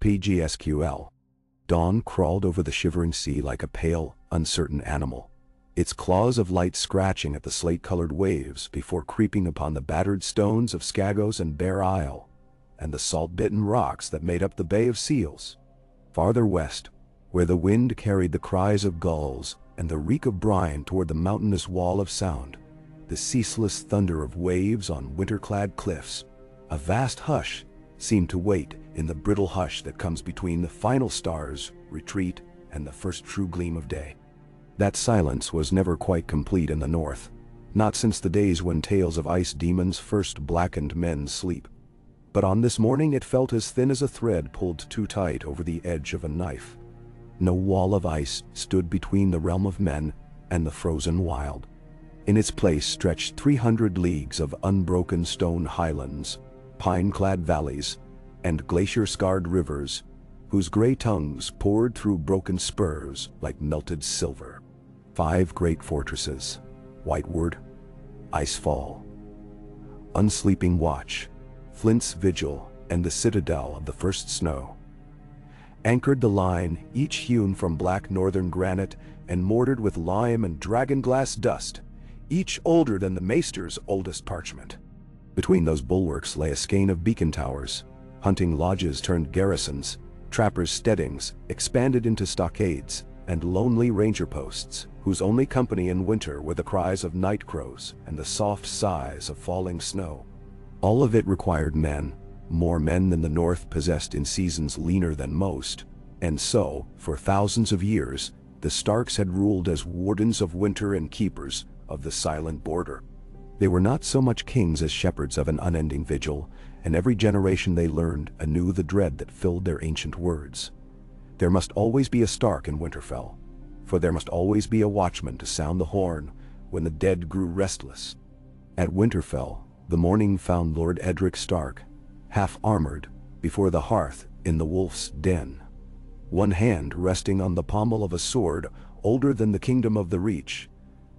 PGSQL. Dawn crawled over the shivering sea like a pale, uncertain animal, its claws of light scratching at the slate-colored waves before creeping upon the battered stones of Skagos and Bear Isle, and the salt-bitten rocks that made up the Bay of Seals. Farther west, where the wind carried the cries of gulls and the reek of brine toward the mountainous wall of sound, the ceaseless thunder of waves on winter-clad cliffs, a vast hush seemed to wait in the brittle hush that comes between the final star's retreat and the first true gleam of day. That silence was never quite complete in the north, not since the days when tales of ice demons first blackened men's sleep. But on this morning it felt as thin as a thread pulled too tight over the edge of a knife. No wall of ice stood between the realm of men and the frozen wild. In its place stretched 300 leagues of unbroken stone highlands, pine-clad valleys, and glacier-scarred rivers, whose gray tongues poured through broken spurs like melted silver. 5 great fortresses: Whiteward, Icefall, Unsleeping Watch, Flint's Vigil, and the Citadel of the First Snow anchored the line, each hewn from black northern granite and mortared with lime and dragonglass dust, each older than the maester's oldest parchment. Between those bulwarks lay a skein of beacon towers, hunting lodges turned garrisons, trappers' steadings expanded into stockades, and lonely ranger posts, whose only company in winter were the cries of night crows and the soft sighs of falling snow. All of it required men, more men than the North possessed in seasons leaner than most, and so, for thousands of years, the Starks had ruled as wardens of winter and keepers of the silent border. They were not so much kings as shepherds of an unending vigil, and every generation they learned anew the dread that filled their ancient words. There must always be a Stark in Winterfell, for there must always be a watchman to sound the horn when the dead grew restless. At Winterfell, the morning found Lord Edric Stark, half-armored, before the hearth in the Wolf's Den, one hand resting on the pommel of a sword older than the Kingdom of the Reach,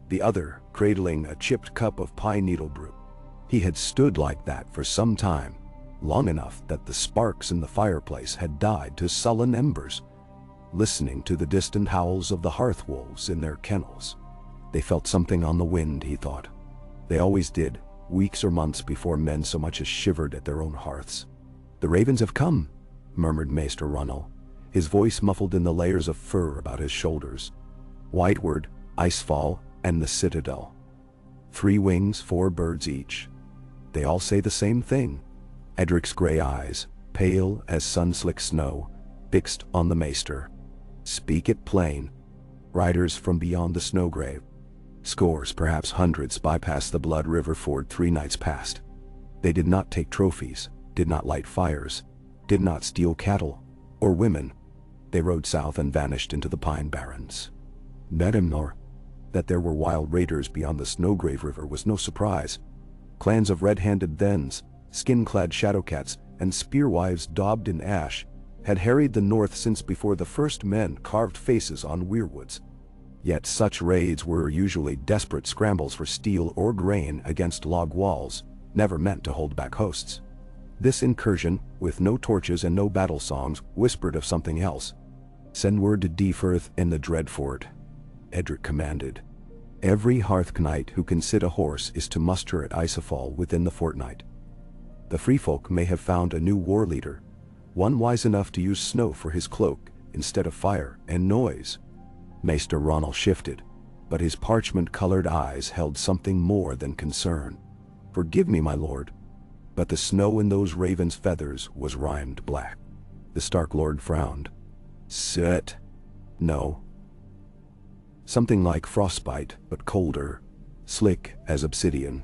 the other cradling a chipped cup of pine needle brew. He had stood like that for some time, long enough that the sparks in the fireplace had died to sullen embers, listening to the distant howls of the hearth wolves in their kennels. They felt something on the wind, he thought. They always did, weeks or months before men so much as shivered at their own hearths. "The ravens have come," murmured Maester Ronal, his voice muffled in the layers of fur about his shoulders. "Whiteward, Icefall, and the Citadel. 3 wings, 4 birds each. They all say the same thing." Edric's gray eyes, pale as sun-slick snow, fixed on the maester. "Speak it plain." Riders from beyond the Snowgrave. Scores, perhaps hundreds, bypassed the Blood River ford 3 nights past. They did not take trophies, did not light fires, did not steal cattle or women. They rode south and vanished into the Pine Barrens. Medimnor. That there were wild raiders beyond the Snowgrave River was no surprise. Clans of red-handed thens, skin-clad shadowcats, and spearwives daubed in ash had harried the north since before the first men carved faces on weirwoods. Yet such raids were usually desperate scrambles for steel or grain against log walls, never meant to hold back hosts. This incursion, with no torches and no battle songs, whispered of something else. "Send word to Defirth in the Dreadfort," Edric commanded. "Every hearth knight who can sit a horse is to muster at Icefall within the fortnight. The free folk may have found a new war leader, one wise enough to use snow for his cloak instead of fire and noise." Maester Ronal shifted, but his parchment-colored eyes held something more than concern. "Forgive me, my lord, but the snow in those ravens' feathers was rimed black." The Stark Lord frowned. "Soot?" "No. Something like frostbite, but colder, slick as obsidian."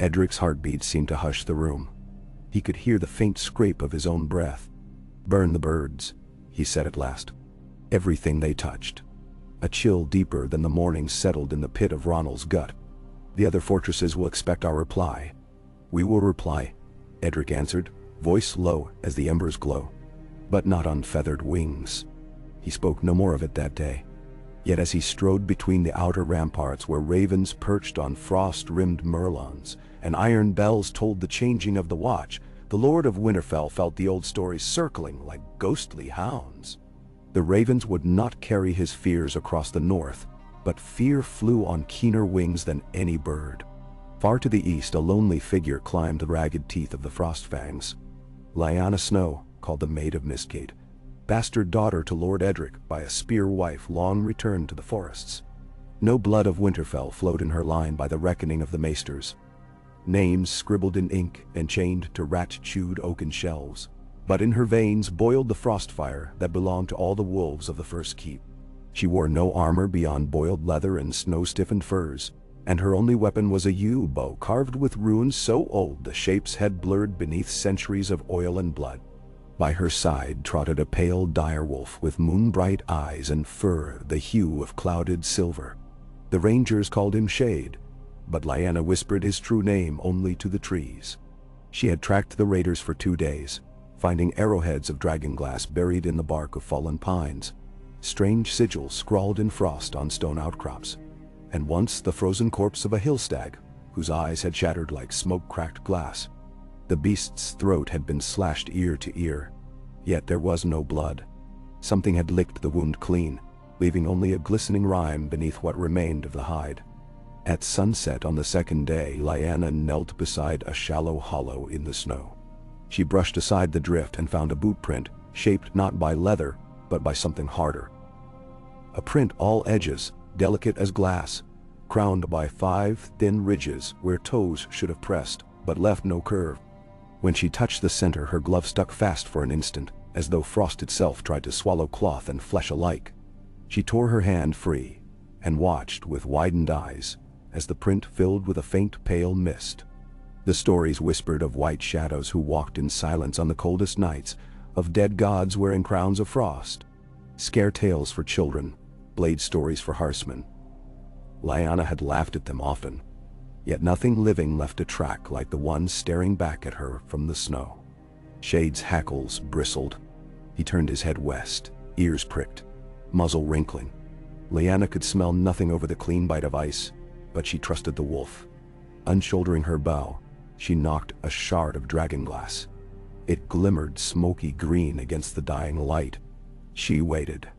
Edric's heartbeat seemed to hush the room. He could hear the faint scrape of his own breath. "Burn the birds," he said at last. "Everything they touched." A chill deeper than the morning settled in the pit of Ronal's gut. "The other fortresses will expect our reply." "We will reply," Edric answered, voice low as the embers glow. "But not on feathered wings." He spoke no more of it that day. Yet as he strode between the outer ramparts where ravens perched on frost-rimmed merlons and iron bells told the changing of the watch, the Lord of Winterfell felt the old stories circling like ghostly hounds. The ravens would not carry his fears across the north, but fear flew on keener wings than any bird. Far to the east, a lonely figure climbed the ragged teeth of the Frostfangs. Lyanna Snow, called the Maid of Mistgate, bastard daughter to Lord Edric by a spear wife long returned to the forests. No blood of Winterfell flowed in her line by the reckoning of the maesters. Names scribbled in ink and chained to rat-chewed oaken shelves. But in her veins boiled the frost fire that belonged to all the wolves of the First Keep. She wore no armor beyond boiled leather and snow-stiffened furs, and her only weapon was a yew bow carved with runes so old the shapes had blurred beneath centuries of oil and blood. By her side trotted a pale direwolf with moon-bright eyes and fur the hue of clouded silver. The rangers called him Shade, but Lyanna whispered his true name only to the trees. She had tracked the raiders for 2 days, finding arrowheads of dragonglass buried in the bark of fallen pines, strange sigils scrawled in frost on stone outcrops, and once the frozen corpse of a hillstag, whose eyes had shattered like smoke-cracked glass. The beast's throat had been slashed ear to ear, yet there was no blood. Something had licked the wound clean, leaving only a glistening rime beneath what remained of the hide. At sunset on the second day, Lyanna knelt beside a shallow hollow in the snow. She brushed aside the drift and found a boot print, shaped not by leather, but by something harder. A print all edges, delicate as glass, crowned by 5 thin ridges where toes should have pressed, but left no curve. When she touched the center, her glove stuck fast for an instant, as though frost itself tried to swallow cloth and flesh alike. She tore her hand free, and watched with widened eyes, as the print filled with a faint pale mist. The stories whispered of white shadows who walked in silence on the coldest nights, of dead gods wearing crowns of frost. Scare tales for children, blade stories for horsemen. Lyanna had laughed at them often, yet nothing living left a track like the one staring back at her from the snow. Shade's hackles bristled. He turned his head west, ears pricked, muzzle wrinkling. Lyanna could smell nothing over the clean bite of ice, but she trusted the wolf. Unshouldering her bow, she knocked a shard of dragonglass. It glimmered smoky green against the dying light. She waited,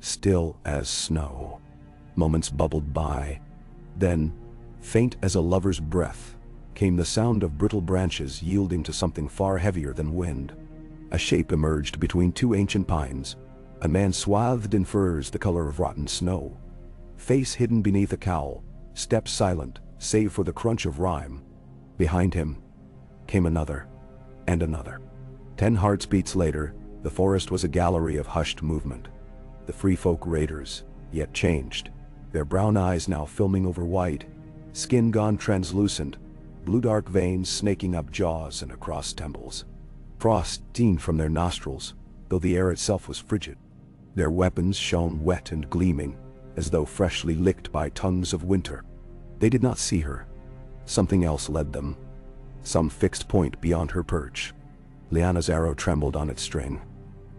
still as snow. Moments bubbled by. Then, faint as a lover's breath, came the sound of brittle branches yielding to something far heavier than wind. A shape emerged between 2 ancient pines, a man swathed in furs the color of rotten snow. Face hidden beneath a cowl, steps silent, save for the crunch of rime. Behind him came another, and another. 10 heartbeats later, the forest was a gallery of hushed movement. The free folk raiders, yet changed, their brown eyes now filming over white, skin gone translucent, blue-dark veins snaking up jaws and across temples. Frost steamed from their nostrils, though the air itself was frigid. Their weapons shone wet and gleaming, as though freshly licked by tongues of winter. They did not see her. Something else led them. Some fixed point beyond her perch. Lyanna's arrow trembled on its string.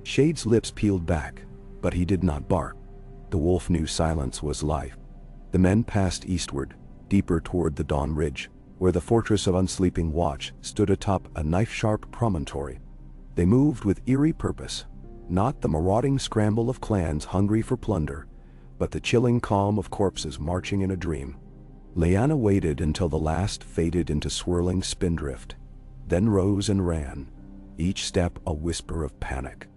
Shade's lips peeled back, but he did not bark. The wolf knew silence was life. The men passed eastward, deeper toward the Dawn Ridge, where the fortress of Unsleeping Watch stood atop a knife-sharp promontory. They moved with eerie purpose, not the marauding scramble of clans hungry for plunder, but the chilling calm of corpses marching in a dream. Lyanna waited until the last faded into swirling spindrift, then rose and ran, each step a whisper of panic.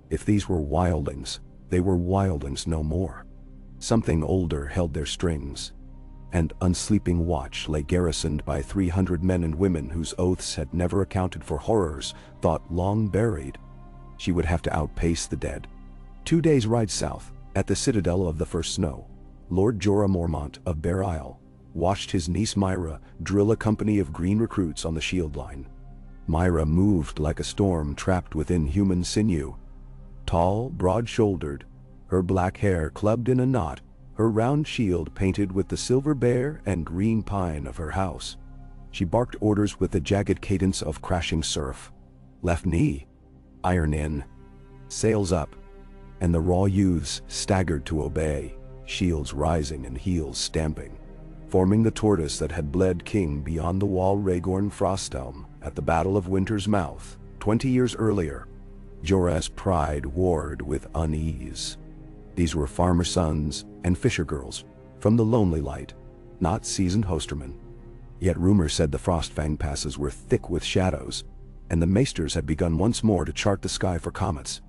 If these were wildlings, they were wildlings no more. Something older held their strings, and Unsleeping Watch lay garrisoned by 300 men and women whose oaths had never accounted for horrors thought long buried. She would have to outpace the dead. 2 days' ride south, at the citadel of the First Snow, Lord Jorah Mormont of Bear Isle watched his niece Myra drill a company of green recruits on the shield line. Myra moved like a storm trapped within human sinew. Tall, broad-shouldered, her black hair clubbed in a knot, her round shield painted with the silver bear and green pine of her house. She barked orders with the jagged cadence of crashing surf. Left knee, iron in, sails up, and the raw youths staggered to obey, shields rising and heels stamping, forming the tortoise that had bled king beyond the wall Rhaegorn Frosthelm at the Battle of Winter's Mouth, 20 years earlier, Jorah's pride warred with unease. These were farmer sons and fisher girls from the Lonely Light, not seasoned hostermen. Yet rumor said the Frostfang passes were thick with shadows, and the maesters had begun once more to chart the sky for comets.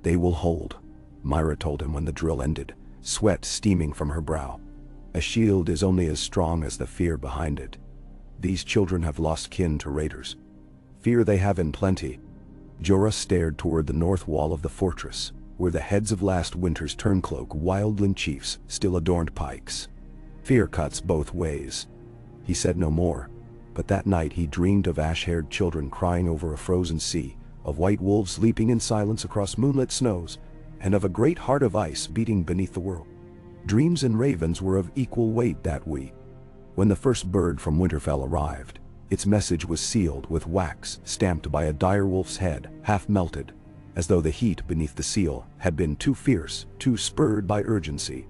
"They will hold," Myra told him when the drill ended, sweat steaming from her brow. "A shield is only as strong as the fear behind it. These children have lost kin to raiders. Fear they have in plenty." Jorah stared toward the north wall of the fortress, where the heads of last winter's turncloak wildling chiefs still adorned pikes. "Fear cuts both ways." He said no more, but that night he dreamed of ash-haired children crying over a frozen sea, of white wolves leaping in silence across moonlit snows, and of a great heart of ice beating beneath the world. Dreams and ravens were of equal weight that week. When the first bird from Winterfell arrived, its message was sealed with wax stamped by a direwolf's head, half melted, as though the heat beneath the seal had been too fierce, too spurred by urgency.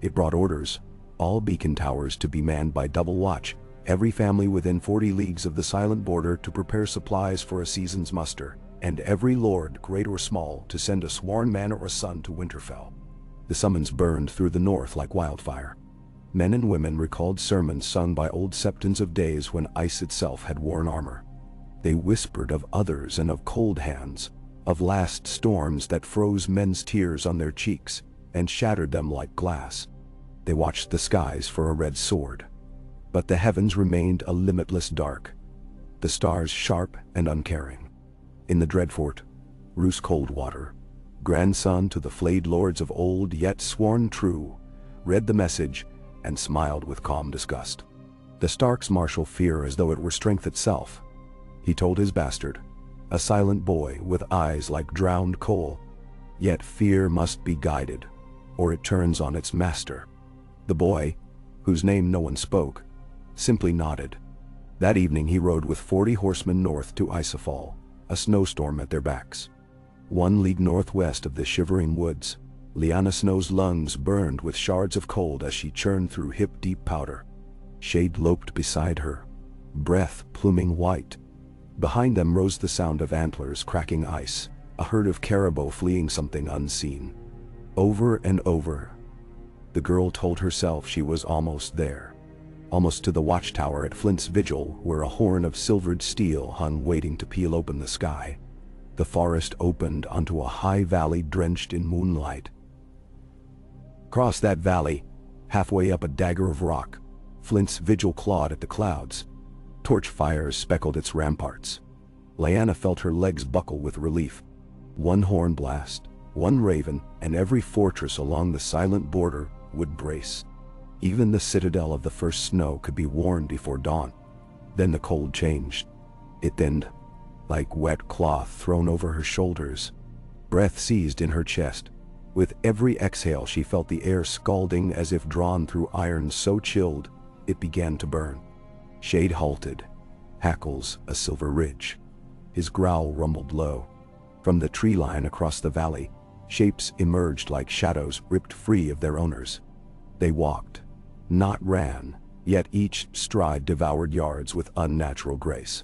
It brought orders: all beacon towers to be manned by double watch, every family within 40 leagues of the silent border to prepare supplies for a season's muster, and every lord, great or small, to send a sworn man or a son to Winterfell. The summons burned through the north like wildfire. Men and women recalled sermons sung by old septons of days when ice itself had worn armor. They whispered of others and of cold hands, of last storms that froze men's tears on their cheeks and shattered them like glass. They watched the skies for a red sword. But the heavens remained a limitless dark, the stars sharp and uncaring. In the Dreadfort, Roose Coldwater, grandson to the flayed lords of old yet sworn true, read the message and smiled with calm disgust. The Starks marshal fear as though it were strength itself. He told his bastard, a silent boy with eyes like drowned coal, "Yet fear must be guided, or it turns on its master." The boy, whose name no one spoke, simply nodded. That evening he rode with 40 horsemen north to Isafall, a snowstorm at their backs. 1 league northwest of the shivering woods, Lyanna Snow's lungs burned with shards of cold as she churned through hip-deep powder. Shade loped beside her, breath pluming white. Behind them rose the sound of antlers cracking ice, a herd of caribou fleeing something unseen. Over and over, the girl told herself she was almost there. Almost to the watchtower at Flint's Vigil, where a horn of silvered steel hung waiting to peel open the sky. The forest opened onto a high valley drenched in moonlight. Across that valley, halfway up a dagger of rock, Flint's Vigil clawed at the clouds. Torch fires speckled its ramparts. Lyanna felt her legs buckle with relief. 1 horn blast, 1 raven, and every fortress along the silent border would brace. Even the citadel of the first snow could be warned before dawn. Then the cold changed. It thinned, like wet cloth thrown over her shoulders. Breath seized in her chest. With every exhale she felt the air scalding as if drawn through iron so chilled, it began to burn. Shade halted, hackles a silver ridge. His growl rumbled low. From the tree line across the valley, shapes emerged like shadows ripped free of their owners. They walked, not ran, yet each stride devoured yards with unnatural grace.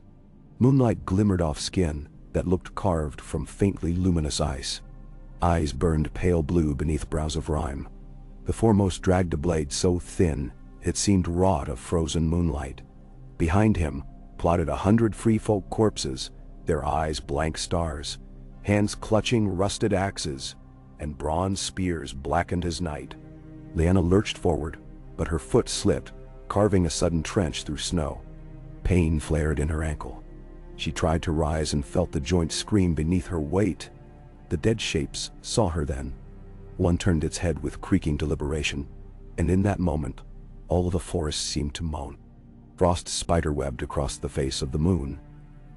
Moonlight glimmered off skin that looked carved from faintly luminous ice. Eyes burned pale blue beneath brows of rime. The foremost dragged a blade so thin it seemed wrought of frozen moonlight. Behind him plodded 100 free folk corpses, their eyes blank stars, hands clutching rusted axes, and bronze spears blackened as night. Lyanna lurched forward, but her foot slipped, carving a sudden trench through snow. Pain flared in her ankle. She tried to rise and felt the joint scream beneath her weight. The dead shapes saw her then. One turned its head with creaking deliberation, and in that moment, all the forest seemed to moan. Frost spiderwebbed across the face of the moon.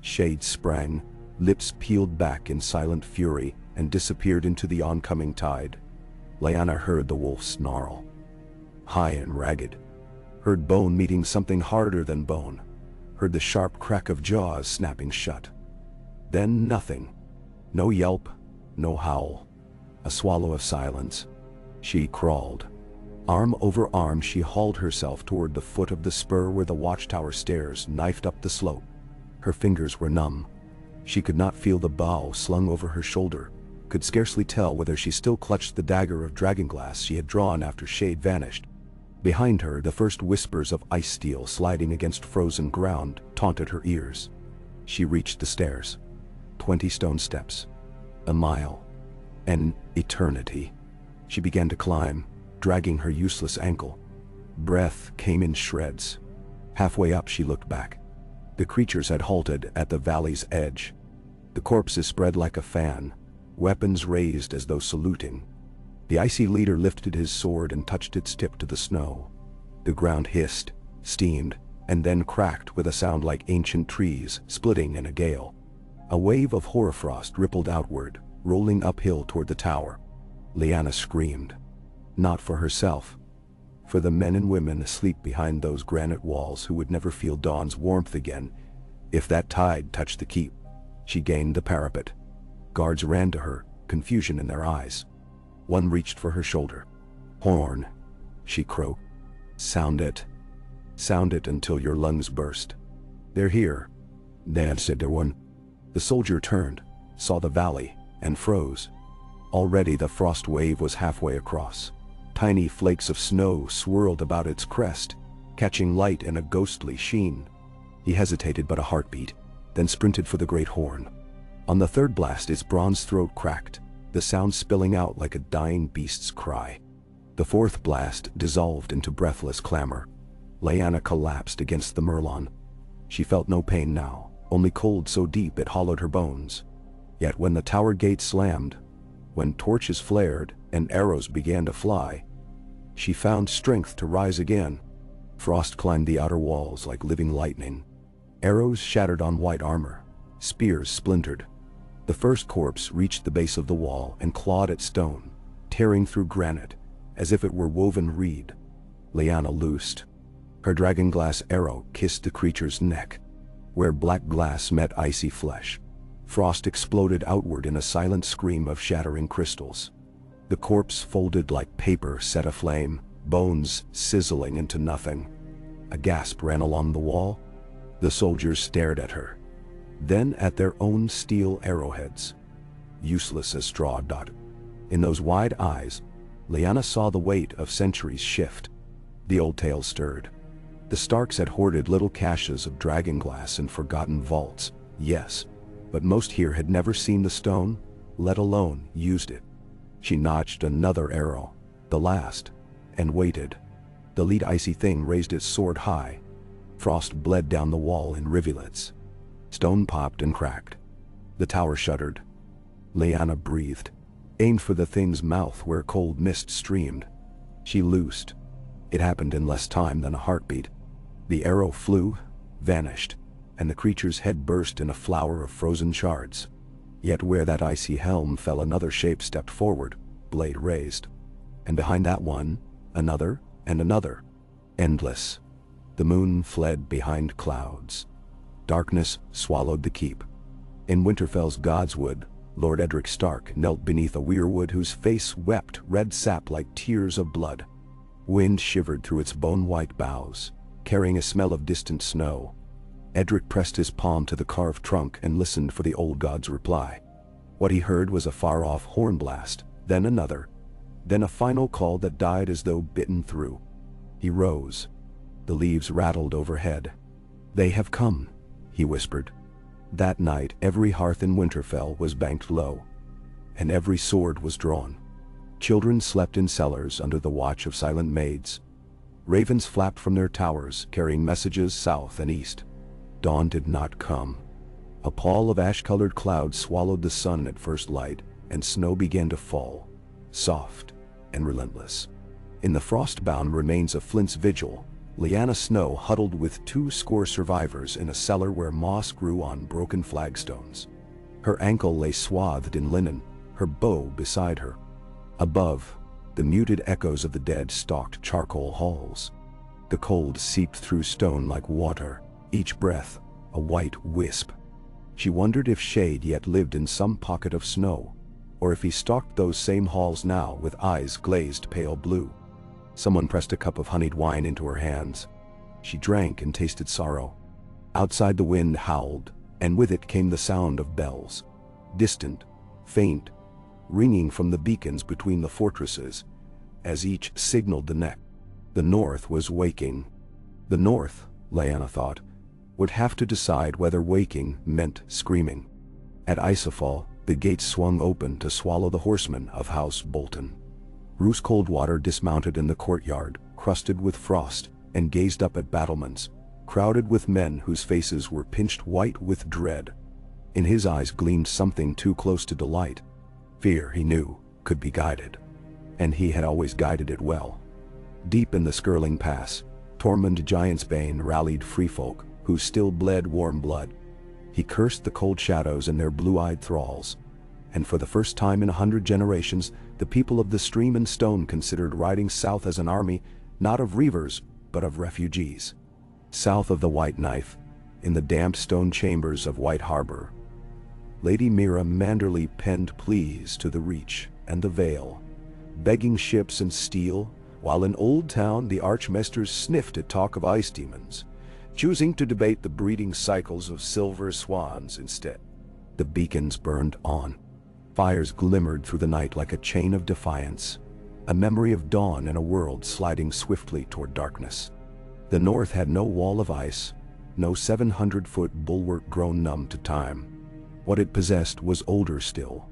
Shade sprang, lips peeled back in silent fury, and disappeared into the oncoming tide. Lyanna heard the wolf snarl, high and ragged. Heard bone meeting something harder than bone. Heard the sharp crack of jaws snapping shut. Then nothing. No yelp, no howl. A swallow of silence. She crawled. Arm over arm she hauled herself toward the foot of the spur where the watchtower stairs knifed up the slope. Her fingers were numb. She could not feel the bow slung over her shoulder, could scarcely tell whether she still clutched the dagger of dragonglass she had drawn after Shade vanished. Behind her, the first whispers of ice steel sliding against frozen ground taunted her ears. She reached the stairs. 20 stone steps. A mile. An eternity. She began to climb, dragging her useless ankle. Breath came in shreds. Halfway up, she looked back. The creatures had halted at the valley's edge. The corpses spread like a fan, weapons raised as though saluting. The icy leader lifted his sword and touched its tip to the snow. The ground hissed, steamed, and then cracked with a sound like ancient trees splitting in a gale. A wave of hoarfrost rippled outward, rolling uphill toward the tower. Lyanna screamed. Not for herself. For the men and women asleep behind those granite walls who would never feel dawn's warmth again if that tide touched the keep. She gained the parapet. Guards ran to her, confusion in their eyes. One reached for her shoulder. "Horn," she croaked. "Sound it. Sound it until your lungs burst." "They're here," Dad said to one. The soldier turned, saw the valley, and froze. Already the frost wave was halfway across. Tiny flakes of snow swirled about its crest, catching light in a ghostly sheen. He hesitated but a heartbeat, then sprinted for the great horn. On the third blast, its bronze throat cracked, the sound spilling out like a dying beast's cry. The fourth blast dissolved into breathless clamor. Lyanna collapsed against the Merlon. She felt no pain now, only cold so deep it hollowed her bones. Yet when the tower gate slammed, when torches flared and arrows began to fly, she found strength to rise again. Frost climbed the outer walls like living lightning. Arrows shattered on white armor. Spears splintered. The first corpse reached the base of the wall and clawed at stone, tearing through granite, as if it were woven reed. Lyanna loosed. Her dragonglass arrow kissed the creature's neck. Where black glass met icy flesh, frost exploded outward in a silent scream of shattering crystals. The corpse folded like paper set aflame, bones sizzling into nothing. A gasp ran along the wall. The soldiers stared at her, then at their own steel arrowheads, useless as straw dot. In those wide eyes, Lyanna saw the weight of centuries shift. The old tale stirred. The Starks had hoarded little caches of dragonglass in forgotten vaults, yes, but most here had never seen the stone, let alone used it. She notched another arrow, the last, and waited. The lead icy thing raised its sword high. Frost bled down the wall in rivulets. Stone popped and cracked. The tower shuddered. Lyanna breathed, aimed for the thing's mouth where cold mist streamed. She loosed. It happened in less time than a heartbeat. The arrow flew, vanished, and the creature's head burst in a flower of frozen shards. Yet where that icy helm fell, another shape stepped forward, blade raised. And behind that one, another and another. Endless. The moon fled behind clouds. Darkness swallowed the keep. In Winterfell's Godswood, Lord Edric Stark knelt beneath a weirwood whose face wept red sap like tears of blood. Wind shivered through its bone-white boughs, carrying a smell of distant snow. Edric pressed his palm to the carved trunk and listened for the old god's reply. What he heard was a far-off horn blast, then another, then a final call that died as though bitten through. He rose. The leaves rattled overhead. "They have come," he whispered. That night every hearth in Winterfell was banked low, and every sword was drawn. Children slept in cellars under the watch of silent maids. Ravens flapped from their towers, carrying messages south and east. Dawn did not come. A pall of ash-colored clouds swallowed the sun at first light, and snow began to fall, soft and relentless. In the frost-bound remains of Flint's vigil, Lyanna Snow huddled with 20 survivors in a cellar where moss grew on broken flagstones. Her ankle lay swathed in linen, her bow beside her. Above, the muted echoes of the dead stalked charcoal halls. The cold seeped through stone like water, each breath a white wisp. She wondered if Shade yet lived in some pocket of snow, or if he stalked those same halls now with eyes glazed pale blue. Someone pressed a cup of honeyed wine into her hands. She drank and tasted sorrow. Outside the wind howled, and with it came the sound of bells. Distant, faint, ringing from the beacons between the fortresses, as each signaled the next. The North was waking. The North, Lyanna thought, would have to decide whether waking meant screaming. At Isafal, the gates swung open to swallow the horsemen of House Bolton. Roose Coldwater dismounted in the courtyard, crusted with frost, and gazed up at battlements, crowded with men whose faces were pinched white with dread. In his eyes gleamed something too close to delight. Fear, he knew, could be guided. And he had always guided it well. Deep in the Skirling Pass, Tormund Giantsbane rallied freefolk who still bled warm blood. He cursed the cold shadows and their blue-eyed thralls. And for the first time in 100 generations, the people of the Stream and Stone considered riding south as an army, not of reavers, but of refugees. South of the White Knife, in the damp stone chambers of White Harbor, Lady Mira Manderly penned pleas to the Reach and the Vale, begging ships and steel, while in Old Town the Archmesters sniffed at talk of ice demons, choosing to debate the breeding cycles of silver swans instead. The beacons burned on. Fires glimmered through the night like a chain of defiance, a memory of dawn in a world sliding swiftly toward darkness. The North had no wall of ice, no 700-foot bulwark grown numb to time. What it possessed was older still.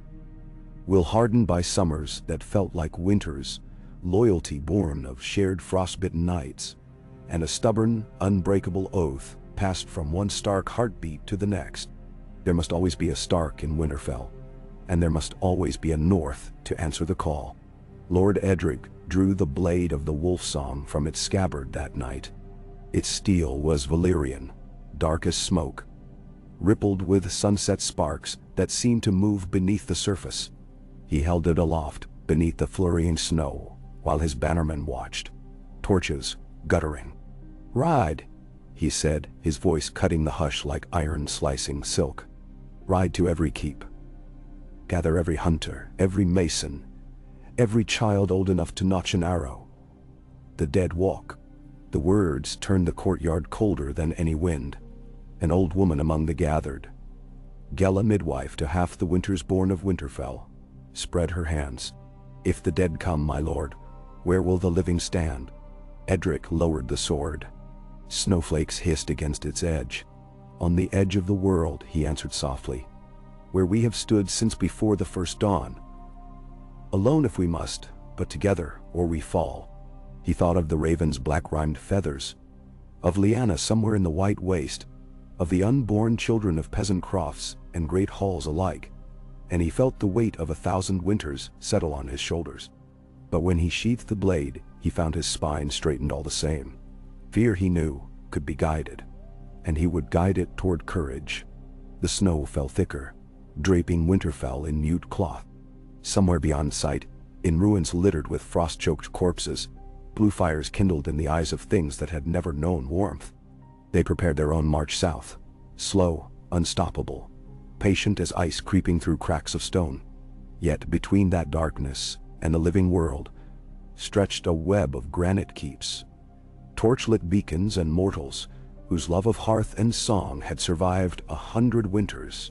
Will hardened by summers that felt like winters, loyalty born of shared frostbitten nights, and a stubborn, unbreakable oath passed from one Stark heartbeat to the next. There must always be a Stark in Winterfell, and there must always be a North to answer the call. Lord Edric drew the blade of the wolf song from its scabbard that night. Its steel was Valyrian, dark as smoke, rippled with sunset sparks that seemed to move beneath the surface. He held it aloft beneath the flurrying snow while his bannermen watched, torches guttering. "Ride," he said, his voice cutting the hush like iron slicing silk. "Ride to every keep. Gather every hunter, every mason, every child old enough to notch an arrow. The dead walk." The words turned the courtyard colder than any wind. An old woman among the gathered, Gela midwife to half the winters born of Winterfell, spread her hands. "If the dead come, my lord, where will the living stand?" Edric lowered the sword. Snowflakes hissed against its edge. "On the edge of the world," he answered softly, "where we have stood since before the first dawn. Alone if we must, but together or we fall." He thought of the raven's black-rimed feathers, of Lyanna somewhere in the white waste, of the unborn children of peasant crofts and great halls alike, and he felt the weight of 1,000 winters settle on his shoulders. But when he sheathed the blade, he found his spine straightened all the same. Fear, he knew, could be guided, and he would guide it toward courage. The snow fell thicker, draping Winterfell in mute cloth. Somewhere beyond sight, in ruins littered with frost-choked corpses, blue fires kindled in the eyes of things that had never known warmth. They prepared their own march south, slow, unstoppable, patient as ice creeping through cracks of stone. Yet between that darkness and the living world stretched a web of granite keeps, torchlit beacons and mortals whose love of hearth and song had survived 100 winters.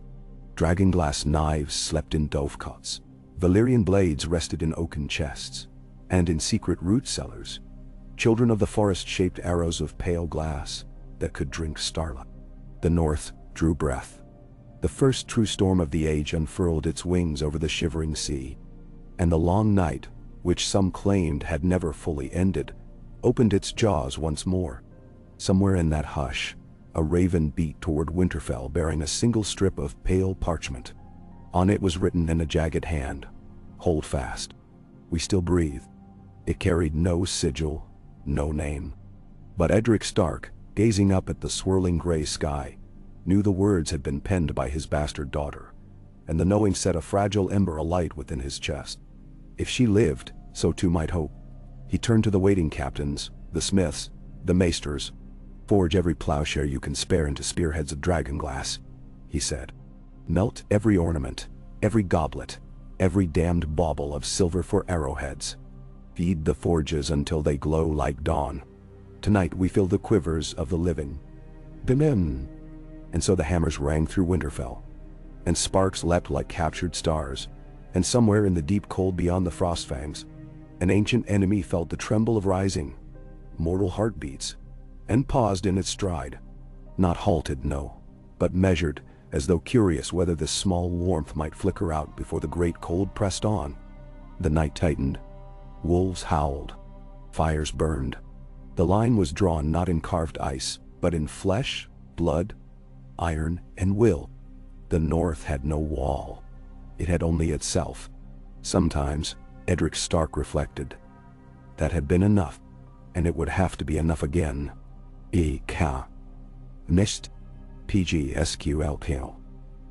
Dragonglass knives slept in dovecots, Valyrian blades rested in oaken chests, and in secret root cellars, children of the forest shaped arrows of pale glass that could drink starlight. The North drew breath. The first true storm of the age unfurled its wings over the shivering sea, and the long night, which some claimed had never fully ended, opened its jaws once more. Somewhere in that hush, a raven beat toward Winterfell bearing a single strip of pale parchment. On it was written in a jagged hand, "Hold fast. We still breathe." It carried no sigil, no name. But Edric Stark, gazing up at the swirling gray sky, knew the words had been penned by his bastard daughter, and the knowing set a fragile ember alight within his chest. If she lived, so too might hope. He turned to the waiting captains, the smiths, the maesters. "Forge every plowshare you can spare into spearheads of dragonglass," he said. "Melt every ornament, every goblet, every damned bauble of silver for arrowheads. Feed the forges until they glow like dawn. Tonight we fill the quivers of the living." The men And so the hammers rang through Winterfell, and sparks leapt like captured stars, and somewhere in the deep cold beyond the Frostfangs, an ancient enemy felt the tremble of rising, mortal heartbeats, and paused in its stride. Not halted, no, but measured, as though curious whether this small warmth might flicker out before the great cold pressed on. The night tightened. Wolves howled. Fires burned. The line was drawn not in carved ice, but in flesh, blood, iron, and will. The North had no wall. It had only itself. Sometimes, Edric Stark reflected, that had been enough, and it would have to be enough again. Mist. PGSQLPL.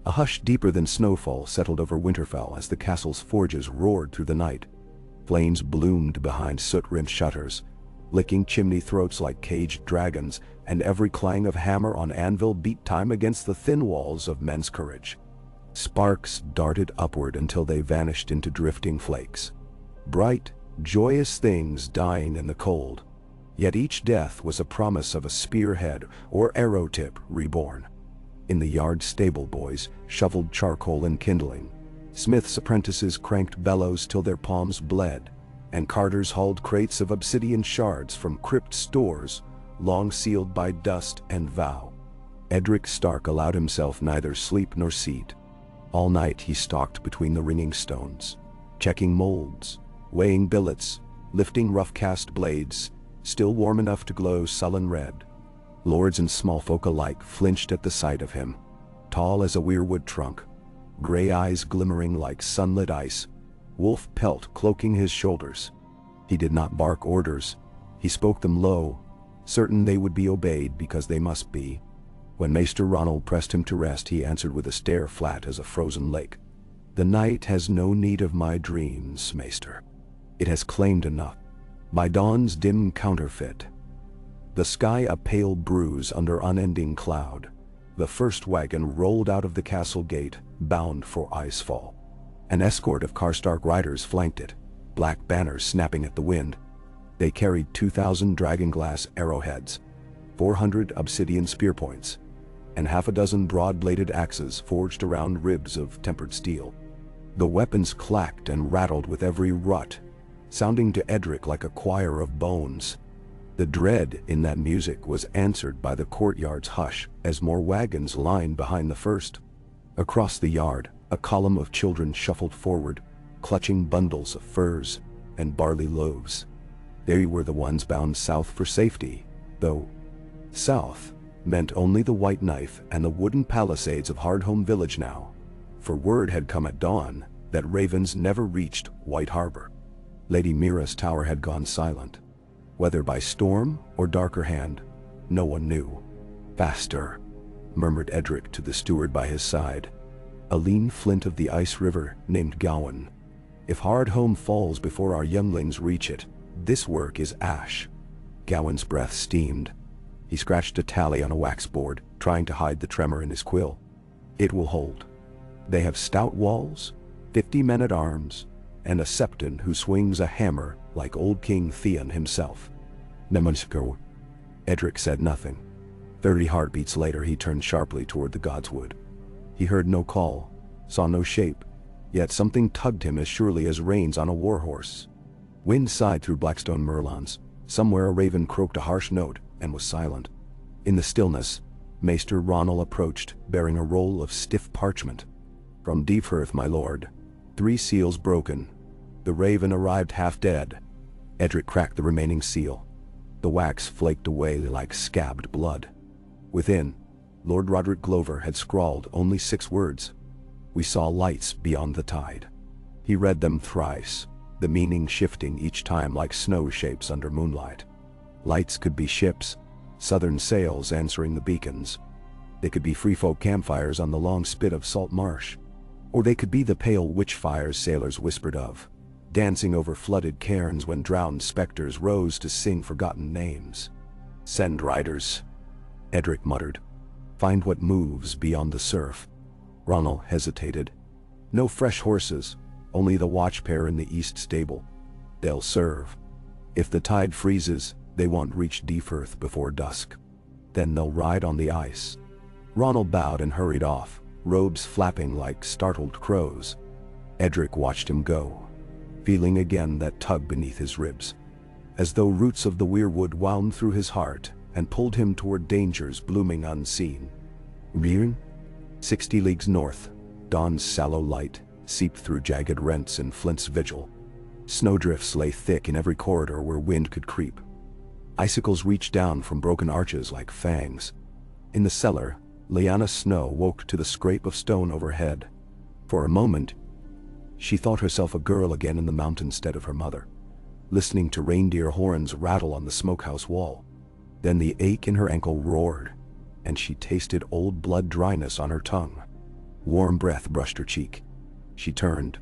A hush deeper than snowfall settled over Winterfell as the castle's forges roared through the night. Flames bloomed behind soot-rimmed shutters, licking chimney throats like caged dragons, and every clang of hammer on anvil beat time against the thin walls of men's courage. Sparks darted upward until they vanished into drifting flakes. Bright, joyous things dying in the cold. Yet each death was a promise of a spearhead or arrow tip reborn. In the yard, stable boys shoveled charcoal and kindling. Smith's apprentices cranked bellows till their palms bled, and carters hauled crates of obsidian shards from crypt stores, long sealed by dust and vow. Edric Stark allowed himself neither sleep nor seat. All night he stalked between the ringing stones, checking molds, weighing billets, lifting rough-cast blades, still warm enough to glow sullen red. Lords and small folk alike flinched at the sight of him, tall as a weirwood trunk, gray eyes glimmering like sunlit ice, wolf pelt cloaking his shoulders. He did not bark orders. He spoke them low, certain they would be obeyed because they must be. When Maester Ronald pressed him to rest, he answered with a stare flat as a frozen lake. The night has no need of my dreams, Maester. It has claimed enough. By dawn's dim counterfeit. The sky a pale bruise under unending cloud. The first wagon rolled out of the castle gate, bound for Icefall. An escort of Karstark riders flanked it, black banners snapping at the wind. They carried 2,000 dragonglass arrowheads, 400 obsidian spear points, and half a dozen broad-bladed axes forged around ribs of tempered steel. The weapons clacked and rattled with every rut, sounding to Edric like a choir of bones. The dread in that music was answered by the courtyard's hush as more wagons lined behind the first. Across the yard, a column of children shuffled forward, clutching bundles of furs and barley loaves. They were the ones bound south for safety, though south meant only the White Knife and the wooden palisades of Hardhome village now, for word had come at dawn that ravens never reached White Harbor. Lady Mira's tower had gone silent. Whether by storm or darker hand, no one knew. Faster, murmured Edric to the steward by his side. A lean flint of the ice river named Gowan. If Hardhome falls before our younglings reach it, this work is ash. Gowan's breath steamed. He scratched a tally on a wax board, trying to hide the tremor in his quill. It will hold. They have stout walls, 50 men-at-arms, and a septon who swings a hammer like old King Theon himself. Nemunsko. Edric said nothing. 30 heartbeats later he turned sharply toward the Godswood. He heard no call, saw no shape, yet something tugged him as surely as reins on a warhorse. Wind sighed through Blackstone Merlons. Somewhere a raven croaked a harsh note and was silent. In the stillness, Maester Ronald approached, bearing a roll of stiff parchment. From Deefhearth, my lord. 3 seals broken. The raven arrived half dead. Edric cracked the remaining seal. The wax flaked away like scabbed blood. Within, Lord Roderick Glover had scrawled only 6 words. We saw lights beyond the tide. He read them thrice, the meaning shifting each time like snow shapes under moonlight. Lights could be ships, southern sails answering the beacons. They could be free-folk campfires on the long spit of Salt Marsh. Or they could be the pale witch fires sailors whispered of, dancing over flooded cairns when drowned specters rose to sing forgotten names. Send riders, Edric muttered. Find what moves beyond the surf. Ronald hesitated. No fresh horses, only the watch pair in the east stable. They'll serve. If the tide freezes, they won't reach Deefhearth before dusk. Then they'll ride on the ice. Ronald bowed and hurried off, robes flapping like startled crows. Edric watched him go, feeling again that tug beneath his ribs, as though roots of the weirwood wound through his heart and pulled him toward dangers blooming unseen. Rhyn? 60 leagues north, dawn's sallow light seeped through jagged rents in Flint's vigil. Snowdrifts lay thick in every corridor where wind could creep. Icicles reached down from broken arches like fangs. In the cellar, Lyanna Snow woke to the scrape of stone overhead. For a moment, she thought herself a girl again in the mountain instead of her mother, listening to reindeer horns rattle on the smokehouse wall. Then the ache in her ankle roared, and she tasted old blood dryness on her tongue. Warm breath brushed her cheek. She turned.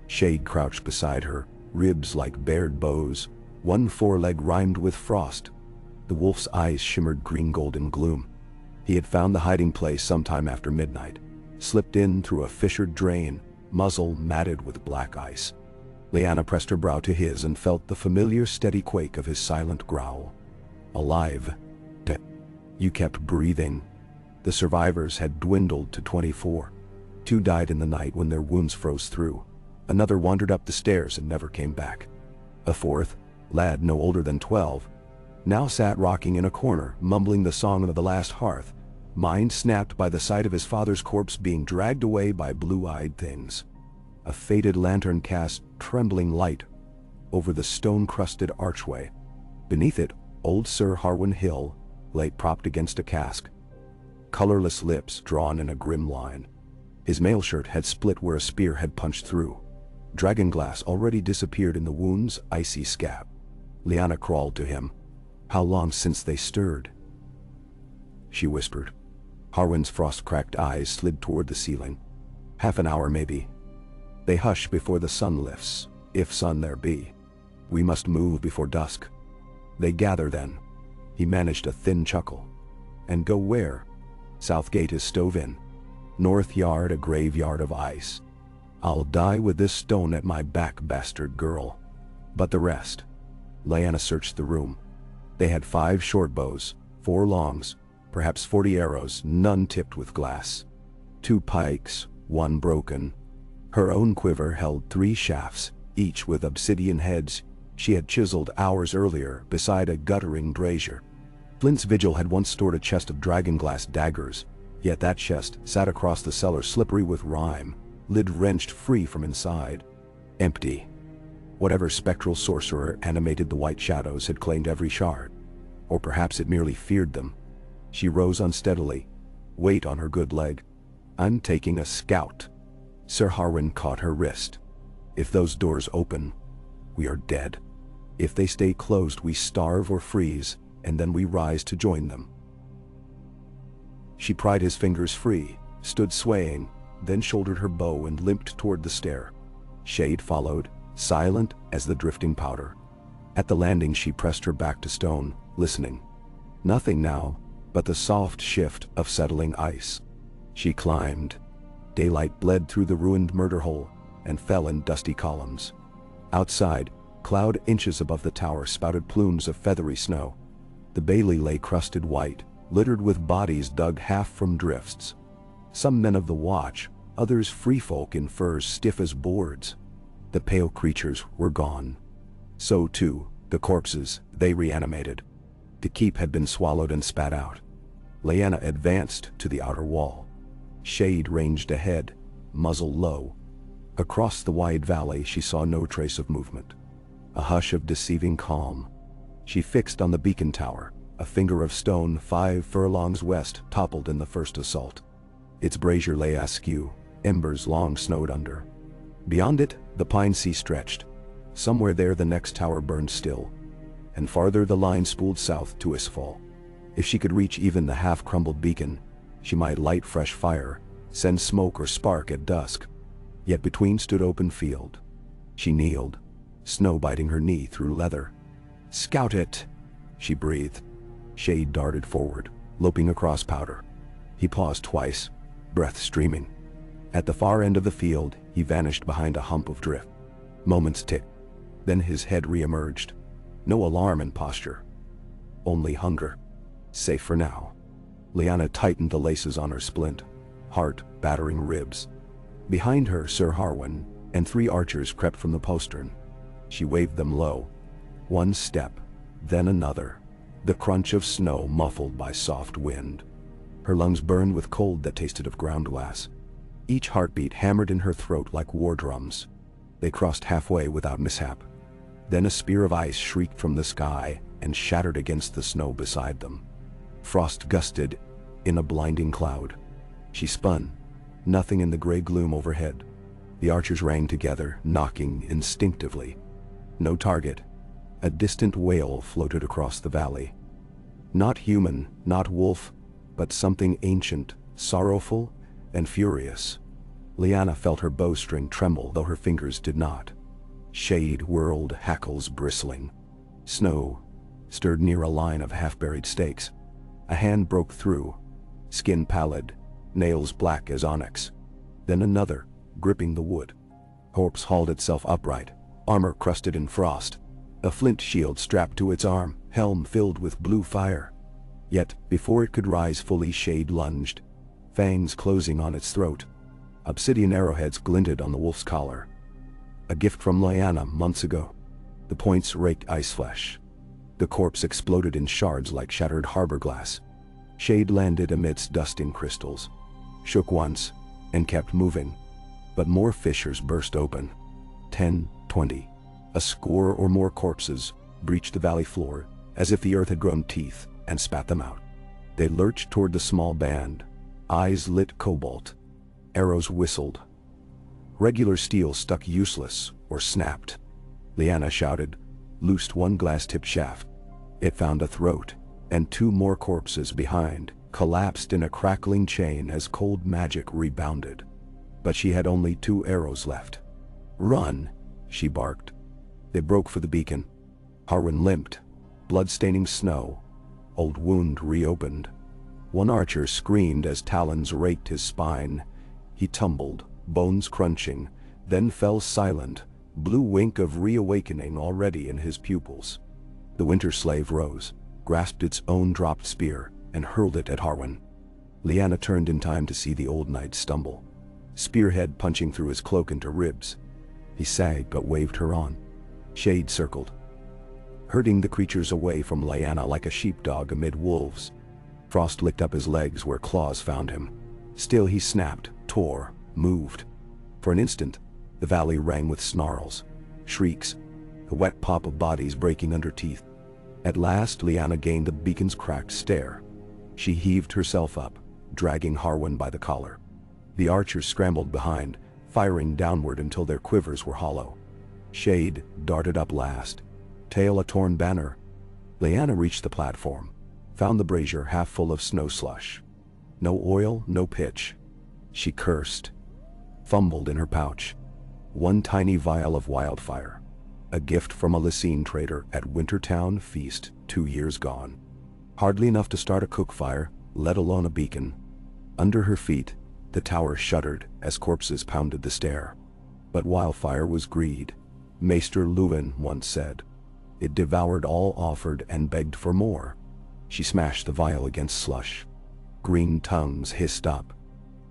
Shade crouched beside her, ribs like bared bows, one foreleg rimed with frost. The wolf's eyes shimmered green-gold in gloom. He had found the hiding place sometime after midnight, slipped in through a fissured drain, muzzle matted with black ice. Lyanna pressed her brow to his and felt the familiar steady quake of his silent growl. Alive. Dead. You kept breathing. The survivors had dwindled to 24. 2 died in the night when their wounds froze through. Another wandered up the stairs and never came back. A 4th, lad no older than 12, now sat rocking in a corner, mumbling the song of the last hearth, mind snapped by the sight of his father's corpse being dragged away by blue-eyed things. A faded lantern cast trembling light over the stone-crusted archway. Beneath it, old Sir Harwin Hill lay propped against a cask, colorless lips drawn in a grim line. His mail shirt had split where a spear had punched through. Dragonglass already disappeared in the wound's icy scab. Lyanna crawled to him. How long since they stirred? She whispered. Harwin's frost-cracked eyes slid toward the ceiling. Half an hour, maybe. They hush before the sun lifts, if sun there be. We must move before dusk. They gather then. He managed a thin chuckle. And go where? South gate is stove in. North yard a graveyard of ice. I'll die with this stone at my back, bastard girl. But the rest? Lyanna searched the room. They had 5 short bows, 4 longs, perhaps 40 arrows, none tipped with glass. 2 pikes, 1 broken. Her own quiver held 3 shafts, each with obsidian heads she had chiseled hours earlier beside a guttering brazier. Flint's vigil had once stored a chest of dragonglass daggers, yet that chest sat across the cellar slippery with rime, lid wrenched free from inside. Empty. Whatever spectral sorcerer animated the white shadows had claimed every shard. Or perhaps it merely feared them. She rose unsteadily, weight on her good leg. I'm taking a scout. Sir Harwin caught her wrist. If those doors open, we are dead. If they stay closed, we starve or freeze, and then we rise to join them. She pried his fingers free, stood swaying, then shouldered her bow and limped toward the stair. Shade followed, silent as the drifting powder. At the landing she pressed her back to stone, listening. Nothing now, but the soft shift of settling ice. She climbed. Daylight bled through the ruined murder hole and fell in dusty columns. Outside, cloud inches above the tower spouted plumes of feathery snow. The bailey lay crusted white, littered with bodies dug half from drifts. Some men of the watch, others free folk in furs stiff as boards. The pale creatures were gone. So too, the corpses they reanimated. The keep had been swallowed and spat out. Lyanna advanced to the outer wall. Shade ranged ahead, muzzle low. Across the wide valley she saw no trace of movement. A hush of deceiving calm. She fixed on the beacon tower, a finger of stone 5 furlongs west toppled in the first assault. Its brazier lay askew, embers long snowed under. Beyond it, the pine sea stretched. Somewhere there the next tower burned still. And farther the line spooled south to Isfall. If she could reach even the half-crumbled beacon, she might light fresh fire, send smoke or spark at dusk. Yet between stood open field. She kneeled, snow biting her knee through leather. "Scout it," she breathed. Shade darted forward, loping across powder. He paused twice, breath streaming. At the far end of the field, he vanished behind a hump of drift. Moments ticked. Then his head re-emerged. No alarm in posture. Only hunger. Safe for now. Lyanna tightened the laces on her splint, heart battering ribs. Behind her, Sir Harwin and 3 archers crept from the postern. She waved them low. One step, then another, the crunch of snow muffled by soft wind. Her lungs burned with cold that tasted of ground glass. Each heartbeat hammered in her throat like war drums. They crossed halfway without mishap. Then a spear of ice shrieked from the sky and shattered against the snow beside them. Frost gusted in a blinding cloud. She spun, nothing in the gray gloom overhead. The archers rang together, knocking instinctively. No target. A distant wail floated across the valley. Not human, not wolf, but something ancient, sorrowful, and furious. Lyanna felt her bowstring tremble, though her fingers did not. Shade whirled, hackles bristling. Snow stirred near a line of half-buried stakes. A hand broke through, skin pallid, nails black as onyx. Then another, gripping the wood. Corpse hauled itself upright, armor crusted in frost. A flint shield strapped to its arm, helm filled with blue fire. Yet, before it could rise fully, Shade lunged, fangs closing on its throat. Obsidian arrowheads glinted on the wolf's collar. A gift from Lyanna months ago. The points raked ice flesh. The corpse exploded in shards like shattered harbor glass. Shade landed amidst dusting crystals, shook once, and kept moving. But more fissures burst open. 10, 20. A score or more corpses breached the valley floor, as if the earth had grown teeth and spat them out. They lurched toward the small band, eyes lit cobalt. Arrows whistled. Regular steel stuck useless or snapped. Lyanna shouted, loosed one glass-tipped shaft. It found a throat, and 2 more corpses behind collapsed in a crackling chain as cold magic rebounded. But she had only 2 arrows left. Run, she barked. They broke for the beacon. Harwin limped, blood-staining snow. Old wound reopened. One archer screamed as talons raked his spine. He tumbled, bones crunching, then fell silent, blue wink of reawakening already in his pupils. The winter slave rose, grasped its own dropped spear, and hurled it at Harwin. Lyanna turned in time to see the old knight stumble, spearhead punching through his cloak into ribs. He sagged but waved her on. Shade circled, herding the creatures away from Lyanna like a sheepdog amid wolves. Frost licked up his legs where claws found him. Still he snapped, tore, moved. For an instant, the valley rang with snarls, shrieks, the wet pop of bodies breaking under teeth. At last Lyanna gained the beacon's cracked stare. She heaved herself up, dragging Harwin by the collar. The archers scrambled behind, firing downward until their quivers were hollow. Shade darted up last, tail a torn banner. Lyanna reached the platform, found the brazier half full of snow slush. No oil, no pitch. She cursed, fumbled in her pouch. One tiny vial of wildfire, a gift from a Lysine trader at Wintertown Feast 2 years gone. Hardly enough to start a cook fire, let alone a beacon. Under her feet, the tower shuddered as corpses pounded the stair. But wildfire was greed, Maester Luwin once said. It devoured all offered and begged for more. She smashed the vial against slush. Green tongues hissed up.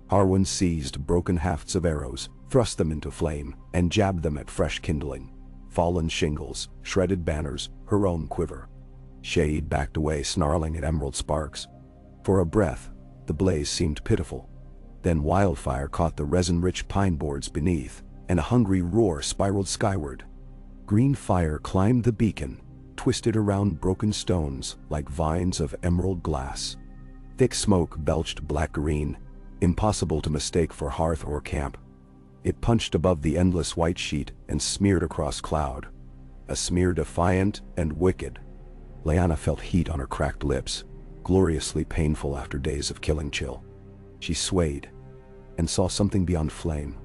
Harwin seized broken hafts of arrows, thrust them into flame, and jabbed them at fresh kindling. Fallen shingles, shredded banners, her own quiver. Shade backed away, snarling at emerald sparks. For a breath, the blaze seemed pitiful. Then wildfire caught the resin-rich pine boards beneath, and a hungry roar spiraled skyward. Green fire climbed the beacon, twisted around broken stones like vines of emerald glass. Thick smoke belched black-green, impossible to mistake for hearth or camp. It punched above the endless white sheet and smeared across cloud. A smear defiant and wicked. Lyanna felt heat on her cracked lips, gloriously painful after days of killing chill. She swayed, and saw something beyond flame.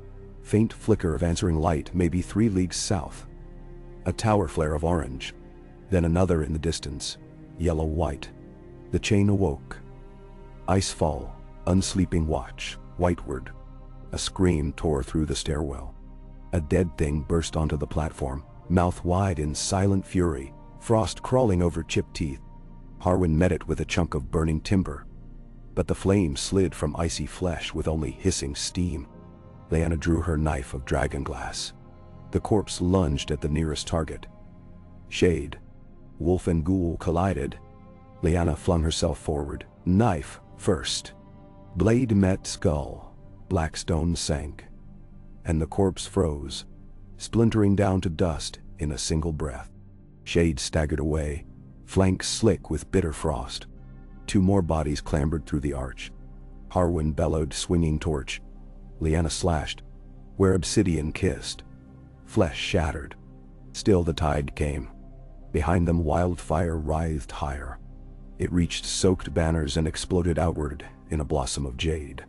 Faint flicker of answering light maybe 3 leagues south. A tower flare of orange. Then another in the distance, yellow-white. The chain awoke. Icefall, unsleeping watch, whiteward. A scream tore through the stairwell. A dead thing burst onto the platform, mouth wide in silent fury, frost crawling over chipped teeth. Harwin met it with a chunk of burning timber. but the flame slid from icy flesh with only hissing steam. Lyanna drew her knife of dragonglass. The corpse lunged at the nearest target. Shade. Wolf and ghoul collided. Lyanna flung herself forward, knife first. Blade met skull. Black stone sank. And the corpse froze, splintering down to dust in a single breath. Shade staggered away, flanks slick with bitter frost. 2 more bodies clambered through the arch. Harwin bellowed, swinging torch. Lyanna slashed, where obsidian kissed. Flesh shattered. Still the tide came. Behind them wildfire writhed higher. It reached soaked banners and exploded outward in a blossom of jade.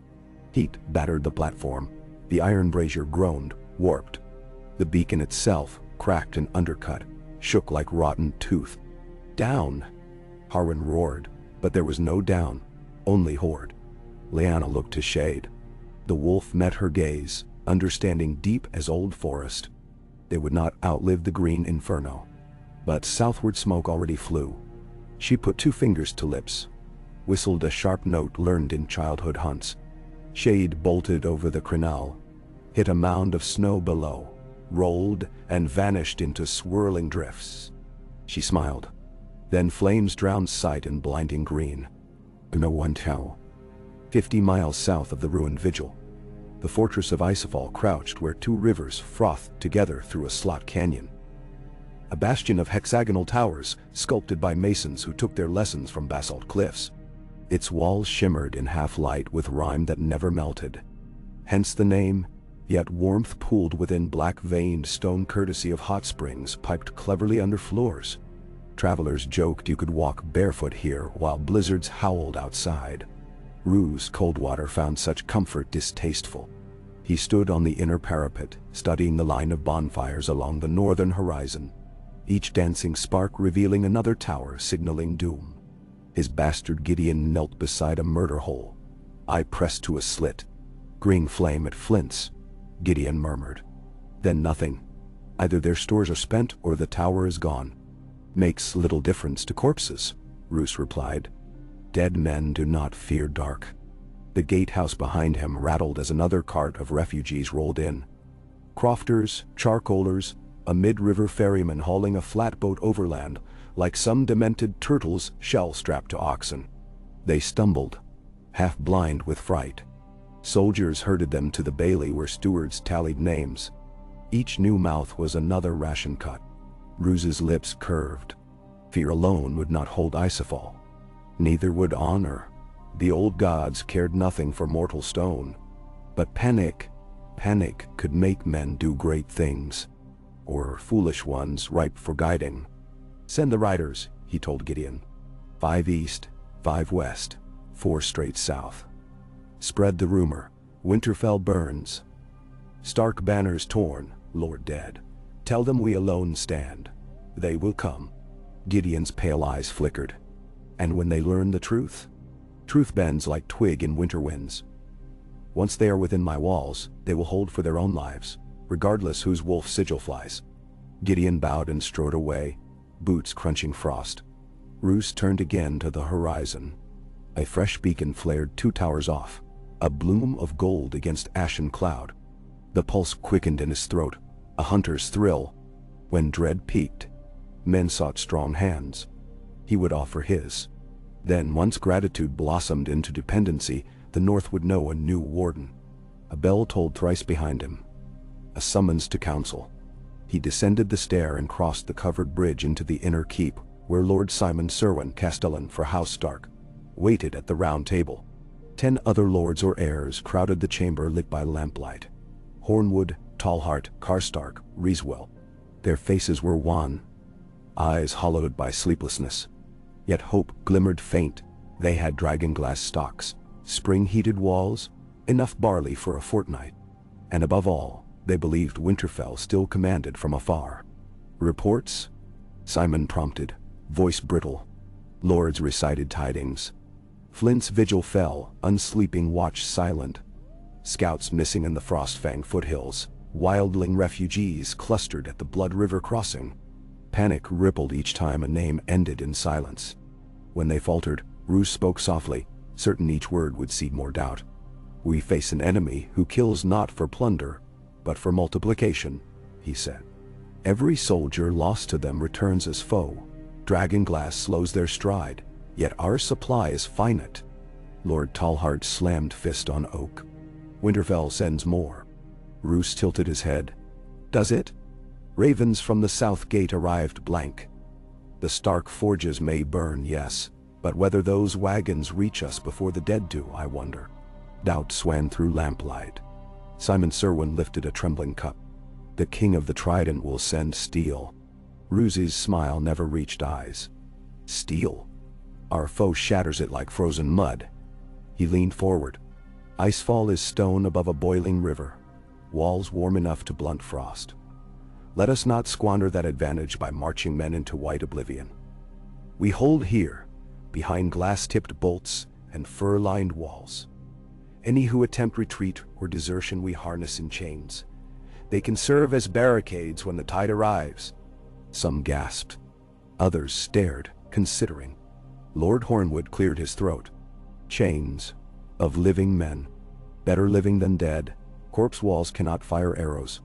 Heat battered the platform. The iron brazier groaned, warped. The beacon itself, cracked and undercut, shook like rotten tooth. Down! Harwin roared, but there was no down, only horde. Lyanna looked to Shade. The wolf met her gaze, understanding deep as old forest. They would not outlive the green inferno. But southward smoke already flew. She put 2 fingers to lips, whistled a sharp note learned in childhood hunts. Shade bolted over the crenelle, hit a mound of snow below, rolled and vanished into swirling drifts. She smiled. Then flames drowned sight in blinding green. No one tell. 50 miles south of the ruined vigil, the fortress of Icefall crouched where 2 rivers frothed together through a slot canyon. A bastion of hexagonal towers sculpted by masons who took their lessons from basalt cliffs. Its walls shimmered in half-light with rime that never melted. Hence the name, yet warmth pooled within black-veined stone courtesy of hot springs piped cleverly under floors. Travelers joked you could walk barefoot here while blizzards howled outside. Ruse Coldwater found such comfort distasteful. He stood on the inner parapet, studying the line of bonfires along the northern horizon, each dancing spark revealing another tower signaling doom. His bastard Gideon knelt beside a murder hole, eye pressed to a slit. Green flame at flints, Gideon murmured. Then nothing. Either their stores are spent or the tower is gone. Makes little difference to corpses, Roose replied. Dead men do not fear dark. The gatehouse behind him rattled as another cart of refugees rolled in. Crofters, charcoalers, a mid-river ferryman hauling a flatboat overland, like some demented turtles shell-strapped to oxen. They stumbled, half blind with fright. Soldiers herded them to the bailey where stewards tallied names. Each new mouth was another ration cut. Ruse's lips curved. Fear alone would not hold Icefall. Neither would honor. The old gods cared nothing for mortal stone. But panic could make men do great things. Or foolish ones ripe for guiding. Send the riders, he told Gideon. 5 east, 5 west, 4 straight south. Spread the rumor, Winterfell burns. Stark banners torn, Lord dead. Tell them we alone stand. They will come. Gideon's pale eyes flickered. And when they learn the truth? Truth bends like twig in winter winds. Once they are within my walls, they will hold for their own lives, regardless whose wolf sigil flies. Gideon bowed and strode away, boots crunching frost. Roose turned again to the horizon. A fresh beacon flared 2 towers off, a bloom of gold against ashen cloud. The pulse quickened in his throat, a hunter's thrill. When dread peaked, men sought strong hands. He would offer his. Then, once gratitude blossomed into dependency, the north would know a new warden. A bell tolled thrice behind him. A summons to council. He descended the stair and crossed the covered bridge into the inner keep, where Lord Simon Serwyn Castellan for House Stark waited at the round table. 10 other lords or heirs crowded the chamber lit by lamplight. Hornwood, Tallheart, Karstark, Reeswell. Their faces were wan, eyes hollowed by sleeplessness. Yet hope glimmered faint. They had dragonglass stocks, spring-heated walls, enough barley for a fortnight. And above all, they believed Winterfell still commanded from afar. Reports? Simon prompted, voice brittle. Lords recited tidings. Flint's vigil fell, unsleeping watch silent. Scouts missing in the Frostfang foothills, wildling refugees clustered at the Blood River crossing. Panic rippled each time a name ended in silence. When they faltered, Roose spoke softly, certain each word would seed more doubt. "We face an enemy who kills not for plunder, but for multiplication," he said. "Every soldier lost to them returns as foe. Dragonglass slows their stride, yet our supply is finite." Lord Tallheart slammed fist on oak. "Winterfell sends more." Roose tilted his head. "Does it? Ravens from the south gate arrived blank. The Stark forges may burn, yes, but whether those wagons reach us before the dead do, I wonder." Doubt swam through lamplight. Simon Serwyn lifted a trembling cup. "The king of the Trident will send steel." Roose's smile never reached eyes. "Steel? Our foe shatters it like frozen mud." He leaned forward. "Icefall is stone above a boiling river, walls warm enough to blunt frost. Let us not squander that advantage by marching men into white oblivion. We hold here, behind glass-tipped bolts and fur-lined walls. Any who attempt retreat or desertion we harness in chains. They can serve as barricades when the tide arrives." Some gasped. Others stared, considering. Lord Hornwood cleared his throat. "Chains of living men. Better living than dead. Corpse walls cannot fire arrows."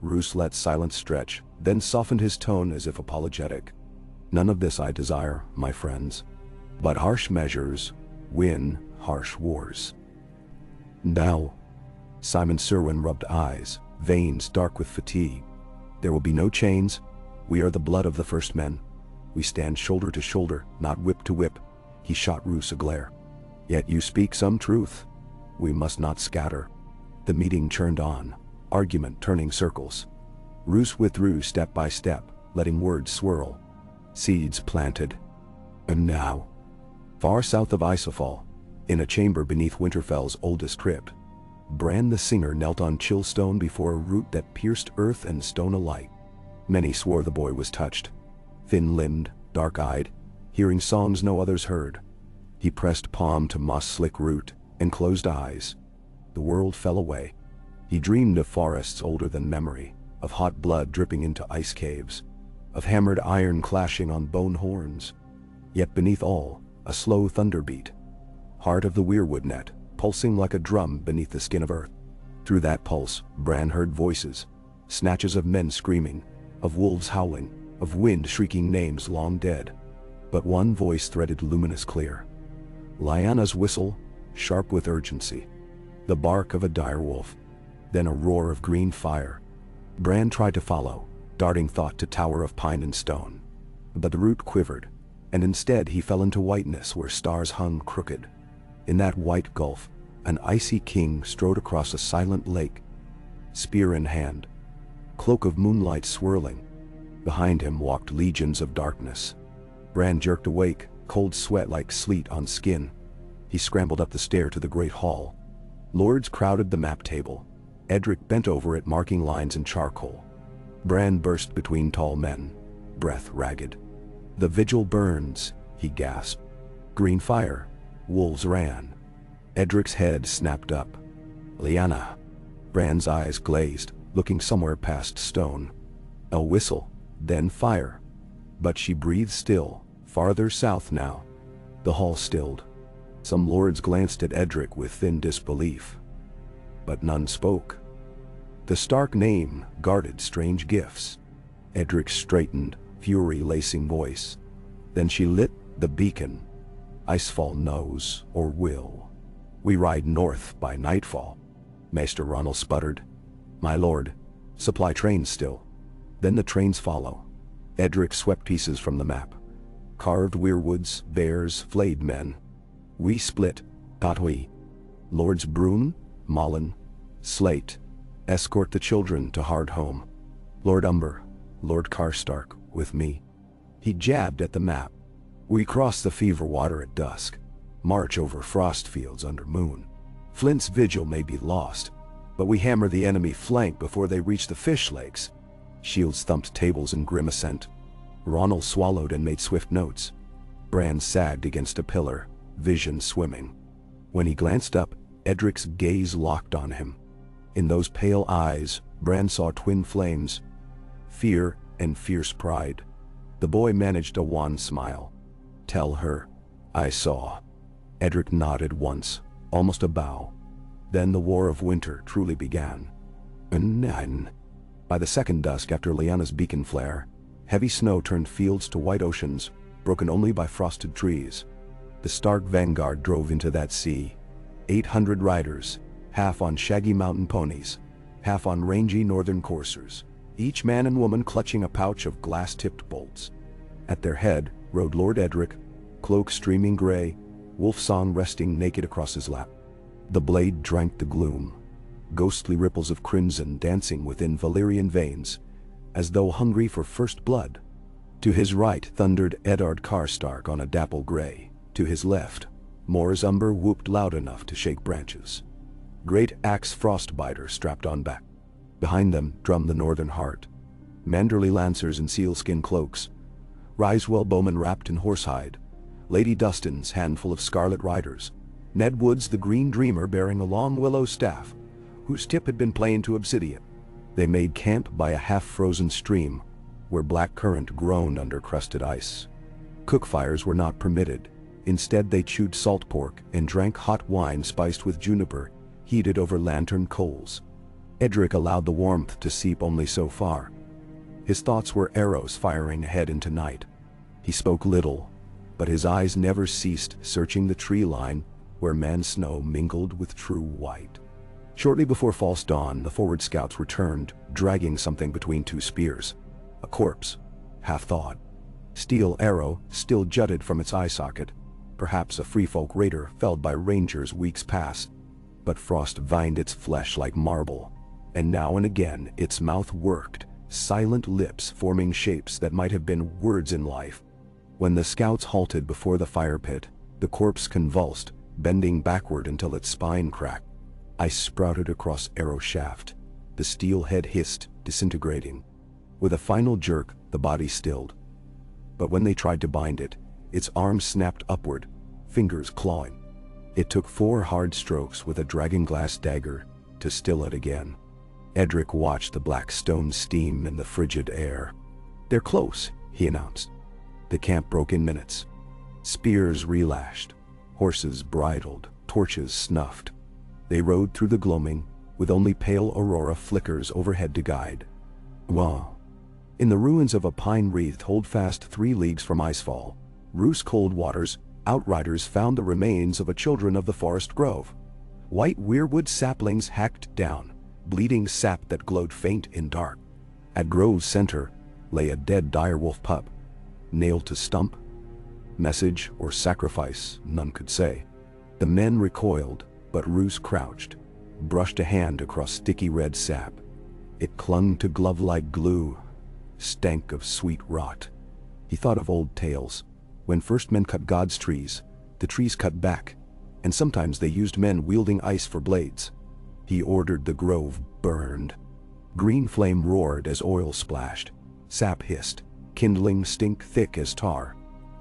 Roose let silence stretch, then softened his tone as if apologetic. "None of this I desire, my friends. But harsh measures win harsh wars." "Now," Simon Serwyn rubbed eyes, veins dark with fatigue. "There will be no chains. We are the blood of the first men. We stand shoulder to shoulder, not whip to whip." He shot Roose a glare. "Yet you speak some truth. We must not scatter." The meeting churned on, argument turning circles. Roose withdrew step by step, letting words swirl. Seeds planted. And now, far south of Icefall, in a chamber beneath Winterfell's oldest crypt, Bran the Singer knelt on chill stone before a root that pierced earth and stone alike. Many swore the boy was touched. Thin-limbed, dark-eyed, hearing songs no others heard. He pressed palm to moss-slick root and closed eyes. The world fell away. He dreamed of forests older than memory, of hot blood dripping into ice caves, of hammered iron clashing on bone horns. Yet beneath all, a slow thunder beat. Heart of the weirwood net, pulsing like a drum beneath the skin of earth. Through that pulse, Bran heard voices, snatches of men screaming, of wolves howling, of wind shrieking names long dead. But one voice threaded luminous clear. Lyanna's whistle, sharp with urgency. The bark of a direwolf. Then a roar of green fire. Bran tried to follow, darting thought to tower of pine and stone. But the root quivered, and instead he fell into whiteness where stars hung crooked. In that white gulf, an icy king strode across a silent lake, spear in hand, cloak of moonlight swirling. Behind him walked legions of darkness. Bran jerked awake, cold sweat like sleet on skin. He scrambled up the stair to the great hall. Lords crowded the map table. Edric bent over it marking lines in charcoal. Bran burst between tall men, breath ragged. "The vigil burns," he gasped. "Green fire." Wolves ran. Edric's head snapped up. "Lyanna." Bran's eyes glazed, looking somewhere past stone. A whistle, then fire. But she breathed still, farther south now. The hall stilled. Some lords glanced at Edric with thin disbelief. But none spoke. The Stark name guarded strange gifts. Edric straightened, fury lacing voice. Then she lit the beacon. "Icefall knows, or will. We ride north by nightfall." Maester Ronald sputtered. "My lord, supply trains still." Then the trains follow. Edric swept pieces from the map. Carved weirwoods, bears, flayed men. "We split, not we. Lords Brune, Malin, Slate, escort the children to Hardhome. Lord Umber, Lord Karstark, with me." He jabbed at the map. "We cross the fever water at dusk, march over frost fields under moon. Flint's vigil may be lost, but we hammer the enemy flank before they reach the fish lakes." Shields thumped tables in grim assent. Ronald swallowed and made swift notes. Bran sagged against a pillar, vision swimming. When he glanced up, Edric's gaze locked on him. In those pale eyes, Bran saw twin flames, fear and fierce pride. The boy managed a wan smile. "Tell her, I saw." Edric nodded once, almost a bow. Then the War of Winter truly began. By the second dusk after Lyanna's beacon flare, heavy snow turned fields to white oceans, broken only by frosted trees. The Stark vanguard drove into that sea. 800 riders, half on shaggy mountain ponies, half on rangy northern coursers, each man and woman clutching a pouch of glass-tipped bolts. At their head rode Lord Edric, cloak streaming gray, Wolfsong resting naked across his lap. The blade drank the gloom, ghostly ripples of crimson dancing within Valyrian veins, as though hungry for first blood. To his right thundered Eddard Karstark on a dapple gray. To his left, Mors Umber whooped loud enough to shake branches. Great Axe Frostbiter strapped on back. Behind them drummed the Northern Heart, Manderly lancers in sealskin cloaks, Ryswell bowmen wrapped in horsehide, Lady Dustin's handful of scarlet riders, Ned Woods the Green Dreamer bearing a long willow staff, whose tip had been planed to obsidian. They made camp by a half-frozen stream, where black current groaned under crusted ice. Cookfires were not permitted. Instead they chewed salt pork and drank hot wine spiced with juniper, heated over lantern coals. Edric allowed the warmth to seep only so far. His thoughts were arrows firing ahead into night. He spoke little, but his eyes never ceased searching the tree line where man-snow mingled with true white. Shortly before false dawn, the forward scouts returned, dragging something between two spears. A corpse, half-thawed. Steel arrow still jutted from its eye socket, perhaps a freefolk raider felled by rangers weeks past. But frost vined its flesh like marble, and now and again its mouth worked, silent lips forming shapes that might have been words in life. When the scouts halted before the fire pit, the corpse convulsed, bending backward until its spine cracked. Ice sprouted across arrow shaft. The steel head hissed, disintegrating. With a final jerk, the body stilled. But when they tried to bind it, its arms snapped upward, fingers clawing. It took 4 hard strokes with a dragonglass dagger to still it again. Edric watched the black stone steam in the frigid air. "They're close," he announced. The camp broke in minutes. Spears relashed, horses bridled, torches snuffed. They rode through the gloaming, with only pale aurora flickers overhead to guide. Wow. In the ruins of a pine-wreathed holdfast 3 leagues from Icefall, Roose Coldwater's outriders found the remains of a children of the forest grove. White weirwood saplings hacked down, bleeding sap that glowed faint in dark. At Grove's center lay a dead direwolf pup, nailed to stump. Message or sacrifice, none could say. The men recoiled, but Roose crouched, brushed a hand across sticky red sap. It clung to glove-like glue, stank of sweet rot. He thought of old tales. When first men cut God's trees, the trees cut back, and sometimes they used men wielding ice for blades. He ordered the grove burned. Green flame roared as oil splashed. Sap hissed, kindling stink thick as tar.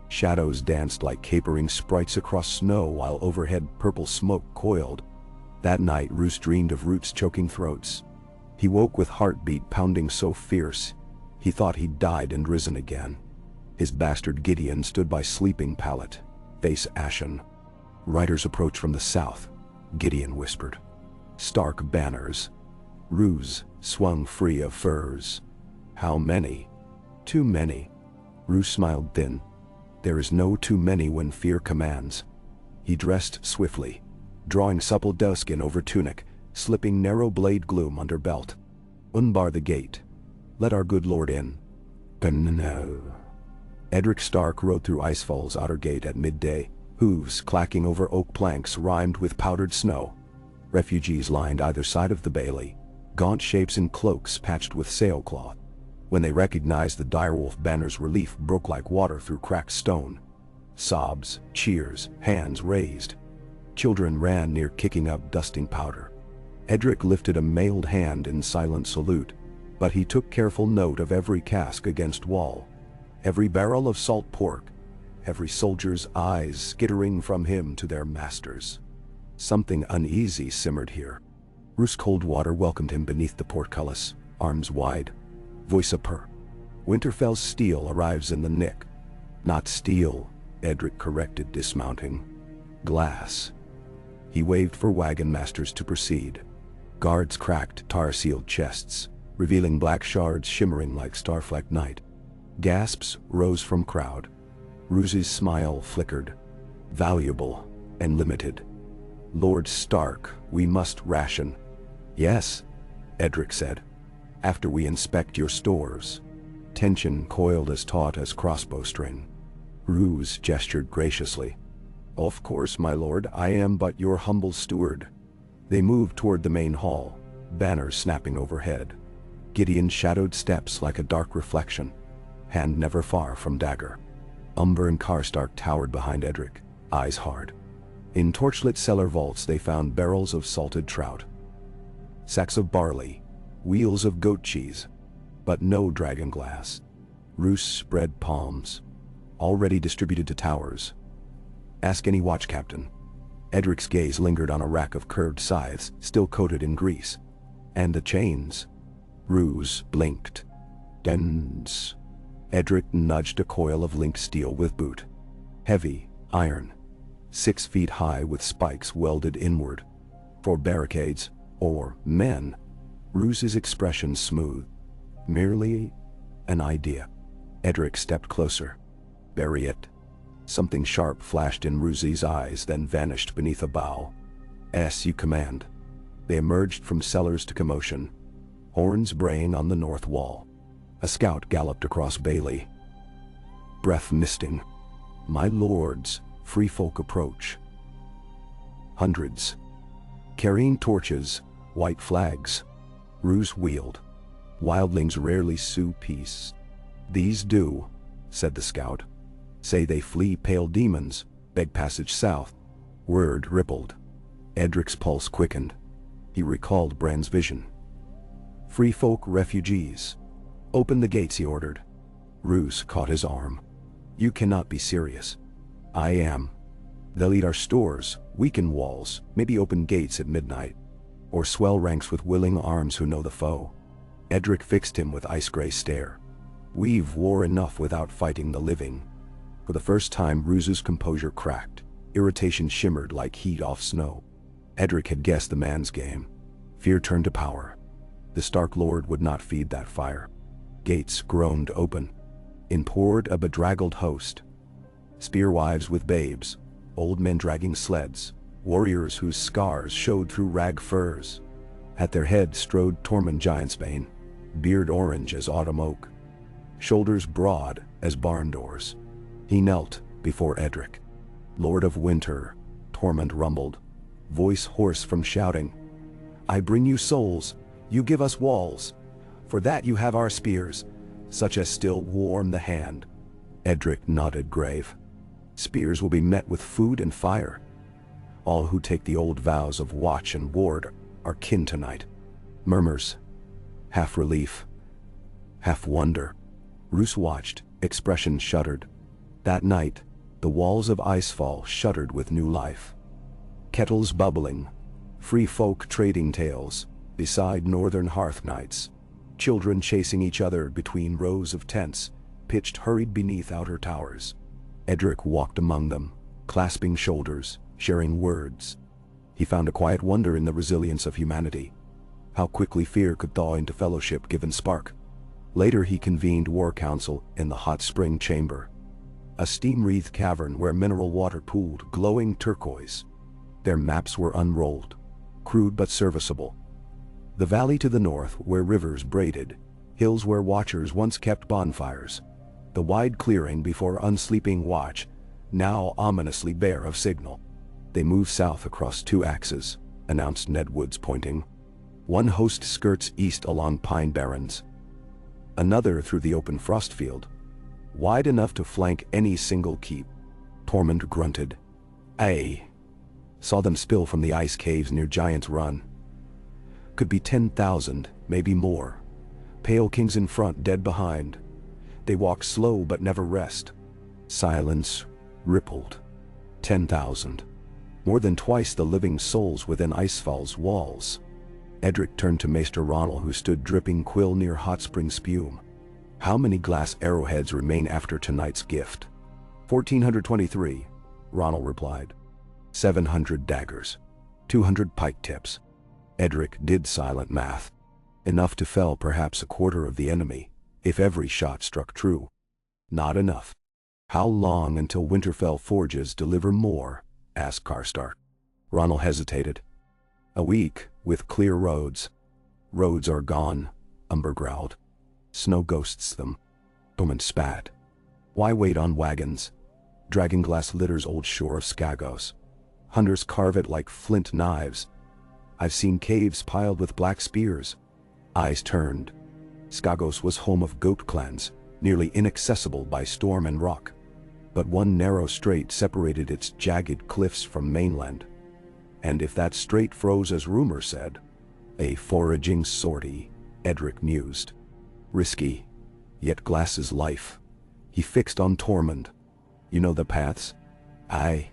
Shadows danced like capering sprites across snow while overhead purple smoke coiled. That night Roose dreamed of roots choking throats. He woke with heartbeat pounding so fierce, he thought he'd died and risen again. His bastard Gideon stood by sleeping pallet, face ashen. Riders approached from the south, Gideon whispered. Stark banners. Roose swung free of furs. How many? Too many. Roose smiled thin. There is no too many when fear commands. He dressed swiftly, drawing supple doeskin over tunic, slipping narrow blade gloom under belt. Unbar the gate. Let our good lord in. No. Edric Stark rode through Icefall's outer gate at midday, hooves clacking over oak planks rimed with powdered snow. Refugees lined either side of the bailey, gaunt shapes in cloaks patched with sailcloth. When they recognized the direwolf banner's relief broke like water through cracked stone. Sobs, cheers, hands raised. Children ran near kicking up dusting powder. Edric lifted a mailed hand in silent salute, but he took careful note of every cask against wall, every barrel of salt pork, every soldier's eyes skittering from him to their masters. Something uneasy simmered here. Roose Coldwater welcomed him beneath the portcullis, arms wide, voice a purr. Winterfell's steel arrives in the nick. Not steel, Edric corrected, dismounting. Glass. He waved for wagon masters to proceed. Guards cracked tar-sealed chests, revealing black shards shimmering like starflecked night. Gasps rose from crowd. Roos's smile flickered. Valuable and limited. Lord Stark, we must ration. Yes, Edric said. After we inspect your stores. Tension coiled as taut as crossbow string. Roos gestured graciously. Of course, my lord, I am but your humble steward. They moved toward the main hall, banners snapping overhead. Gideon shadowed steps like a dark reflection, hand never far from dagger. Umber and Karstark towered behind Edric, eyes hard. In torchlit cellar vaults they found barrels of salted trout, sacks of barley, wheels of goat cheese, but no dragon glass. Roos spread palms, already distributed to towers. Ask any watch captain. Edric's gaze lingered on a rack of curved scythes, still coated in grease. And the chains. Roos blinked. Dense. Edric nudged a coil of linked steel with boot. Heavy, iron. 6 feet high with spikes welded inward. For barricades, or men. Roos's expression smooth. Merely an idea. Edric stepped closer. Bury it. Something sharp flashed in Roos's eyes, then vanished beneath a bough. As you command. They emerged from cellars to commotion. Horns braying on the north wall. A scout galloped across Bailey. Breath misting. My lords, free folk approach. Hundreds. Carrying torches, white flags. Roos wheeled. Wildlings rarely sue peace. These do, said the scout. Say they flee pale demons, beg passage south. Word rippled. Edric's pulse quickened. He recalled Bran's vision. Free folk refugees. Open the gates, he ordered. Roos caught his arm. You cannot be serious. I am. They'll eat our stores, weaken walls, maybe open gates at midnight. Or swell ranks with willing arms who know the foe. Edric fixed him with ice-gray stare. We've war enough without fighting the living. For the first time, Roos's composure cracked. Irritation shimmered like heat off snow. Edric had guessed the man's game. Fear turned to power. The Stark Lord would not feed that fire. Gates groaned open. In poured a bedraggled host. Spearwives with babes, old men dragging sleds, warriors whose scars showed through rag furs. At their head strode Tormund Giantsbane, beard orange as autumn oak, shoulders broad as barn doors. He knelt before Edric. Lord of Winter, Tormund rumbled, voice hoarse from shouting. I bring you souls, you give us walls. For that you have our spears, such as still warm the hand. Edric nodded grave. Spears will be met with food and fire. All who take the old vows of watch and ward are kin tonight. Murmurs. Half relief. Half wonder. Roos watched, expression shuddered. That night, the walls of Icefall shuddered with new life. Kettles bubbling. Free folk trading tales, beside northern hearth nights. Children chasing each other between rows of tents, pitched hurried beneath outer towers. Edric walked among them, clasping shoulders, sharing words. He found a quiet wonder in the resilience of humanity. How quickly fear could thaw into fellowship given spark. Later he convened war council in the hot spring chamber. A steam-wreathed cavern where mineral water pooled, glowing turquoise. Their maps were unrolled, crude but serviceable. The valley to the north where rivers braided, hills where watchers once kept bonfires. The wide clearing before unsleeping watch, now ominously bare of signal. They move south across 2 axes, announced Ned Woods, pointing. One host skirts east along Pine Barrens. Another through the open Frostfield, wide enough to flank any single keep. Tormund grunted. Aye. Saw them spill from the ice caves near Giant's Run. Could be 10,000, maybe more. Pale Kings in front, dead behind. They walk slow but never rest. Silence rippled. 10,000. More than twice the living souls within Icefall's walls. Edric turned to Maester Ronald, who stood dripping quill near hot spring spume. How many glass arrowheads remain after tonight's gift? 1423, Ronald replied. 700 daggers. 200 pike tips. Edric did silent math. Enough to fell perhaps a quarter of the enemy, if every shot struck true. Not enough. How long until Winterfell forges deliver more? Asked Karstark. Ronald hesitated. A week, with clear roads. Roads are gone, Umber growled. Snow ghosts them. Bowman spat. Why wait on wagons? Dragonglass litters old shore of Skagos. Hunters carve it like flint knives. I've seen caves piled with black spears. Eyes turned. Skagos was home of goat clans, nearly inaccessible by storm and rock. But one narrow strait separated its jagged cliffs from mainland. And if that strait froze as rumor said, a foraging sortie, Edric mused. Risky, yet Glass's life. He fixed on Tormund. You know the paths? Aye.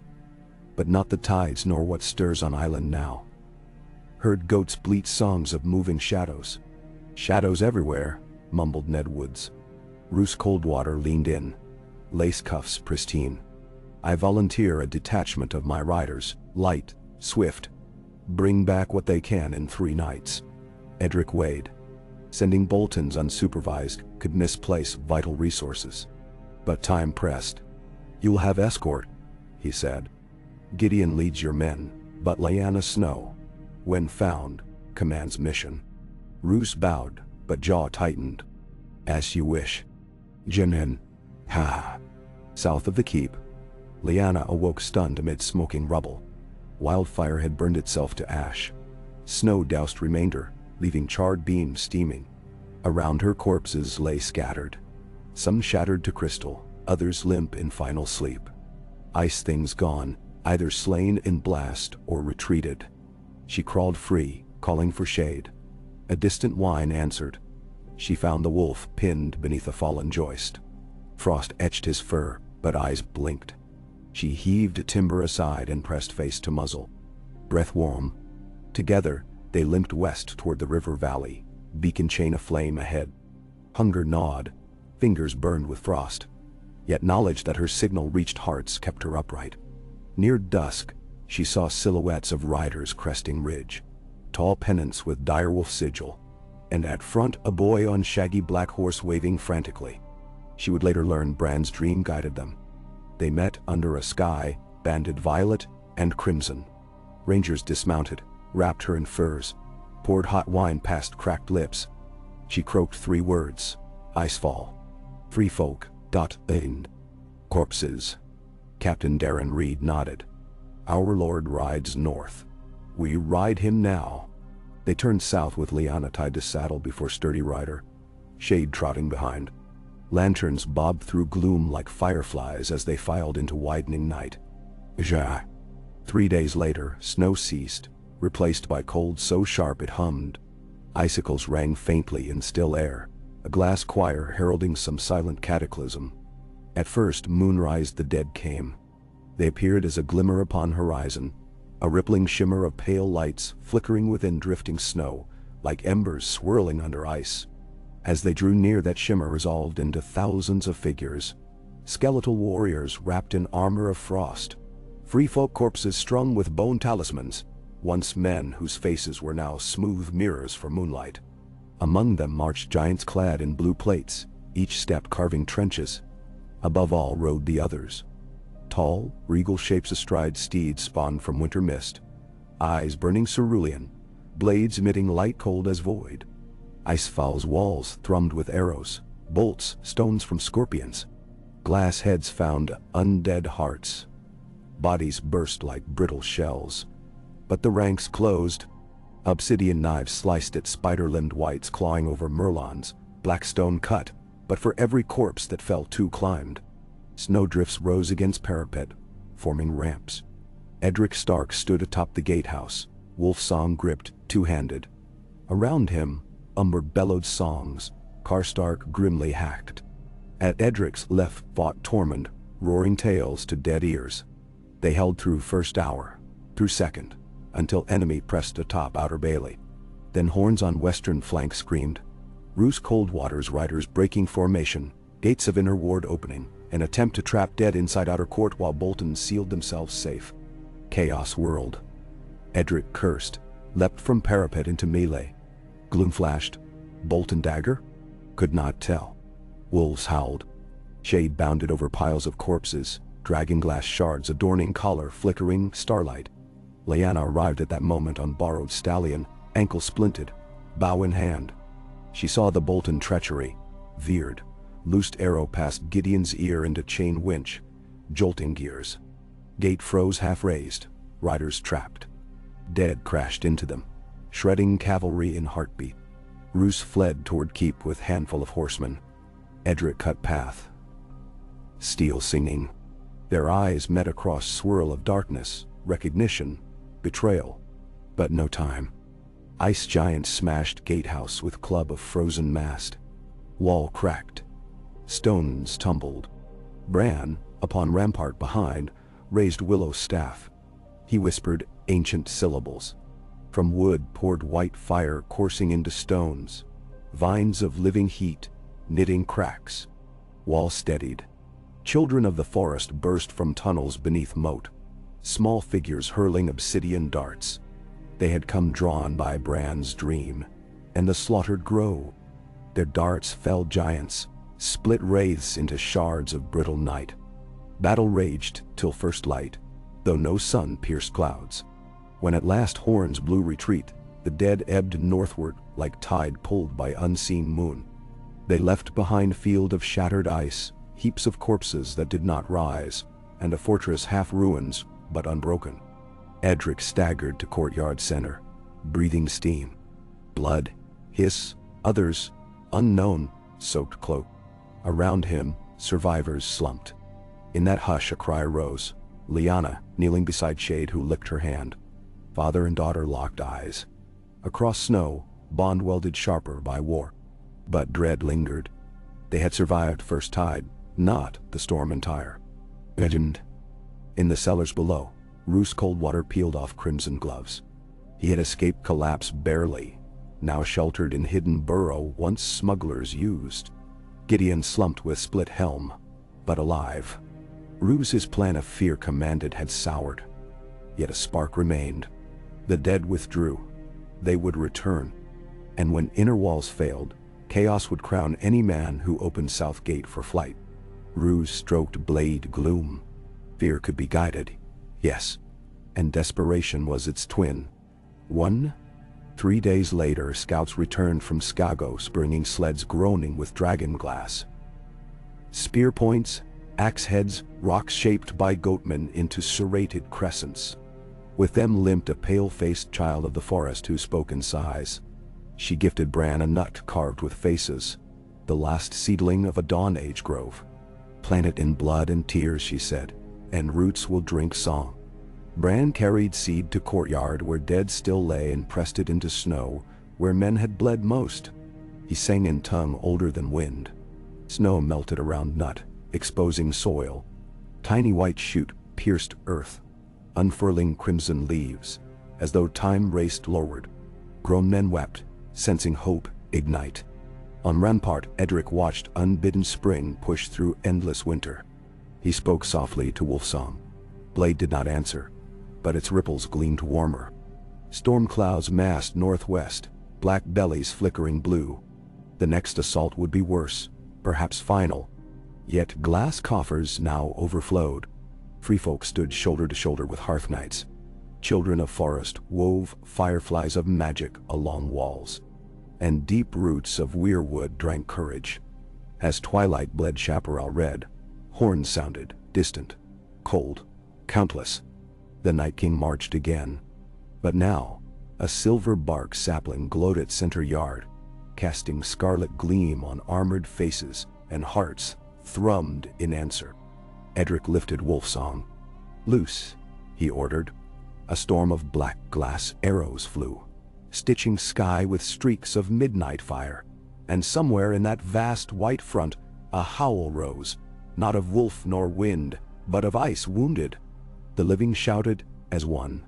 But not the tides nor what stirs on island now. Heard goats bleat songs of moving shadows. Shadows everywhere, mumbled Ned Woods. Roose Coldwater leaned in. Lace cuffs pristine. I volunteer a detachment of my riders, light, swift. Bring back what they can in 3 nights. Edric weighed. Sending Boltons unsupervised could misplace vital resources. But time pressed. You'll have escort, he said. Gideon leads your men, but Lyanna Snow, when found, commands mission. Roose bowed, but jaw tightened. As you wish. Jinin. Ha. South of the keep, Lyanna awoke stunned amid smoking rubble. Wildfire had burned itself to ash. Snow doused remainder, leaving charred beams steaming. Around her corpses lay scattered. Some shattered to crystal, others limp in final sleep. Ice things gone, either slain in blast or retreated. She crawled free, calling for shade. A distant whine answered. She found the wolf pinned beneath a fallen joist. Frost etched his fur, but eyes blinked. She heaved timber aside and pressed face to muzzle. Breath warm. Together, they limped west toward the river valley, beacon chain aflame ahead. Hunger gnawed, fingers burned with frost. Yet knowledge that her signal reached hearts kept her upright. Near dusk, she saw silhouettes of riders cresting ridge. Tall pennants with direwolf sigil. And at front a boy on shaggy black horse waving frantically. She would later learn Bran's dream guided them. They met under a sky, banded violet and crimson. Rangers dismounted, wrapped her in furs, poured hot wine past cracked lips. She croaked 3 words. Icefall. Free folk. End. Corpses. Captain Darren Reed nodded. Our Lord rides north. We ride him now. They turned south with Lyanna tied to saddle before sturdy rider, shade trotting behind. Lanterns bobbed through gloom like fireflies as they filed into widening night. Ja. 3 days later, snow ceased, replaced by cold so sharp it hummed. Icicles rang faintly in still air, a glass choir heralding some silent cataclysm. At first, moonrise the dead came. They appeared as a glimmer upon horizon, a rippling shimmer of pale lights flickering within drifting snow, like embers swirling under ice. As they drew near, that shimmer resolved into thousands of figures. Skeletal warriors wrapped in armor of frost. Free folk corpses strung with bone talismans, once men whose faces were now smooth mirrors for moonlight. Among them marched giants clad in blue plates, each step carving trenches. Above all rode the others. Tall, regal shapes astride steeds spawned from winter mist. Eyes burning cerulean, blades emitting light cold as void. Icefall's walls thrummed with arrows, bolts, stones from scorpions. Glass heads found undead hearts. Bodies burst like brittle shells. But the ranks closed. Obsidian knives sliced at spider-limbed whites clawing over merlons, black stone cut, but for every corpse that fell 2 climbed. Snowdrifts rose against parapet, forming ramps. Edric Stark stood atop the gatehouse, wolf-song gripped, 2-handed. Around him, Umber bellowed songs, Karstark grimly hacked. At Edric's left fought Tormund, roaring tales to dead ears. They held through first hour, through second, until enemy pressed atop Outer Bailey. Then horns on western flank screamed. Roose Coldwater's riders breaking formation, gates of inner ward opening, an attempt to trap dead inside outer court while Boltons sealed themselves safe. Chaos whirled. Edric cursed, leapt from parapet into melee. Gloom flashed. Bolt and dagger? Could not tell. Wolves howled. Shade bounded over piles of corpses, dragging glass shards adorning collar, flickering starlight. Lyanna arrived at that moment on borrowed stallion, ankle splinted, bow in hand. She saw the Bolton treachery, veered, loosed arrow past Gideon's ear into chain winch, jolting gears. Gate froze half raised, riders trapped. Dead crashed into them, shredding cavalry in heartbeat. Roose fled toward keep with handful of horsemen. Edric cut path. Steel singing. Their eyes met across swirl of darkness, recognition, betrayal. But no time. Ice giant smashed gatehouse with club of frozen mast. Wall cracked. Stones tumbled. Bran, upon rampart behind, raised willow staff. He whispered ancient syllables. From wood poured white fire coursing into stones. Vines of living heat, knitting cracks. Wall steadied. Children of the forest burst from tunnels beneath moat. Small figures hurling obsidian darts. They had come drawn by Bran's dream, and the slaughtered grove. Their darts felled giants, split wraiths into shards of brittle night. Battle raged till first light, though no sun pierced clouds. When at last horns blew retreat, the dead ebbed northward like tide pulled by unseen moon. They left behind field of shattered ice, heaps of corpses that did not rise, and a fortress half ruins but unbroken. Edric staggered to courtyard center, breathing steam. Blood, hiss, others, unknown, soaked cloak. Around him, survivors slumped. In that hush a cry rose. Lyanna, kneeling beside Shade, who licked her hand. Father and daughter locked eyes. Across snow, bond welded sharper by war. But dread lingered. They had survived first tide, not the storm entire. Legend. In the cellars below, Roose Coldwater peeled off crimson gloves. He had escaped collapse barely, now sheltered in hidden burrow once smugglers used. Gideon slumped with split helm, but alive. Roose's plan of fear commanded had soured, yet a spark remained. The dead withdrew. They would return, and when inner walls failed, chaos would crown any man who opened South Gate for flight. Roose stroked blade gloom. Fear could be guided, yes, and desperation was its twin. 3 days later, scouts returned from Skagos bringing sleds groaning with dragon glass. Spear points, axe heads, rocks shaped by goatmen into serrated crescents. With them limped a pale-faced child of the forest who spoke in sighs. She gifted Bran a nut carved with faces, the last seedling of a Dawn Age grove. Plant it in blood and tears, she said, and roots will drink song. Bran carried seed to courtyard where dead still lay and pressed it into snow, where men had bled most. He sang in tongue older than wind. Snow melted around nut, exposing soil. Tiny white shoot pierced earth, unfurling crimson leaves, as though time raced lowered. Grown men wept, sensing hope ignite. On rampart, Edric watched unbidden spring push through endless winter. He spoke softly to Wolfsong. Blade did not answer, but its ripples gleamed warmer. Storm clouds massed northwest, black bellies flickering blue. The next assault would be worse, perhaps final. Yet glass coffers now overflowed. Free folk stood shoulder to shoulder with hearth knights. Children of forest wove fireflies of magic along walls, and deep roots of weirwood drank courage. As twilight bled chaparral red, horns sounded, distant, cold, countless. The Night King marched again. But now, a silver bark sapling glowed at center yard, casting scarlet gleam on armored faces, and hearts thrummed in answer. Edric lifted Wolfsong. Loose, he ordered. A storm of black glass arrows flew, stitching sky with streaks of midnight fire, and somewhere in that vast white front a howl rose, not of wolf nor wind, but of ice wounded. The living shouted as one.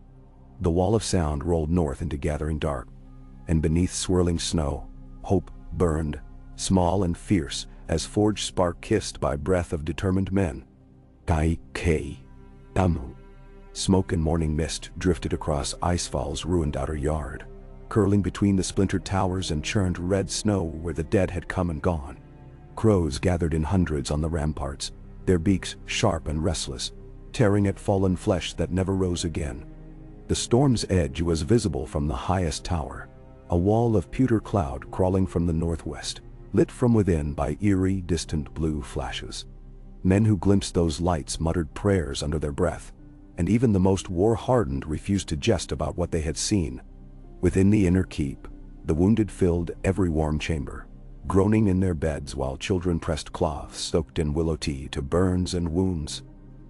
The wall of sound rolled north into gathering dark, and beneath swirling snow, hope burned, small and fierce as forged spark kissed by breath of determined men. Kai Ke Damu. Smoke and morning mist drifted across Icefall's ruined outer yard, curling between the splintered towers and churned red snow where the dead had come and gone. Crows gathered in hundreds on the ramparts, their beaks sharp and restless, tearing at fallen flesh that never rose again. The storm's edge was visible from the highest tower, a wall of pewter cloud crawling from the northwest, lit from within by eerie, distant blue flashes. Men who glimpsed those lights muttered prayers under their breath, and even the most war-hardened refused to jest about what they had seen. Within the inner keep, the wounded filled every warm chamber, groaning in their beds while children pressed cloths soaked in willow tea to burns and wounds.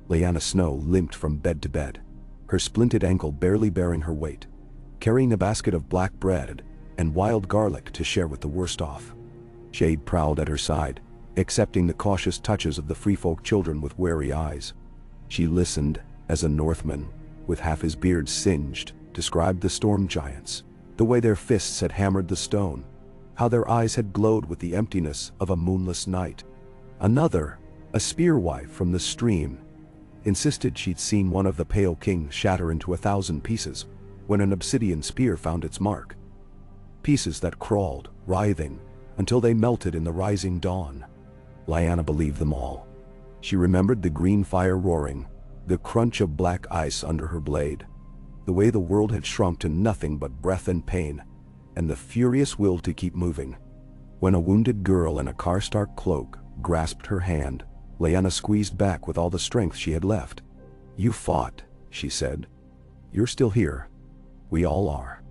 Lyanna Snow limped from bed to bed, her splinted ankle barely bearing her weight, carrying a basket of black bread and wild garlic to share with the worst off. Shade prowled at her side, accepting the cautious touches of the freefolk children with wary eyes. She listened as a Northman, with half his beard singed, described the storm giants, the way their fists had hammered the stone, how their eyes had glowed with the emptiness of a moonless night. Another, a spearwife from the stream, insisted she'd seen one of the Pale Kings shatter into 1,000 pieces when an obsidian spear found its mark. Pieces that crawled, writhing, until they melted in the rising dawn. Lyanna believed them all. She remembered the green fire roaring, the crunch of black ice under her blade, the way the world had shrunk to nothing but breath and pain, and the furious will to keep moving. When a wounded girl in a Karstark cloak grasped her hand, Lyanna squeezed back with all the strength she had left. "You fought," she said. "You're still here. We all are.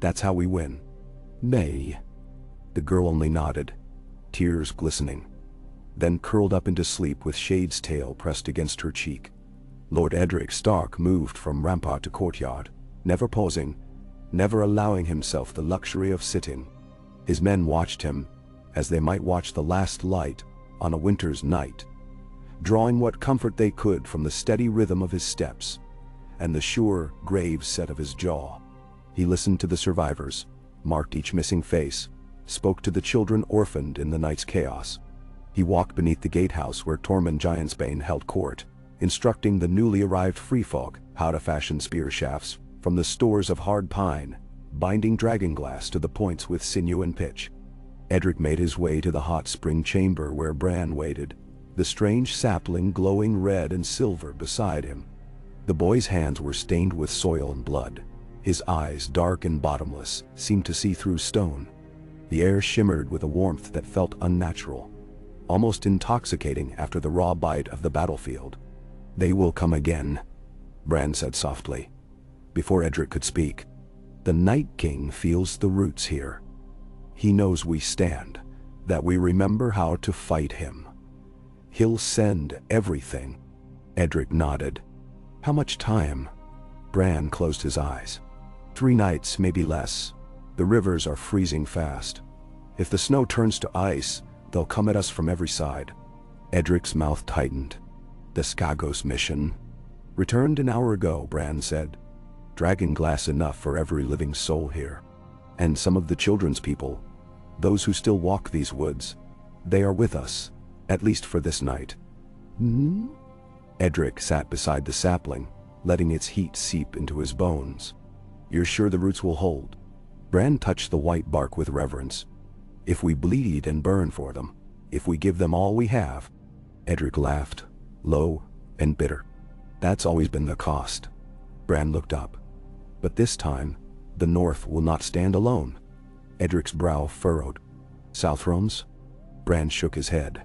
That's how we win." "Nay." The girl only nodded, tears glistening, then curled up into sleep with Shade's tail pressed against her cheek. Lord Edric Stark moved from rampart to courtyard, never pausing, never allowing himself the luxury of sitting. His men watched him, as they might watch the last light on a winter's night, drawing what comfort they could from the steady rhythm of his steps and the sure, grave set of his jaw. He listened to the survivors, marked each missing face, spoke to the children orphaned in the night's chaos. He walked beneath the gatehouse where Tormund Giantsbane held court, instructing the newly arrived freefolk how to fashion spear shafts from the stores of hard pine, binding dragonglass to the points with sinew and pitch. Edric made his way to the hot spring chamber where Bran waited, the strange sapling glowing red and silver beside him. The boy's hands were stained with soil and blood. His eyes, dark and bottomless, seemed to see through stone. The air shimmered with a warmth that felt unnatural, almost intoxicating after the raw bite of the battlefield. "They will come again," Bran said softly. Before Edric could speak, "The Night King feels the roots here. He knows we stand, that we remember how to fight him. He'll send everything." Edric nodded. "How much time?" Bran closed his eyes. 3 nights, maybe less. The rivers are freezing fast. If the snow turns to ice, they'll come at us from every side." Edric's mouth tightened. "The Skagos mission returned an hour ago," Bran said. "Dragonglass enough for every living soul here. And some of the children's people, those who still walk these woods, they are with us, at least for this night." "Hmm?" Edric sat beside the sapling, letting its heat seep into his bones. "You're sure the roots will hold?" Bran touched the white bark with reverence. "If we bleed and burn for them, if we give them all we have." Edric laughed, low and bitter. "That's always been the cost." Bran looked up. "But this time, the North will not stand alone." Edric's brow furrowed. "Southrons?" Bran shook his head.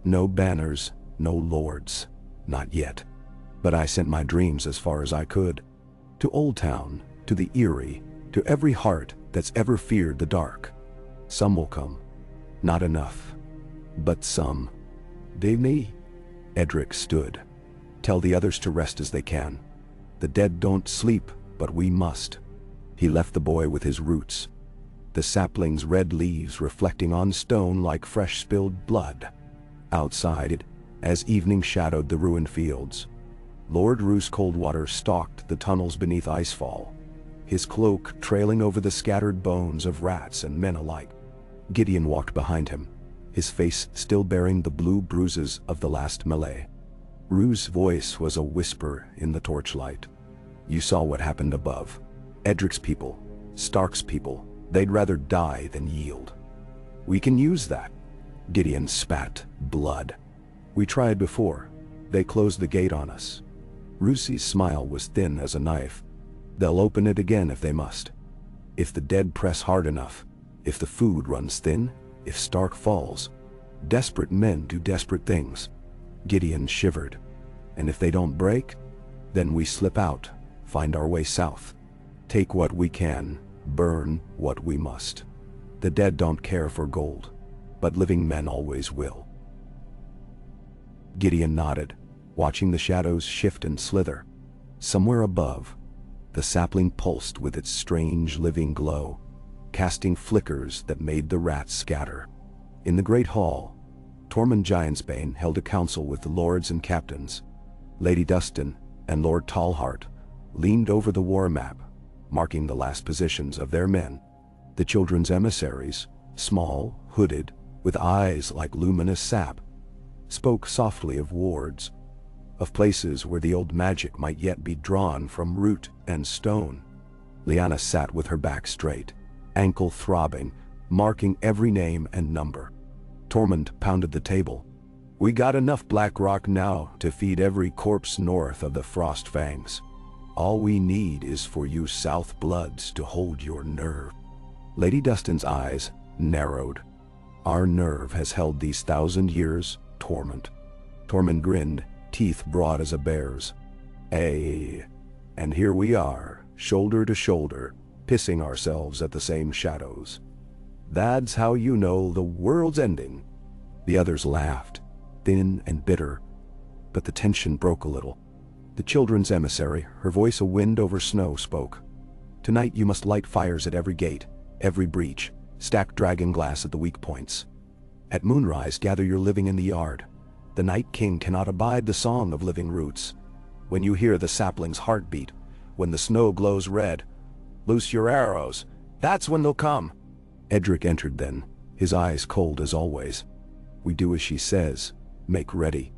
"No banners, no lords. Not yet. But I sent my dreams as far as I could. To Old Town, to the Eyrie, to every heart that's ever feared the dark. Some will come. Not enough. But some." "They?" Edric stood. "Tell the others to rest as they can. The dead don't sleep, but we must." He left the boy with his roots, the sapling's red leaves reflecting on stone like fresh spilled blood. Outside, as evening shadowed the ruined fields, Lord Roose Coldwater stalked the tunnels beneath Icefall, his cloak trailing over the scattered bones of rats and men alike. Gideon walked behind him, his face still bearing the blue bruises of the last melee. Rue's voice was a whisper in the torchlight. You saw what happened above. Edric's people, Stark's people, they'd rather die than yield. We can use that. Gideon spat blood. We tried before. They closed the gate on us. Roosi's smile was thin as a knife. They'll open it again if they must. If the dead press hard enough, if the food runs thin, if Stark falls. Desperate men do desperate things. Gideon shivered. And if they don't break, then we slip out, find our way south. Take what we can, burn what we must. The dead don't care for gold, but living men always will. Gideon nodded, watching the shadows shift and slither. Somewhere above, the sapling pulsed with its strange living glow, casting flickers that made the rats scatter. In the great hall, Tormund Giantsbane held a council with the lords and captains. Lady Dustin and Lord Tallheart leaned over the war map, marking the last positions of their men. The children's emissaries, small, hooded, with eyes like luminous sap, spoke softly of wards, of places where the old magic might yet be drawn from root and stone. Lyanna sat with her back straight, ankle throbbing, marking every name and number. Tormund pounded the table. We got enough black rock now to feed every corpse north of the Frost Fangs. All we need is for you South Bloods to hold your nerve. Lady Dustin's eyes narrowed. Our nerve has held these 1,000 years, Tormund. Tormund grinned, teeth broad as a bear's. Ay, and here we are, shoulder to shoulder, pissing ourselves at the same shadows. That's how you know the world's ending. The others laughed, thin and bitter, but the tension broke a little. The children's emissary, her voice a wind over snow, spoke. Tonight you must light fires at every gate, every breach, stack dragon glass at the weak points. At moonrise gather your living in the yard. The Night King cannot abide the song of living roots. When you hear the sapling's heartbeat, when the snow glows red, loose your arrows. That's when they'll come. Edric entered then, his eyes cold as always. We do as she says. Make ready.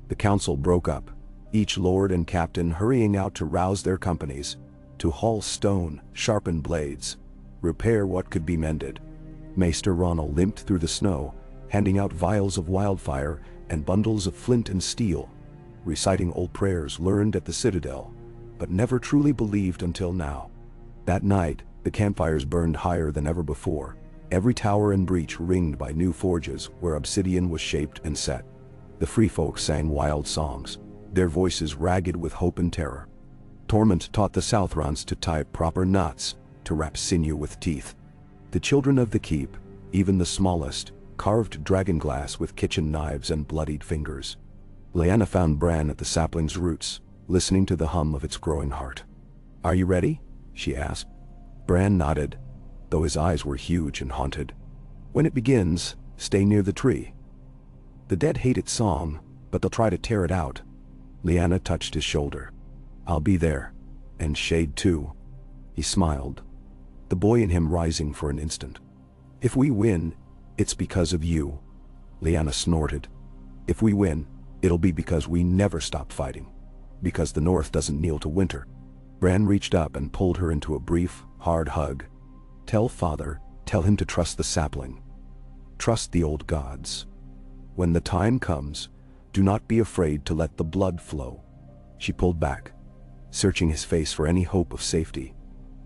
The council broke up, each lord and captain hurrying out to rouse their companies, to haul stone, sharpen blades, repair what could be mended. Maester Ronald limped through the snow, handing out vials of wildfire and bundles of flint and steel, reciting old prayers learned at the Citadel, but never truly believed until now. That night, the campfires burned higher than ever before, every tower and breach ringed by new forges where obsidian was shaped and set. The free folk sang wild songs, their voices ragged with hope and terror. Tormund taught the Southrons to tie proper knots, to wrap sinew with teeth. The children of the keep, even the smallest, carved dragonglass with kitchen knives and bloodied fingers. Lyanna found Bran at the sapling's roots, listening to the hum of its growing heart. Are you ready? She asked. Bran nodded, though his eyes were huge and haunted. When it begins, stay near the tree. The dead hate its song, but they'll try to tear it out. Lyanna touched his shoulder. I'll be there, and Shade too. He smiled, the boy in him rising for an instant. If we win, it's because of you. Lyanna snorted. If we win, it'll be because we never stop fighting. Because the North doesn't kneel to winter. Bran reached up and pulled her into a brief, hard hug. Tell Father, tell him to trust the sapling. Trust the old gods. When the time comes, do not be afraid to let the blood flow. She pulled back, searching his face for any hope of safety,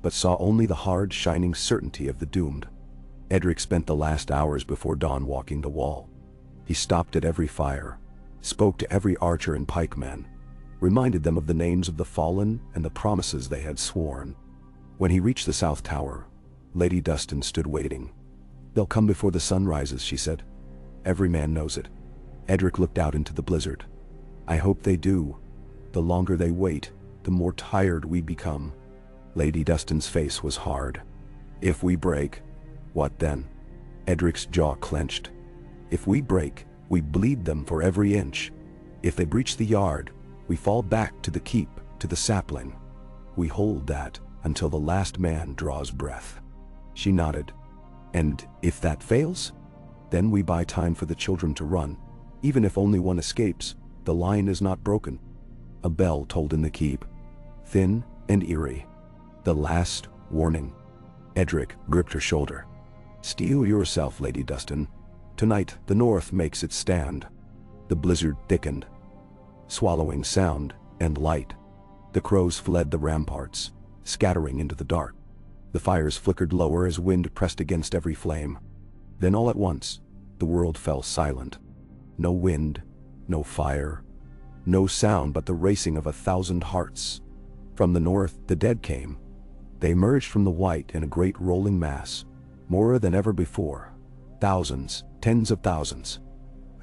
but saw only the hard, shining certainty of the doomed. Edric spent the last hours before dawn walking the wall. He stopped at every fire, spoke to every archer and pikeman, reminded them of the names of the fallen and the promises they had sworn. When he reached the South Tower, Lady Dustin stood waiting. They'll come before the sun rises, she said. Every man knows it. Edric looked out into the blizzard. I hope they do. The longer they wait, the more tired we become. Lady Dustin's face was hard. If we break, what then? Edric's jaw clenched. If we break, we bleed them for every inch. If they breach the yard, we fall back to the keep, to the sapling. We hold that until the last man draws breath. She nodded. And if that fails? Then we buy time for the children to run. Even if only one escapes, the line is not broken. A bell tolled in the keep. Thin, and eerie. The last warning. Edric gripped her shoulder. "Steel yourself, Lady Dustin. Tonight, the North makes its stand." The blizzard thickened, swallowing sound and light. The crows fled the ramparts, scattering into the dark. The fires flickered lower as wind pressed against every flame. Then all at once, the world fell silent. No wind, no fire, no sound but the racing of 1,000 hearts. From the north, the dead came. They emerged from the white in a great rolling mass, more than ever before. Thousands, tens of thousands.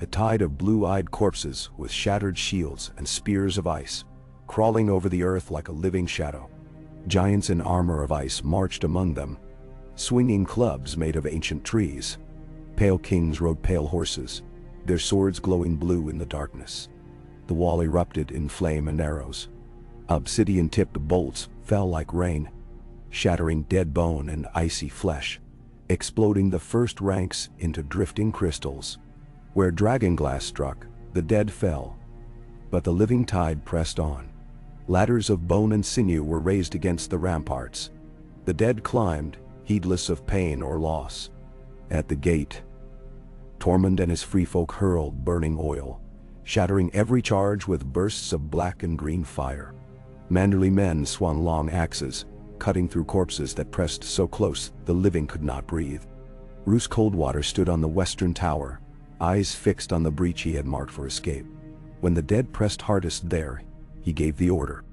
A tide of blue-eyed corpses with shattered shields and spears of ice, crawling over the earth like a living shadow. Giants in armor of ice marched among them, swinging clubs made of ancient trees. Pale kings rode pale horses, their swords glowing blue in the darkness. The wall erupted in flame and arrows. Obsidian-tipped bolts fell like rain, shattering dead bone and icy flesh, exploding the first ranks into drifting crystals. Where dragonglass struck, the dead fell, but the living tide pressed on. Ladders of bone and sinew were raised against the ramparts. The dead climbed, heedless of pain or loss. At the gate, Tormund and his free folk hurled burning oil, shattering every charge with bursts of black and green fire. Manderly men swung long axes, cutting through corpses that pressed so close the living could not breathe. Roose Coldwater stood on the western tower, eyes fixed on the breach he had marked for escape. When the dead pressed hardest there, he gave the order.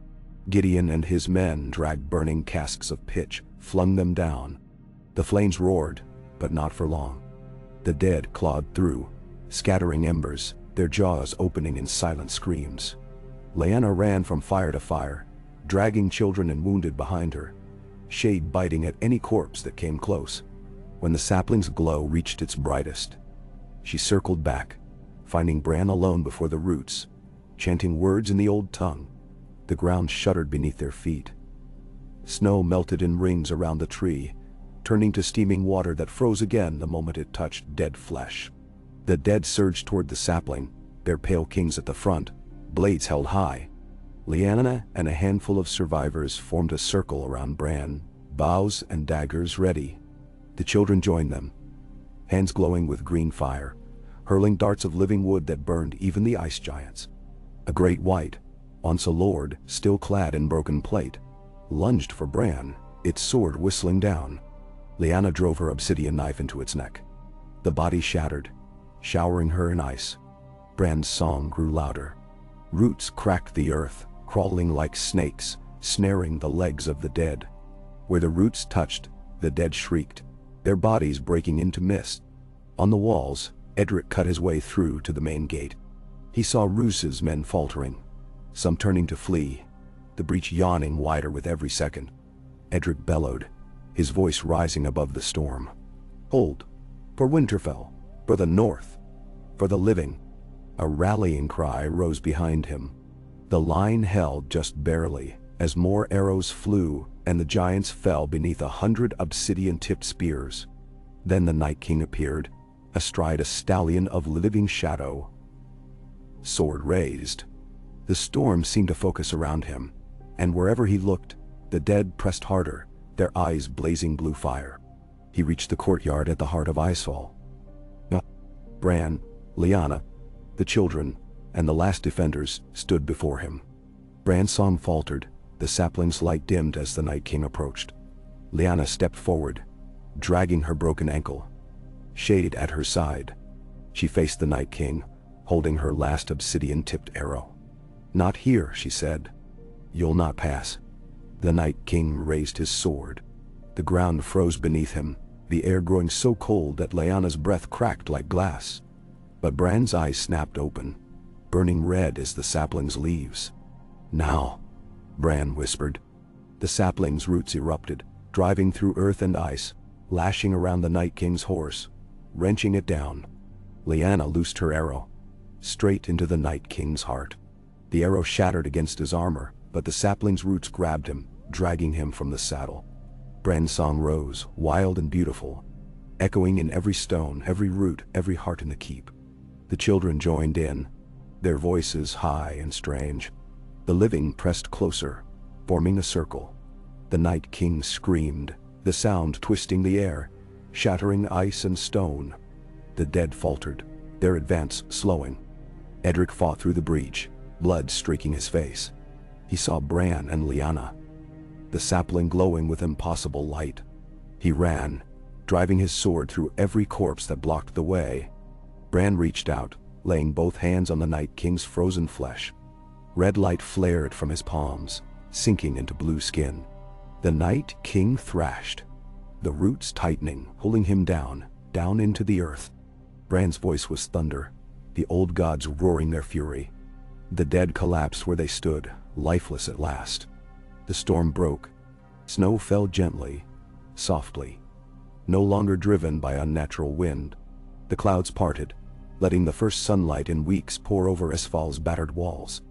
Gideon and his men dragged burning casks of pitch, flung them down. The flames roared, but not for long. The dead clawed through, scattering embers, their jaws opening in silent screams. Lyanna ran from fire to fire, dragging children and wounded behind her, shade biting at any corpse that came close. When the sapling's glow reached its brightest, she circled back, finding Bran alone before the roots, chanting words in the old tongue. The ground shuddered beneath their feet. Snow melted in rings around the tree, turning to steaming water that froze again the moment it touched dead flesh. The dead surged toward the sapling, their pale kings at the front, blades held high. Lyanna and a handful of survivors formed a circle around Bran, bows and daggers ready. The children joined them, hands glowing with green fire, hurling darts of living wood that burned even the ice giants. A great white, Once Lord, still clad in broken plate, lunged for Bran, its sword whistling down. Lyanna drove her obsidian knife into its neck. The body shattered, showering her in ice. Bran's song grew louder. Roots cracked the earth, crawling like snakes, snaring the legs of the dead. Where the roots touched, the dead shrieked, their bodies breaking into mist. On the walls, Edric cut his way through to the main gate. He saw Roose's men faltering, some turning to flee, the breach yawning wider with every second. Edric bellowed, his voice rising above the storm. "Hold! For Winterfell! For the North! For the living!" A rallying cry rose behind him. The line held just barely, as more arrows flew and the giants fell beneath 100 obsidian-tipped spears. Then the Night King appeared, astride a stallion of living shadow, sword raised. The storm seemed to focus around him, and wherever he looked, the dead pressed harder, their eyes blazing blue fire. He reached the courtyard at the heart of Icefall. Bran, Lyanna, the children, and the last defenders stood before him. Bran's song faltered, the sapling's light dimmed as the Night King approached. Lyanna stepped forward, dragging her broken ankle. Shade at her side, she faced the Night King, holding her last obsidian-tipped arrow. "Not here," she said. "You'll not pass." The Night King raised his sword. The ground froze beneath him, the air growing so cold that Lyanna's breath cracked like glass. But Bran's eyes snapped open, burning red as the sapling's leaves. "Now," Bran whispered. The sapling's roots erupted, driving through earth and ice, lashing around the Night King's horse, wrenching it down. Lyanna loosed her arrow, straight into the Night King's heart. The arrow shattered against his armor, but the sapling's roots grabbed him, dragging him from the saddle. Bran's song rose, wild and beautiful, echoing in every stone, every root, every heart in the keep. The children joined in, their voices high and strange. The living pressed closer, forming a circle. The Night King screamed, the sound twisting the air, shattering ice and stone. The dead faltered, their advance slowing. Edric fought through the breach, blood streaking his face. He saw Bran and Lyanna, the sapling glowing with impossible light. He ran, driving his sword through every corpse that blocked the way. Bran reached out, laying both hands on the Night King's frozen flesh. Red light flared from his palms, sinking into blue skin. The Night King thrashed, the roots tightening, pulling him down into the earth. Bran's voice was thunder, the old gods roaring their fury. The dead collapsed where they stood, lifeless at last. The storm broke. Snow fell gently, softly, no longer driven by unnatural wind. The clouds parted, letting the first sunlight in weeks pour over Esfal's battered walls.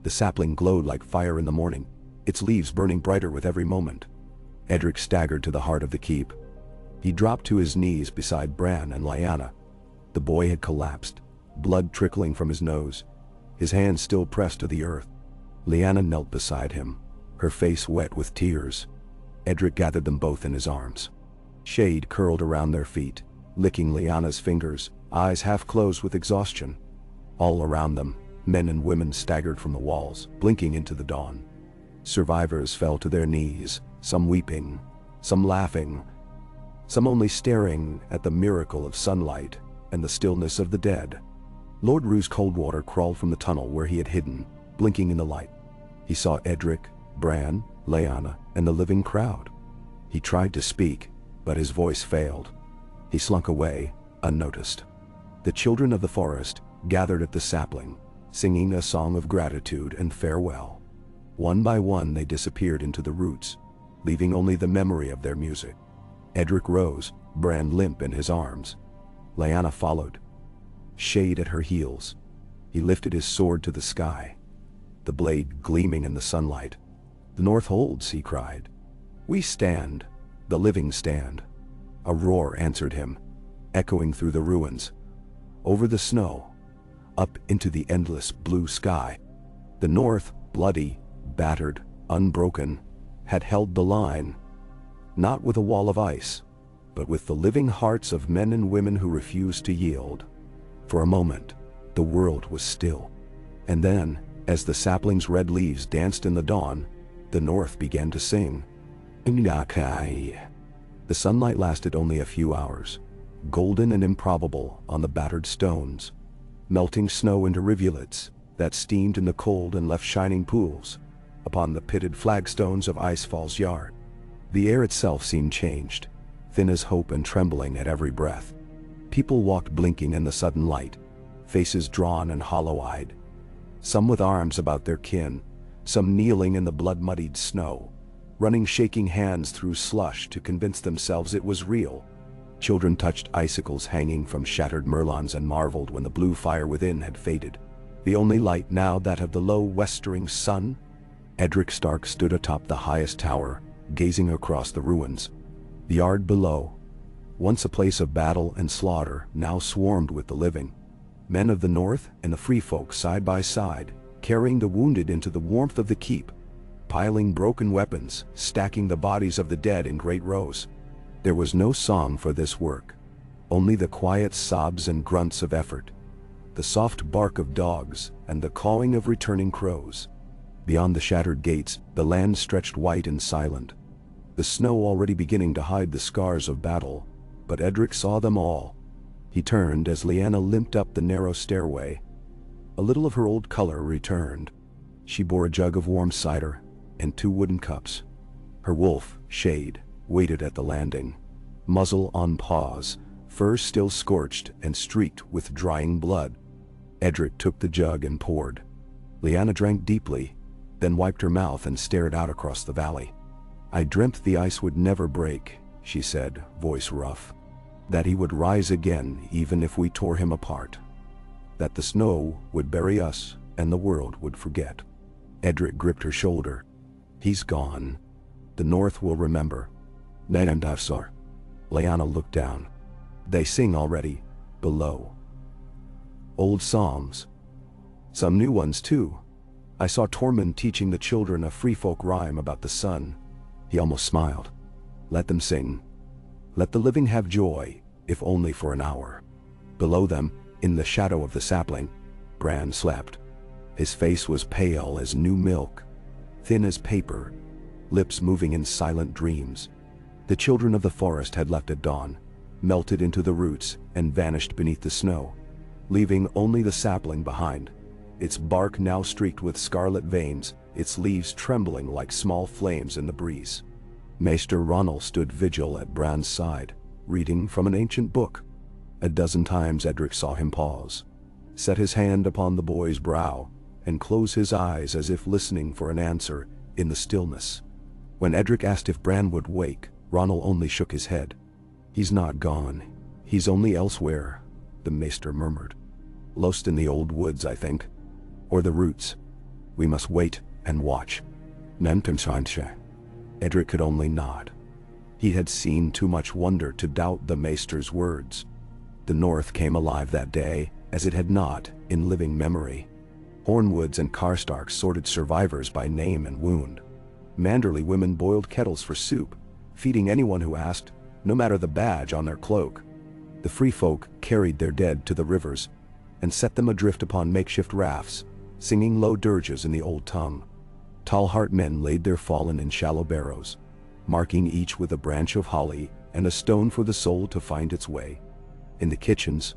The sapling glowed like fire in the morning, its leaves burning brighter with every moment. Edric staggered to the heart of the keep. He dropped to his knees beside Bran and Lyanna. The boy had collapsed, blood trickling from his nose, his hands still pressed to the earth. Lyanna knelt beside him, her face wet with tears. Edric gathered them both in his arms. Shade curled around their feet, licking Lyanna's fingers, eyes half closed with exhaustion. All around them, men and women staggered from the walls, blinking into the dawn. Survivors fell to their knees, some weeping, some laughing, some only staring at the miracle of sunlight and the stillness of the dead. Lord Roose Coldwater crawled from the tunnel where he had hidden, blinking in the light. He saw Edric, Bran, Lyanna, and the living crowd. He tried to speak, but his voice failed. He slunk away, unnoticed. The children of the forest gathered at the sapling, singing a song of gratitude and farewell. One by one they disappeared into the roots, leaving only the memory of their music. Edric rose, Bran limp in his arms. Lyanna followed, Shade at her heels. He lifted his sword to the sky, the blade gleaming in the sunlight. "The North holds," he cried. "We stand, the living stand." A roar answered him, echoing through the ruins, over the snow, up into the endless blue sky. The North, bloody, battered, unbroken, had held the line, not with a wall of ice, but with the living hearts of men and women who refused to yield. For a moment, the world was still. And then, as the sapling's red leaves danced in the dawn, the North began to sing. The sunlight lasted only a few hours, golden and improbable on the battered stones, melting snow into rivulets that steamed in the cold and left shining pools upon the pitted flagstones of Icefall's yard. The air itself seemed changed, thin as hope and trembling at every breath. People walked blinking in the sudden light, faces drawn and hollow-eyed, some with arms about their kin, some kneeling in the blood-muddied snow, running shaking hands through slush to convince themselves it was real. Children touched icicles hanging from shattered merlons and marveled when the blue fire within had faded, the only light now that of the low westering sun. Edric Stark stood atop the highest tower, gazing across the ruins. The yard below, once a place of battle and slaughter, now swarmed with the living. Men of the North and the free folk side by side, carrying the wounded into the warmth of the keep, piling broken weapons, stacking the bodies of the dead in great rows. There was no song for this work, only the quiet sobs and grunts of effort, the soft bark of dogs and the cawing of returning crows. Beyond the shattered gates, the land stretched white and silent, the snow already beginning to hide the scars of battle. But Edric saw them all. He turned as Lyanna limped up the narrow stairway. A little of her old color returned. She bore a jug of warm cider and 2 wooden cups. Her wolf, Shade, waited at the landing, muzzle on paws, fur still scorched and streaked with drying blood. Edric took the jug and poured. Lyanna drank deeply, then wiped her mouth and stared out across the valley. "I dreamt the ice would never break," she said, voice rough. "That he would rise again even if we tore him apart. That the snow would bury us and the world would forget." Edric gripped her shoulder. "He's gone. The North will remember." Nayandavsar. Lyanna looked down. "They sing already, below. Old psalms. Some new ones too. I saw Tormund teaching the children a free folk rhyme about the sun. He almost smiled. Let them sing. Let the living have joy, if only for an hour. Below them, in the shadow of the sapling, Bran slept. His face was pale as new milk, thin as paper, lips moving in silent dreams. The children of the forest had left at dawn, melted into the roots and vanished beneath the snow, leaving only the sapling behind, its bark now streaked with scarlet veins, its leaves trembling like small flames in the breeze. Maester Ronald stood vigil at Bran's side, reading from an ancient book. A dozen times Edric saw him pause, set his hand upon the boy's brow, and close his eyes as if listening for an answer in the stillness. When Edric asked if Bran would wake, Ronald only shook his head. He's not gone. He's only elsewhere, the maester murmured. Lost in the old woods, I think. Or the roots. We must wait and watch. Edric could only nod. He had seen too much wonder to doubt the maester's words. The North came alive that day, as it had not in living memory. Hornwoods and Karstarks sorted survivors by name and wound. Manderly women boiled kettles for soup, feeding anyone who asked, no matter the badge on their cloak. The free folk carried their dead to the rivers and set them adrift upon makeshift rafts, singing low dirges in the old tongue. Tall-heart men laid their fallen in shallow barrows, marking each with a branch of holly and a stone for the soul to find its way. In the kitchens,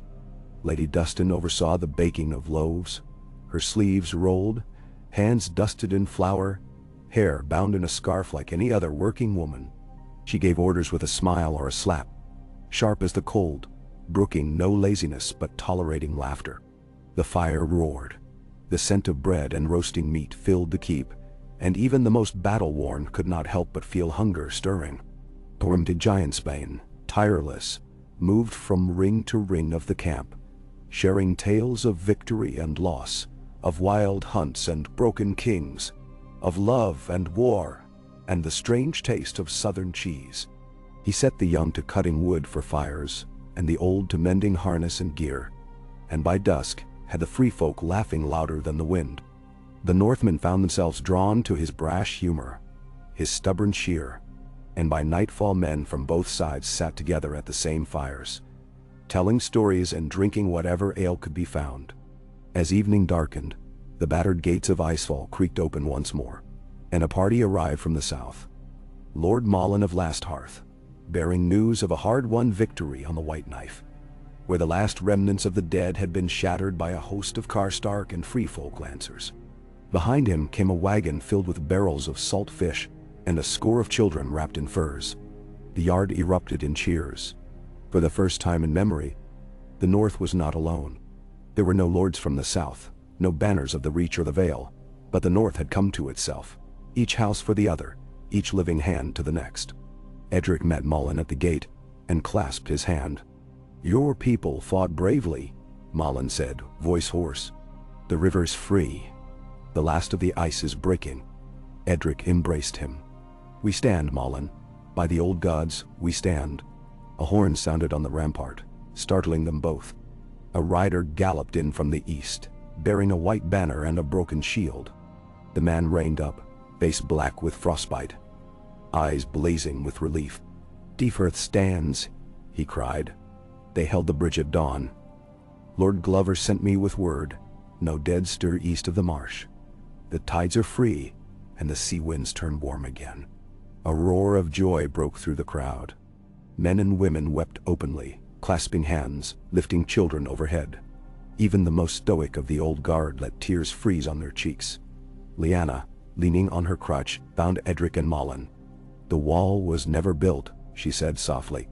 Lady Dustin oversaw the baking of loaves, her sleeves rolled, hands dusted in flour, hair bound in a scarf like any other working woman. She gave orders with a smile or a slap, sharp as the cold, brooking no laziness but tolerating laughter. The fire roared. The scent of bread and roasting meat filled the keep, and even the most battle-worn could not help but feel hunger stirring. Tormund de Giantsbane, tireless, moved from ring to ring of the camp, sharing tales of victory and loss, of wild hunts and broken kings, of love and war, and the strange taste of southern cheese. He set the young to cutting wood for fires, and the old to mending harness and gear, and by dusk had the free folk laughing louder than the wind. The Northmen found themselves drawn to his brash humor, his stubborn cheer, and by nightfall men from both sides sat together at the same fires, telling stories and drinking whatever ale could be found. As evening darkened, the battered gates of Icefall creaked open once more, and a party arrived from the south. Lord Malin of Lasthearth, bearing news of a hard-won victory on the White Knife, where the last remnants of the dead had been shattered by a host of Karstark and free folk lancers. Behind him came a wagon filled with barrels of salt fish and a score of children wrapped in furs. The yard erupted in cheers. For the first time in memory, the North was not alone. There were no lords from the south, no banners of the Reach or the Vale, but the North had come to itself, each house for the other, each living hand to the next. Edric met Malin at the gate and clasped his hand. "Your people fought bravely," Malin said, voice hoarse. "The river's free. The last of the ice is breaking." Edric embraced him. "We stand, Malin. By the old gods, we stand." A horn sounded on the rampart, startling them both. A rider galloped in from the east, bearing a white banner and a broken shield. The man reined up, face black with frostbite, eyes blazing with relief. "Defirth stands," he cried. "They held the bridge at dawn. Lord Glover sent me with word, no dead stir east of the marsh. The tides are free, and the sea winds turn warm again." A roar of joy broke through the crowd. Men and women wept openly, clasping hands, lifting children overhead. Even the most stoic of the old guard let tears freeze on their cheeks. Lyanna, leaning on her crutch, found Edric and Malin. "The wall was never built," she said softly.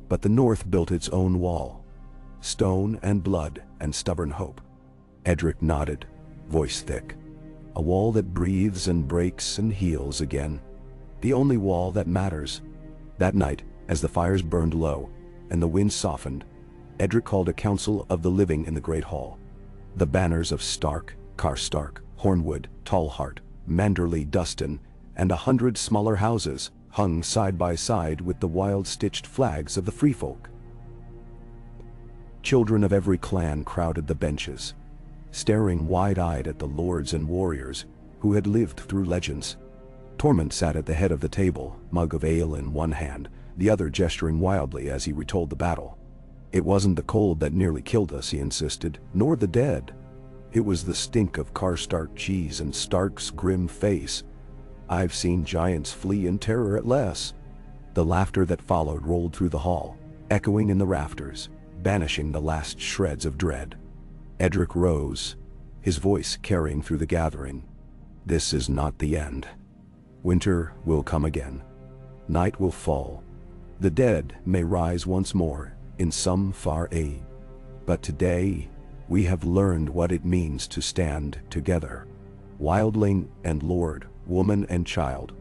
"But the North built its own wall. Stone and blood and stubborn hope." Edric nodded, voice thick. "A wall that breathes and breaks and heals again. The only wall that matters." That night, as the fires burned low and the wind softened, Edric called a council of the living in the great hall. The banners of Stark, Karstark, Hornwood, Tallheart, Manderly, Dustin, and 100 smaller houses hung side by side with the wild-stitched flags of the free folk. Children of every clan crowded the benches. staring wide-eyed at the lords and warriors who had lived through legends. Tormund sat at the head of the table, mug of ale in one hand, the other gesturing wildly as he retold the battle. "It wasn't the cold that nearly killed us," he insisted, "nor the dead. It was the stink of Karstark cheese and Stark's grim face. I've seen giants flee in terror at less." The laughter that followed rolled through the hall, echoing in the rafters, banishing the last shreds of dread. Edric rose, his voice carrying through the gathering. "This is not the end. Winter will come again. Night will fall. The dead may rise once more in some far age. But today, we have learned what it means to stand together. Wildling and lord, woman and child,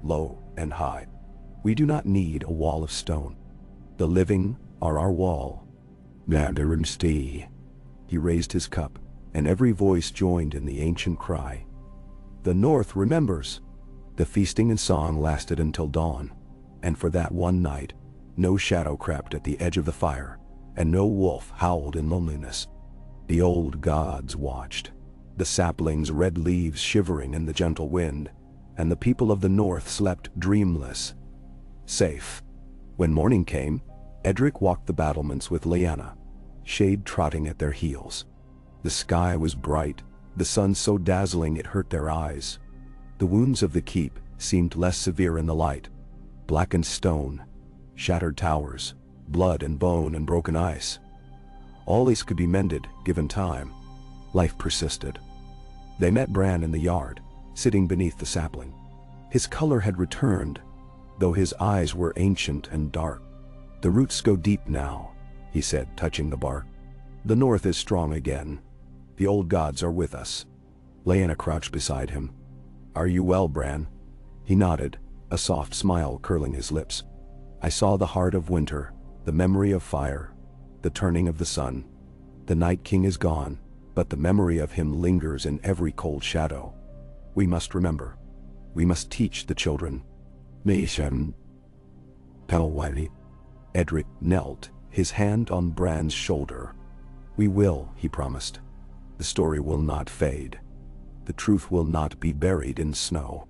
low and high. We do not need a wall of stone. The living are our wall. Madarumsti." He raised his cup, and every voice joined in the ancient cry. "The North remembers." The feasting and song lasted until dawn, and for that one night, no shadow crept at the edge of the fire, and no wolf howled in loneliness. The old gods watched, the saplings' red leaves shivering in the gentle wind, and the people of the North slept dreamless, safe. When morning came, Edric walked the battlements with Lyanna, Shade trotting at their heels. The sky was bright, the sun so dazzling it hurt their eyes. The wounds of the keep seemed less severe in the light. Blackened stone, shattered towers, blood and bone and broken ice. All these could be mended, given time. Life persisted. They met Bran in the yard, sitting beneath the sapling. His color had returned, though his eyes were ancient and dark. "The roots go deep now," he said, touching the bark. "The North is strong again. The old gods are with us." Lyanna crouched beside him. "Are you well, Bran?" He nodded, a soft smile curling his lips. "I saw the heart of winter, the memory of fire, the turning of the sun. The Night King is gone, but the memory of him lingers in every cold shadow. We must remember. We must teach the children." "Meshan Pelwili." Edric knelt, his hand on Bran's shoulder. "We will," he promised. "The story will not fade. The truth will not be buried in snow."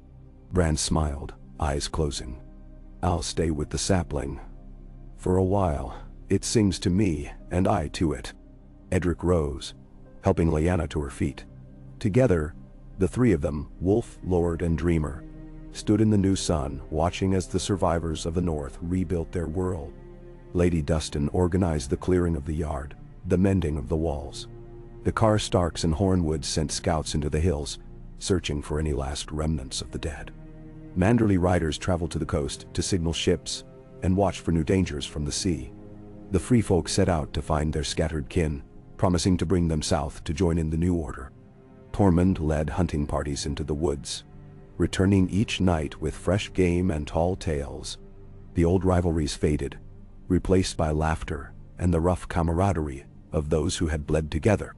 Bran smiled, eyes closing. "I'll stay with the sapling. For a while, it sings to me, and I to it." Edric rose, helping Lyanna to her feet. Together, the three of them, Wolf, Lord, and Dreamer, stood in the new sun, watching as the survivors of the North rebuilt their world. Lady Dustin organized the clearing of the yard, the mending of the walls. The Karstarks and Hornwood sent scouts into the hills, searching for any last remnants of the dead. Manderley riders traveled to the coast to signal ships and watch for new dangers from the sea. The free folk set out to find their scattered kin, promising to bring them south to join in the new order. Tormund led hunting parties into the woods, returning each night with fresh game and tall tales. The old rivalries faded, replaced by laughter and the rough camaraderie of those who had bled together.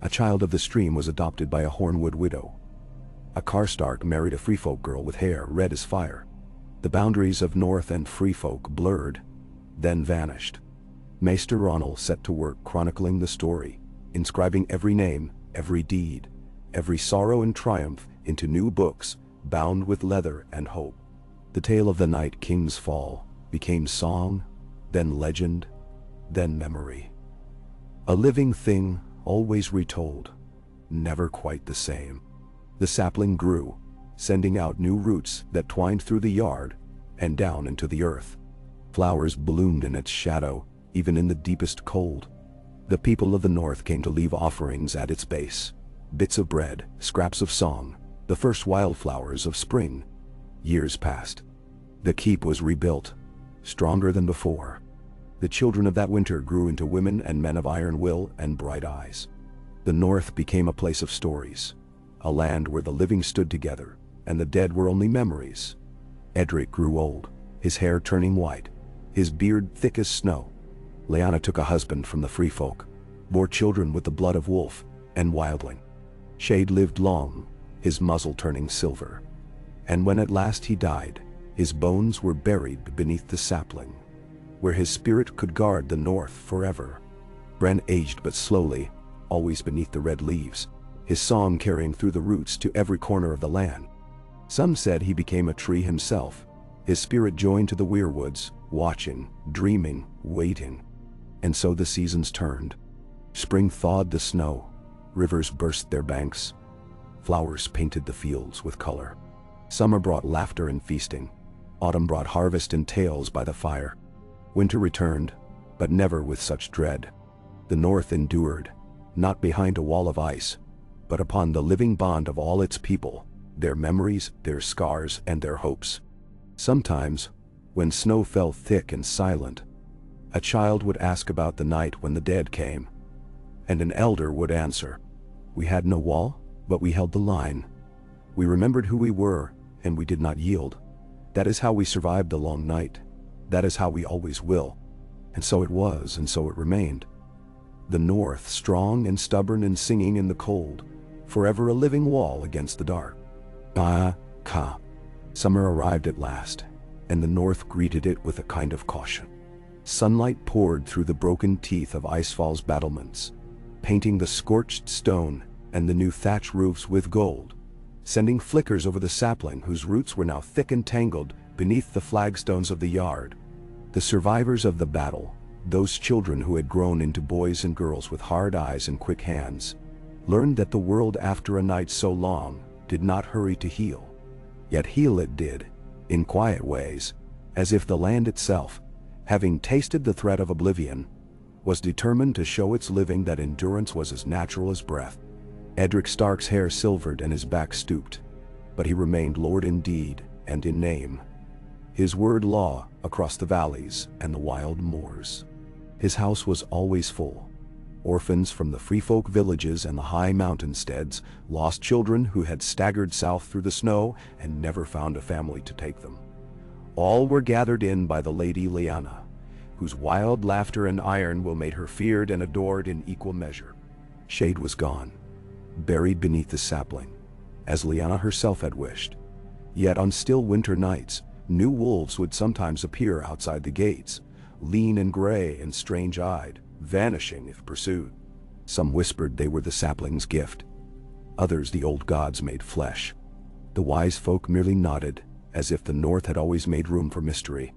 A child of the stream was adopted by a Hornwood widow. A Karstark married a freefolk girl with hair red as fire. The boundaries of North and freefolk blurred, then vanished. Maester Ronald set to work chronicling the story, inscribing every name, every deed, every sorrow and triumph into new books, bound with leather and hope. The tale of the Night King's fall became song, then legend, then memory. A living thing, always retold, never quite the same. The sapling grew, sending out new roots that twined through the yard and down into the earth. Flowers bloomed in its shadow, even in the deepest cold. The people of the North came to leave offerings at its base. Bits of bread, scraps of song, the first wildflowers of spring. Years passed. The keep was rebuilt, stronger than before. The children of that winter grew into women and men of iron will and bright eyes. The North became a place of stories, a land where the living stood together and the dead were only memories. Edric grew old, his hair turning white, his beard thick as snow. Lyanna took a husband from the free folk, bore children with the blood of wolf and wildling. Shade lived long, his muzzle turning silver. And when at last he died, his bones were buried beneath the sapling, where his spirit could guard the North forever. Bran aged but slowly, always beneath the red leaves, his song carrying through the roots to every corner of the land. Some said he became a tree himself, his spirit joined to the weirwoods, watching, dreaming, waiting. And so the seasons turned. Spring thawed the snow, rivers burst their banks, flowers painted the fields with color. Summer brought laughter and feasting, autumn brought harvest and tales by the fire. Winter returned, but never with such dread. The North endured, not behind a wall of ice, but upon the living bond of all its people, their memories, their scars, and their hopes. Sometimes, when snow fell thick and silent, a child would ask about the night when the dead came, and an elder would answer, "We had no wall, but we held the line. We remembered who we were, and we did not yield. That is how we survived the long night. That is how we always will." And so it was, and so it remained. The North, strong and stubborn and singing in the cold, forever a living wall against the dark. Ka. Summer arrived at last, and the North greeted it with a kind of caution. Sunlight poured through the broken teeth of Icefall's battlements, painting the scorched stone and the new thatch roofs with gold, sending flickers over the sapling whose roots were now thick and tangled beneath the flagstones of the yard. The survivors of the battle, those children who had grown into boys and girls with hard eyes and quick hands, learned that the world after a night so long did not hurry to heal. Yet heal it did, in quiet ways, as if the land itself, having tasted the threat of oblivion, was determined to show its living that endurance was as natural as breath. Edric Stark's hair silvered and his back stooped, but he remained lord in deed and in name. His word law across the valleys and the wild moors. His house was always full. Orphans from the free folk villages and the high mountain steads, lost children who had staggered south through the snow and never found a family to take them. All were gathered in by the Lady Lyanna, whose wild laughter and iron will made her feared and adored in equal measure. Shade was gone, buried beneath the sapling, as Lyanna herself had wished. Yet on still winter nights, new wolves would sometimes appear outside the gates, lean and gray and strange-eyed, vanishing if pursued. Some whispered they were the sapling's gift. Others the old gods made flesh. The wise folk merely nodded, as if the North had always made room for mystery.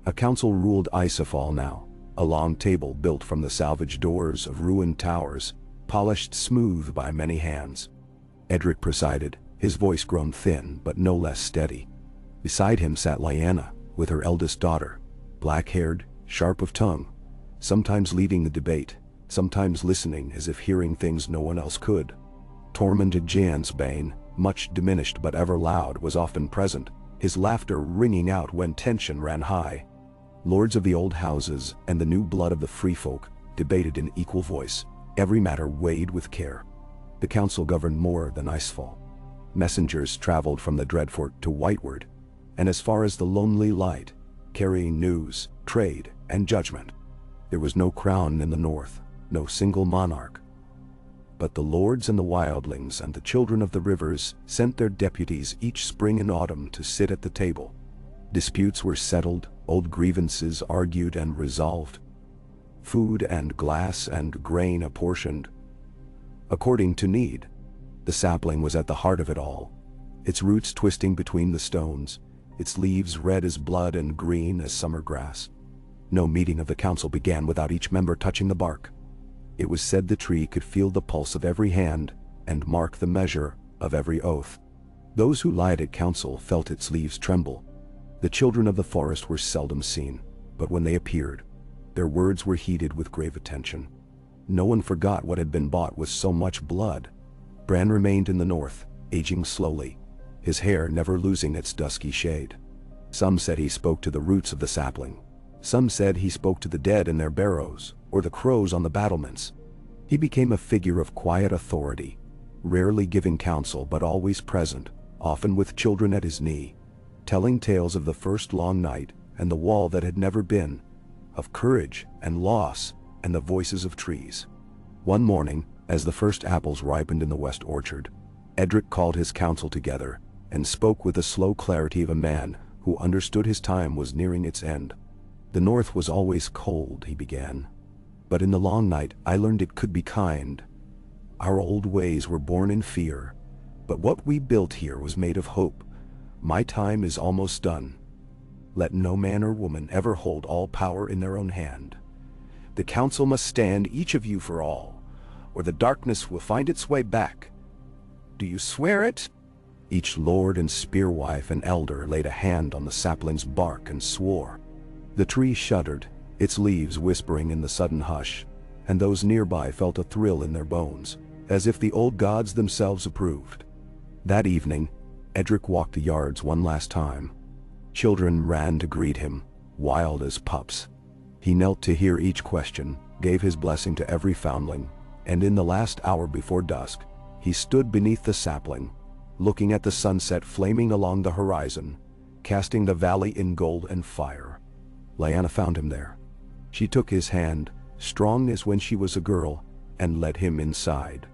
A council ruled Icefall now, a long table built from the salvaged doors of ruined towers, polished smooth by many hands. Edric presided, his voice grown thin but no less steady. Beside him sat Lyanna, with her eldest daughter, black-haired, sharp of tongue, sometimes leading the debate, sometimes listening as if hearing things no one else could. Tormunded Jansbane, much diminished but ever loud, was often present, his laughter ringing out when tension ran high. Lords of the old houses and the new blood of the free folk debated in equal voice, every matter weighed with care. The council governed more than Icefall. Messengers traveled from the Dreadfort to Whiteward, and as far as the Lonely Light, carrying news, trade, and judgment. There was no crown in the North, no single monarch. But the lords and the wildlings and the children of the rivers sent their deputies each spring and autumn to sit at the table. Disputes were settled, old grievances argued and resolved. Food and glass and grain apportioned, according to need. The sapling was at the heart of it all, its roots twisting between the stones, its leaves red as blood and green as summer grass. No meeting of the council began without each member touching the bark. It was said the tree could feel the pulse of every hand and mark the measure of every oath. Those who lied at council felt its leaves tremble. The children of the forest were seldom seen, but when they appeared, their words were heeded with grave attention. No one forgot what had been bought with so much blood. Bran remained in the North, aging slowly, his hair never losing its dusky shade. Some said he spoke to the roots of the sapling. Some said he spoke to the dead in their barrows, or the crows on the battlements. He became a figure of quiet authority, rarely giving counsel but always present, often with children at his knee, telling tales of the first long night and the wall that had never been, of courage and loss and the voices of trees. One morning, as the first apples ripened in the west orchard, Edric called his council together and spoke with the slow clarity of a man who understood his time was nearing its end. "The North was always cold," he began, "but in the long night I learned it could be kind. Our old ways were born in fear, but what we built here was made of hope. My time is almost done. Let no man or woman ever hold all power in their own hand. The council must stand, each of you for all, or the darkness will find its way back. Do you swear it?" Each lord and spearwife and elder laid a hand on the sapling's bark and swore. The tree shuddered, its leaves whispering in the sudden hush, and those nearby felt a thrill in their bones, as if the old gods themselves approved. That evening, Edric walked the yards one last time. Children ran to greet him, wild as pups. He knelt to hear each question, gave his blessing to every foundling, and in the last hour before dusk, he stood beneath the sapling, looking at the sunset flaming along the horizon, casting the valley in gold and fire. Lyanna found him there. She took his hand, strong as when she was a girl, and led him inside.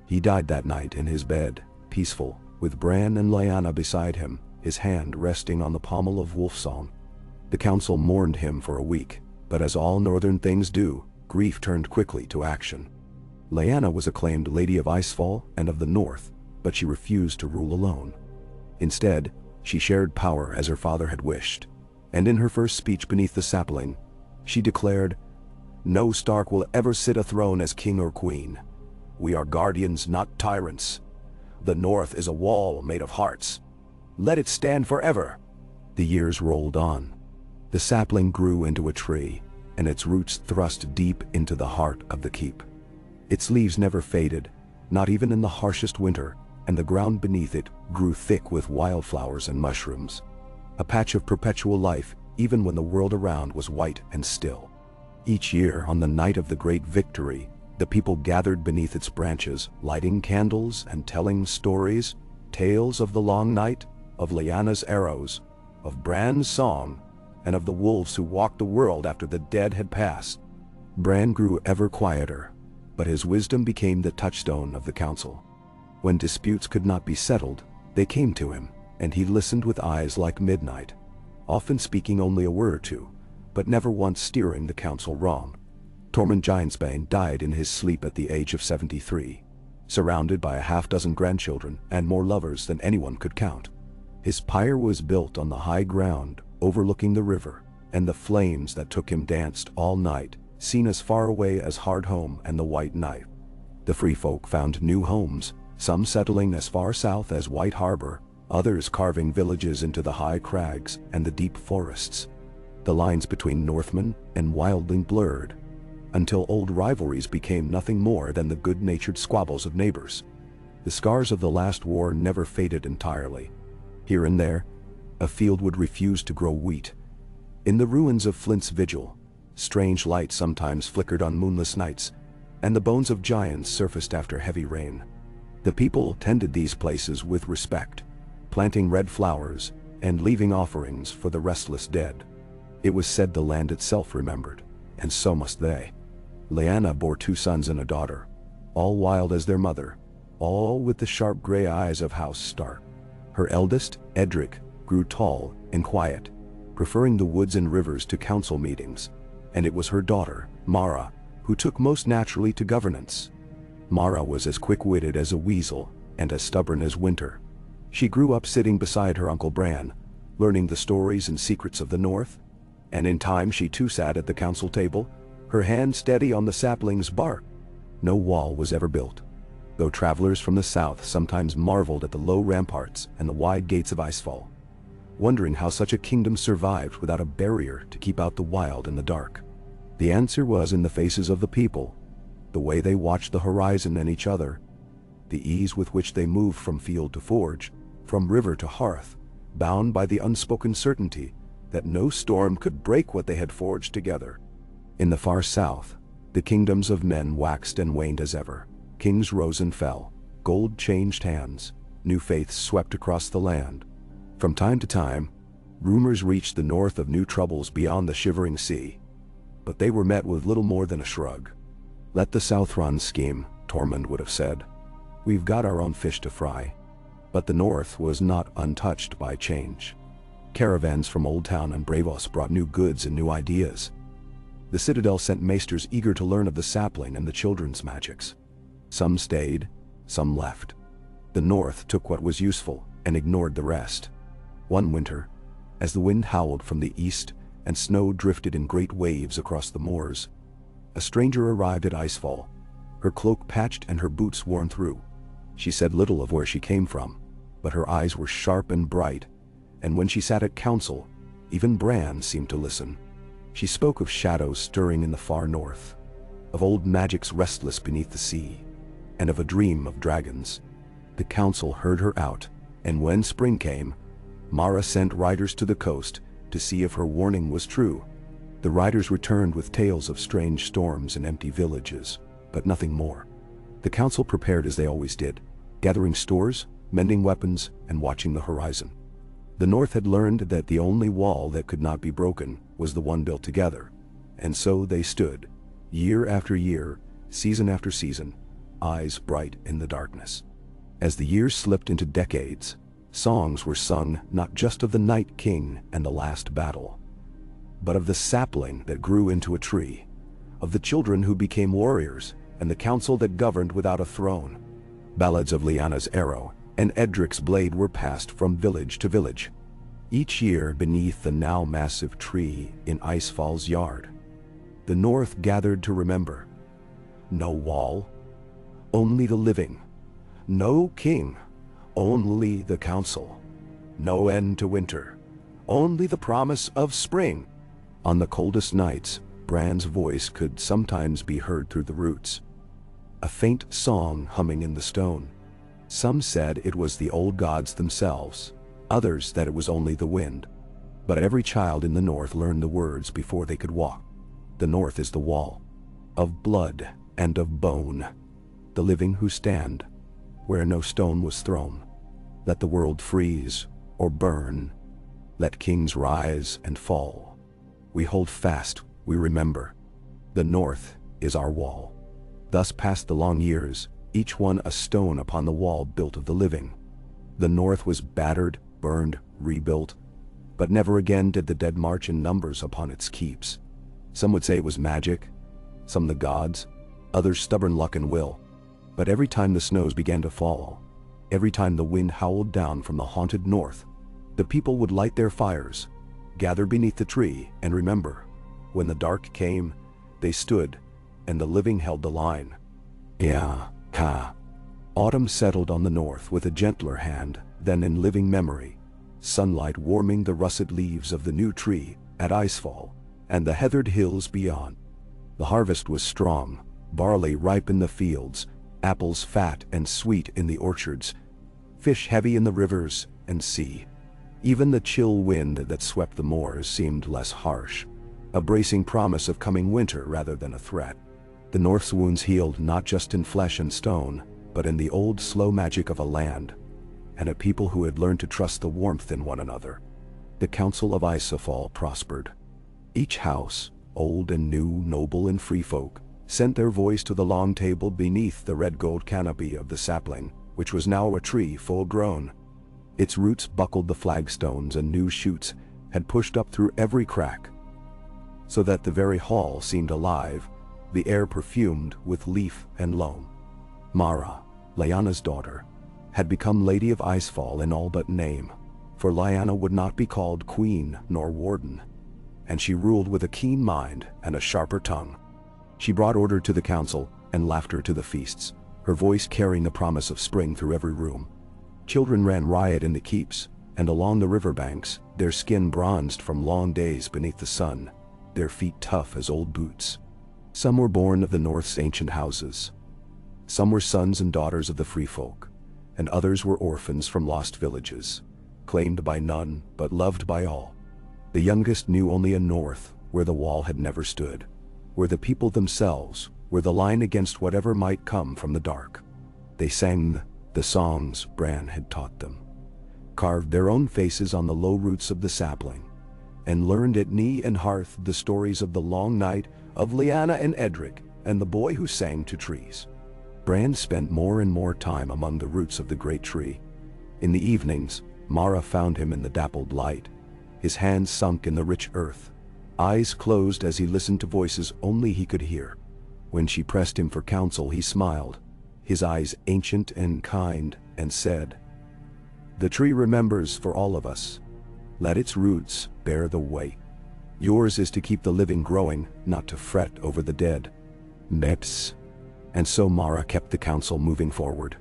He died that night in his bed, peaceful, with Bran and Lyanna beside him, his hand resting on the pommel of Wolfsong. The council mourned him for a week, but as all northern things do, grief turned quickly to action. Lyanna was acclaimed Lady of Icefall and of the North, but she refused to rule alone. Instead, she shared power as her father had wished, and in her first speech beneath the sapling, she declared, "No Stark will ever sit a throne as king or queen. We are guardians, not tyrants. The North is a wall made of hearts. Let it stand forever." The years rolled on. The sapling grew into a tree, and its roots thrust deep into the heart of the keep. Its leaves never faded, not even in the harshest winter, and the ground beneath it grew thick with wildflowers and mushrooms. A patch of perpetual life, even when the world around was white and still. Each year, on the night of the great victory, the people gathered beneath its branches, lighting candles and telling stories, tales of the long night, of Lyanna's arrows, of Bran's song, and of the wolves who walked the world after the dead had passed. Bran grew ever quieter, but his wisdom became the touchstone of the council. When disputes could not be settled, they came to him, and he listened with eyes like midnight, often speaking only a word or two, but never once steering the council wrong. Tormund Giantsbane died in his sleep at the age of 73, surrounded by a half-dozen grandchildren and more lovers than anyone could count. His pyre was built on the high ground overlooking the river, and the flames that took him danced all night, seen as far away as Hardhome and the White Knife. The free folk found new homes, some settling as far south as White Harbor, others carving villages into the high crags and the deep forests. The lines between Northmen and wildling blurred, until old rivalries became nothing more than the good-natured squabbles of neighbors. The scars of the last war never faded entirely. Here and there, a field would refuse to grow wheat. In the ruins of Flint's Vigil, strange light sometimes flickered on moonless nights, and the bones of giants surfaced after heavy rain. The people tended these places with respect, planting red flowers and leaving offerings for the restless dead. It was said the land itself remembered, and so must they. Lyanna bore 2 sons and a daughter, all wild as their mother, all with the sharp gray eyes of House Stark. Her eldest, Edric, grew tall and quiet, preferring the woods and rivers to council meetings, and it was her daughter, Mara, who took most naturally to governance. Mara was as quick-witted as a weasel and as stubborn as winter. She grew up sitting beside her uncle Bran, learning the stories and secrets of the North, and in time she too sat at the council table, her hand steady on the sapling's bark. No wall was ever built, though travelers from the south sometimes marveled at the low ramparts and the wide gates of Icefall, wondering how such a kingdom survived without a barrier to keep out the wild and the dark. The answer was in the faces of the people, the way they watched the horizon and each other, the ease with which they moved from field to forge, from river to hearth, bound by the unspoken certainty that no storm could break what they had forged together. In the far south, the kingdoms of men waxed and waned as ever. Kings rose and fell, gold changed hands, new faiths swept across the land. From time to time, rumors reached the north of new troubles beyond the Shivering Sea, but they were met with little more than a shrug. "Let the South run scheme," Tormund would have said. "We've got our own fish to fry." But the North was not untouched by change. Caravans from Old Town and Braavos brought new goods and new ideas. The Citadel sent maesters eager to learn of the sapling and the children's magics. Some stayed, some left. The North took what was useful and ignored the rest. One winter, as the wind howled from the east and snow drifted in great waves across the moors, a stranger arrived at Icefall, her cloak patched and her boots worn through. She said little of where she came from, but her eyes were sharp and bright, and when she sat at council, even Bran seemed to listen. She spoke of shadows stirring in the far north, of old magics restless beneath the sea, and of a dream of dragons. The council heard her out, and when spring came, Mara sent riders to the coast to see if her warning was true. The riders returned with tales of strange storms and empty villages, but nothing more. The council prepared as they always did, gathering stores, mending weapons, and watching the horizon. The North had learned that the only wall that could not be broken was the one built together, and so they stood, year after year, season after season, eyes bright in the darkness. As the years slipped into decades, songs were sung not just of the Night King and the last battle, but of the sapling that grew into a tree, of the children who became warriors, and the council that governed without a throne. Ballads of Lyanna's arrow and Edric's blade were passed from village to village, each year beneath the now massive tree in Icefall's yard. The North gathered to remember. No wall, only the living. No king, only the council. No end to winter, only the promise of spring. On the coldest nights, Bran's voice could sometimes be heard through the roots, a faint song humming in the stone. Some said it was the old gods themselves, others that it was only the wind. But every child in the North learned the words before they could walk. The North is the wall, of blood and of bone, the living who stand where no stone was thrown. Let the world freeze or burn, let kings rise and fall. We hold fast, we remember. The North is our wall. Thus passed the long years, each one a stone upon the wall built of the living. The North was battered, burned, rebuilt, but never again did the dead march in numbers upon its keeps. Some would say it was magic, some the gods, others stubborn luck and will. But every time the snows began to fall, every time the wind howled down from the haunted North, the people would light their fires, gather beneath the tree, and remember. When the dark came, they stood, and the living held the line. Ka. Autumn settled on the North with a gentler hand than in living memory, sunlight warming the russet leaves of the new tree at Icefall and the heathered hills beyond. The harvest was strong, barley ripe in the fields, apples fat and sweet in the orchards, fish heavy in the rivers and sea. Even the chill wind that swept the moors seemed less harsh, a bracing promise of coming winter rather than a threat. The North's wounds healed not just in flesh and stone, but in the old slow magic of a land, and a people who had learned to trust the warmth in one another. The Council of Icefall prospered. Each house, old and new, noble and free folk, sent their voice to the long table beneath the red gold canopy of the sapling, which was now a tree full grown. Its roots buckled the flagstones and new shoots had pushed up through every crack, so that the very hall seemed alive, the air perfumed with leaf and loam. Mara, Lyanna's daughter, had become Lady of Icefall in all but name, for Lyanna would not be called queen nor warden, and she ruled with a keen mind and a sharper tongue. She brought order to the council and laughter to the feasts, her voice carrying the promise of spring through every room. Children ran riot in the keeps, and along the riverbanks, their skin bronzed from long days beneath the sun, their feet tough as old boots. Some were born of the North's ancient houses. Some were sons and daughters of the free folk, and others were orphans from lost villages, claimed by none but loved by all. The youngest knew only a North where the wall had never stood, where the people themselves were the line against whatever might come from the dark. They sang the songs Bran had taught them, carved their own faces on the low roots of the sapling, and learned at knee and hearth the stories of the long night, of Lyanna and Edric, and the boy who sang to trees. Bran spent more and more time among the roots of the great tree. In the evenings, Mara found him in the dappled light, his hands sunk in the rich earth, eyes closed as he listened to voices only he could hear. When she pressed him for counsel, he smiled, his eyes ancient and kind, and said, "The tree remembers for all of us. Let its roots bear the weight. Yours is to keep the living growing, not to fret over the dead." Neps. And so Mara kept the council moving forward,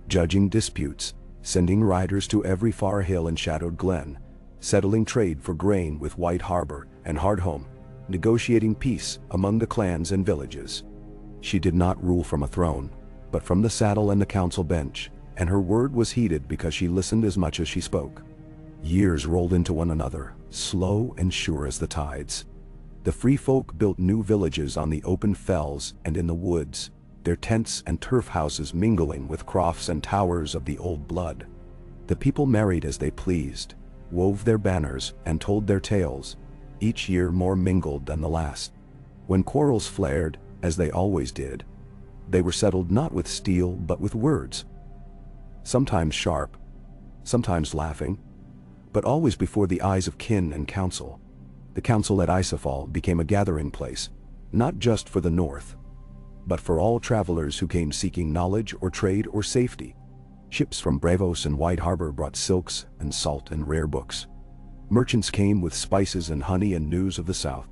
judging disputes, sending riders to every far hill and shadowed glen, settling trade for grain with White Harbor and Hardhome, negotiating peace among the clans and villages. She did not rule from a throne, but from the saddle and the council bench, and her word was heeded because she listened as much as she spoke. Years rolled into one another, slow and sure as the tides. The free folk built new villages on the open fells and in the woods, their tents and turf houses mingling with crofts and towers of the old blood. The people married as they pleased, wove their banners and told their tales, each year more mingled than the last. When quarrels flared, as they always did, they were settled not with steel but with words. Sometimes sharp, sometimes laughing, but always before the eyes of kin and council. The council at Isafal became a gathering place, not just for the North, but for all travelers who came seeking knowledge or trade or safety. Ships from Bravos and White Harbor brought silks and salt and rare books. Merchants came with spices and honey and news of the South.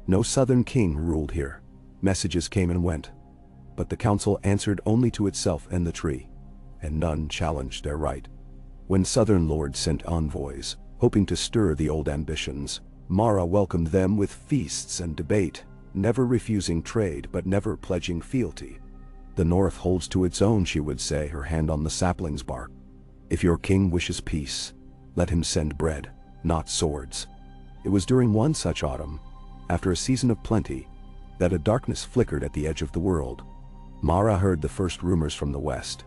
No southern king ruled here. Messages came and went, but the council answered only to itself and the tree, and none challenged their right. When southern lords sent envoys, hoping to stir the old ambitions, Mara welcomed them with feasts and debate, never refusing trade but never pledging fealty. The North holds to its own, she would say, her hand on the sapling's bark. If your king wishes peace, let him send bread, not swords. It was during one such autumn, after a season of plenty, that a darkness flickered at the edge of the world. Mara heard the first rumors from the west.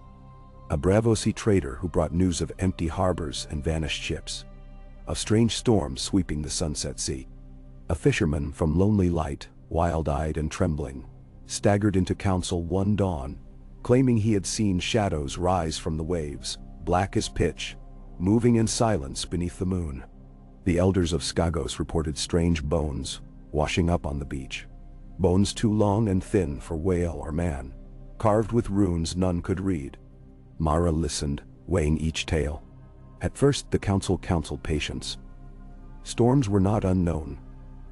A Bravosi trader who brought news of empty harbors and vanished ships, of strange storms sweeping the sunset sea. A fisherman from Lonely Light, wild-eyed and trembling, staggered into council one dawn, claiming he had seen shadows rise from the waves, black as pitch, moving in silence beneath the moon. The elders of Skagos reported strange bones washing up on the beach. Bones too long and thin for whale or man, carved with runes none could read. Mara listened, weighing each tale. At first the council counseled patience. Storms were not unknown.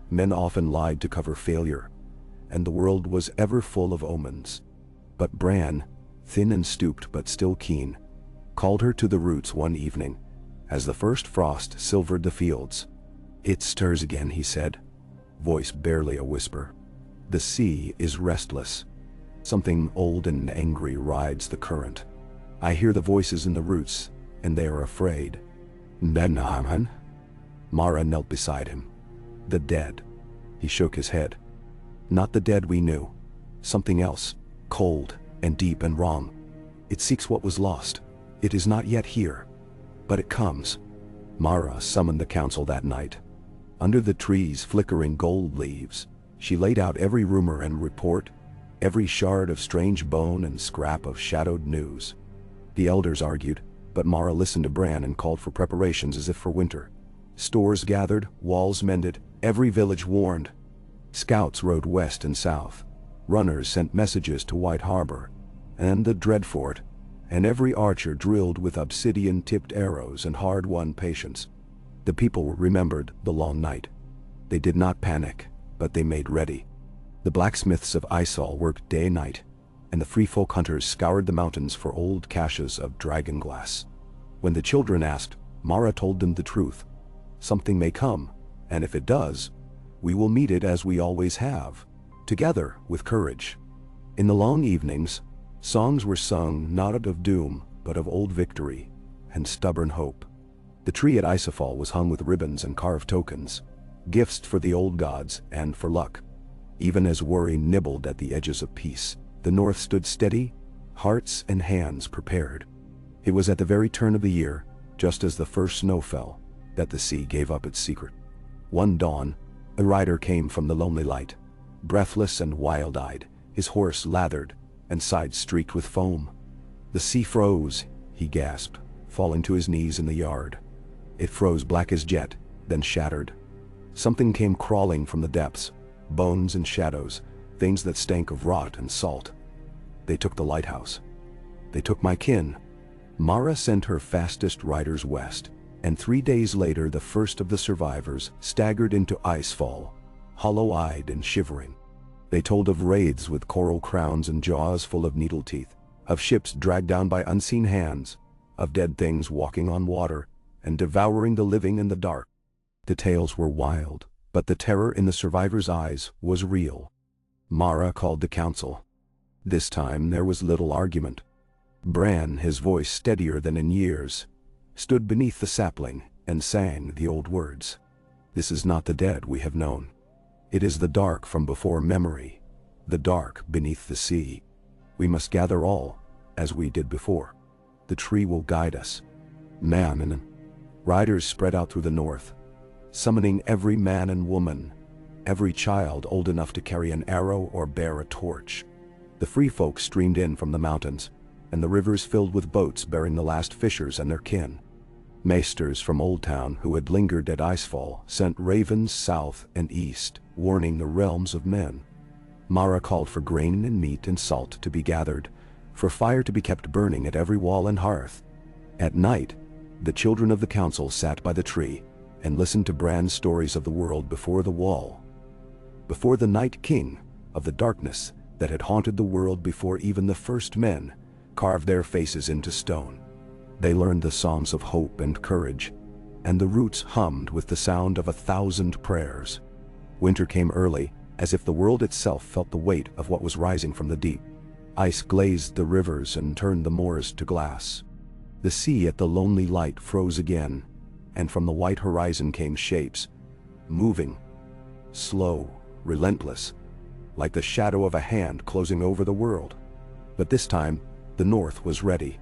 Men often lied to cover failure, and the world was ever full of omens. But Bran, thin and stooped but still keen, called her to the roots one evening, as the first frost silvered the fields. "It stirs again," he said, voice barely a whisper. "The sea is restless. Something old and angry rides the current. I hear the voices in the roots, and they are afraid." "Benhaman?" Mara knelt beside him. "The dead." He shook his head. "Not the dead we knew. Something else, cold and deep and wrong. It seeks what was lost. It is not yet here, but it comes." Mara summoned the council that night. Under the trees' flickering gold leaves, she laid out every rumor and report, every shard of strange bone and scrap of shadowed news. The elders argued, but Mara listened to Bran and called for preparations as if for winter. Stores gathered, walls mended, every village warned. Scouts rode west and south. Runners sent messages to White Harbor and the Dreadfort, and every archer drilled with obsidian-tipped arrows and hard-won patience. The people remembered the long night. They did not panic, but they made ready. The blacksmiths of Isal worked day and night, and the free folk hunters scoured the mountains for old caches of dragon glass. When the children asked, Mara told them the truth. Something may come, and if it does, we will meet it as we always have, together with courage. In the long evenings, songs were sung not of doom, but of old victory and stubborn hope. The tree at Isafal was hung with ribbons and carved tokens, gifts for the old gods and for luck. Even as worry nibbled at the edges of peace, the North stood steady, hearts and hands prepared. It was at the very turn of the year, just as the first snow fell, that the sea gave up its secret. One dawn, a rider came from the Lonely Light, breathless and wild-eyed, his horse lathered and sides streaked with foam. "The sea froze," he gasped, falling to his knees in the yard. It froze black as jet, then shattered. Something came crawling from the depths, bones and shadows, things that stank of rot and salt. They took the lighthouse. They took my kin. Mara sent her fastest riders west, and 3 days later the first of the survivors staggered into Icefall, hollow-eyed and shivering. They told of raids with coral crowns and jaws full of needle teeth, of ships dragged down by unseen hands, of dead things walking on water and devouring the living in the dark. The tales were wild, but the terror in the survivors' eyes was real. Mara called the council. This time there was little argument. Bran, his voice steadier than in years, stood beneath the sapling and sang the old words. This is not the dead we have known. It is the dark from before memory, the dark beneath the sea. We must gather all, as we did before. The tree will guide us. Man and riders spread out through the north, summoning every man and woman, every child old enough to carry an arrow or bear a torch. The free folk streamed in from the mountains, and the rivers filled with boats bearing the last fishers and their kin. Maesters from Old Town who had lingered at Icefall sent ravens south and east, warning the realms of men. Mara called for grain and meat and salt to be gathered, for fire to be kept burning at every wall and hearth. At night, the children of the council sat by the tree and listened to Bran's stories of the world before the wall, before the Night King of the darkness that had haunted the world before even the first men carved their faces into stone. They learned the songs of hope and courage, and the roots hummed with the sound of 1,000 prayers. Winter came early, as if the world itself felt the weight of what was rising from the deep. Ice glazed the rivers and turned the moors to glass. The sea at the lonely light froze again, and from the white horizon came shapes, moving, slow, relentless, like the shadow of a hand closing over the world. But this time, the north was ready.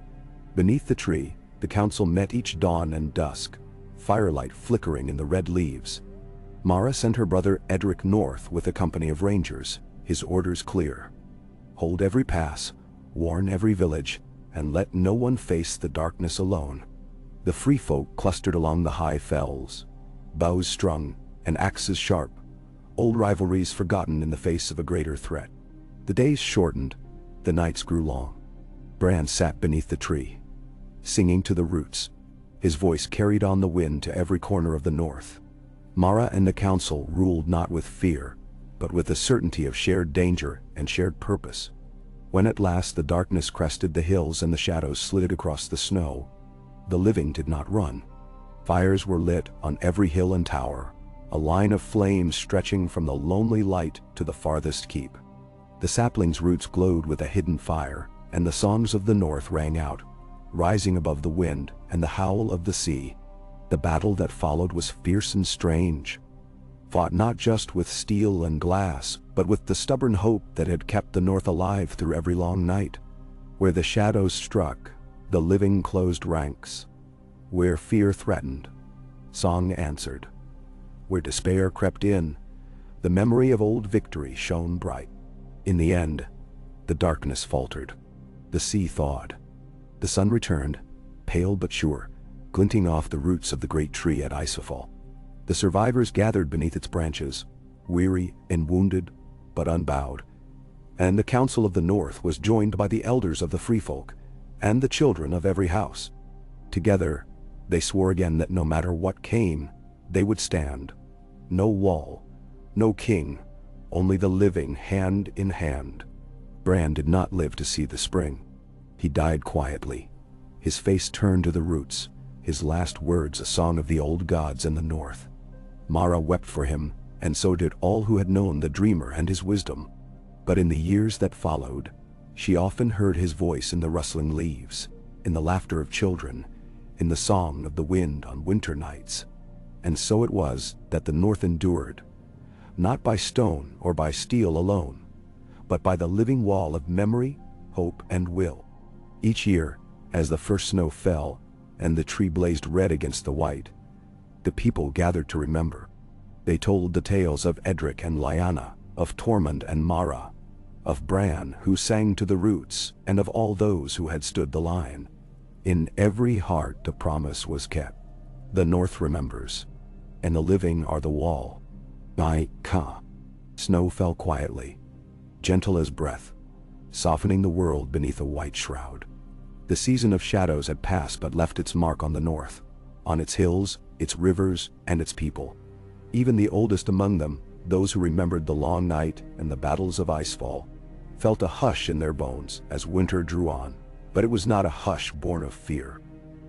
Beneath the tree, the council met each dawn and dusk, firelight flickering in the red leaves. Mara sent her brother Edric north with a company of rangers, his orders clear. Hold every pass, warn every village, and let no one face the darkness alone. The free folk clustered along the high fells, bows strung and axes sharp, old rivalries forgotten in the face of a greater threat. The days shortened, the nights grew long. Bran sat beneath the tree, singing to the roots. His voice carried on the wind to every corner of the north. Mara and the council ruled not with fear, but with the certainty of shared danger and shared purpose. When at last the darkness crested the hills and the shadows slid across the snow, the living did not run. Fires were lit on every hill and tower, a line of flames stretching from the lonely light to the farthest keep. The sapling's roots glowed with a hidden fire, and the songs of the north rang out, rising above the wind and the howl of the sea. The battle that followed was fierce and strange, fought not just with steel and glass, but with the stubborn hope that had kept the north alive through every long night. Where the shadows struck, the living closed ranks. Where fear threatened, song answered. Where despair crept in, the memory of old victory shone bright. In the end, the darkness faltered. The sea thawed. The sun returned, pale but sure, glinting off the roots of the great tree at Icefall. The survivors gathered beneath its branches, weary and wounded, but unbowed. And the council of the north was joined by the elders of the free folk, and the children of every house. Together, they swore again that no matter what came, they would stand. No wall, no king, only the living hand in hand. Bran did not live to see the spring. He died quietly, his face turned to the roots, his last words a song of the old gods in the north. Mara wept for him, and so did all who had known the dreamer and his wisdom. But in the years that followed, she often heard his voice in the rustling leaves, in the laughter of children, in the song of the wind on winter nights. And so it was that the north endured, not by stone or by steel alone, but by the living wall of memory, hope, and will. Each year, as the first snow fell and the tree blazed red against the white, the people gathered to remember. They told the tales of Edric and Lyanna, of Tormund and Mara, of Bran who sang to the roots, and of all those who had stood the line. In every heart the promise was kept. The north remembers, and the living are the wall. Ka. Snow fell quietly, gentle as breath, softening the world beneath a white shroud. The season of shadows had passed but left its mark on the north, on its hills, its rivers, and its people. Even the oldest among them, those who remembered the long night and the battles of Icefall, felt a hush in their bones as winter drew on. But it was not a hush born of fear.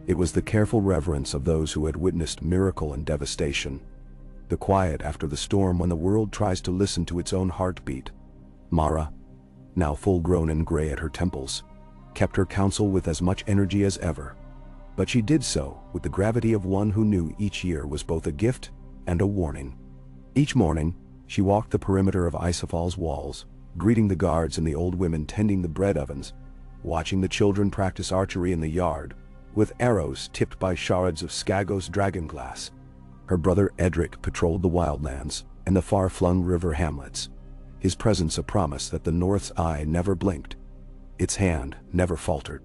It was the careful reverence of those who had witnessed miracle and devastation. The quiet after the storm when the world tries to listen to its own heartbeat. Mara, now full-grown and gray at her temples, kept her counsel with as much energy as ever. But she did so with the gravity of one who knew each year was both a gift and a warning. Each morning, she walked the perimeter of Icefall's walls, greeting the guards and the old women tending the bread ovens, watching the children practice archery in the yard, with arrows tipped by shards of Skagos dragonglass. Her brother Edric patrolled the wildlands and the far-flung river hamlets, his presence a promise that the North's eye never blinked, its hand never faltered.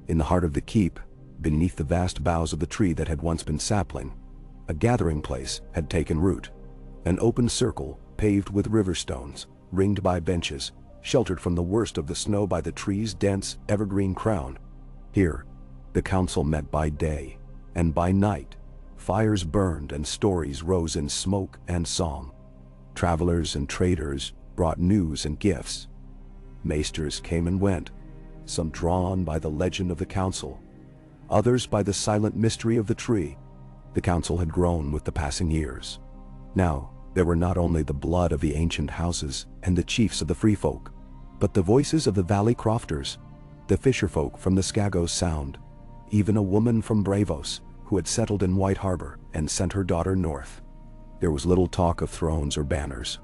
In the heart of the keep, beneath the vast boughs of the tree that had once been sapling, a gathering place had taken root, an open circle paved with river stones, ringed by benches, sheltered from the worst of the snow by the tree's dense, evergreen crown. Here, the council met by day, and by night, fires burned and stories rose in smoke and song. Travelers and traders brought news and gifts. Maesters came and went, some drawn by the legend of the council, others by the silent mystery of the tree. The council had grown with the passing years. Now, there were not only the blood of the ancient houses and the chiefs of the free folk, but the voices of the valley crofters, the fisherfolk from the Skagos Sound, even a woman from Bravos who had settled in White Harbor and sent her daughter north. There was little talk of thrones or banners.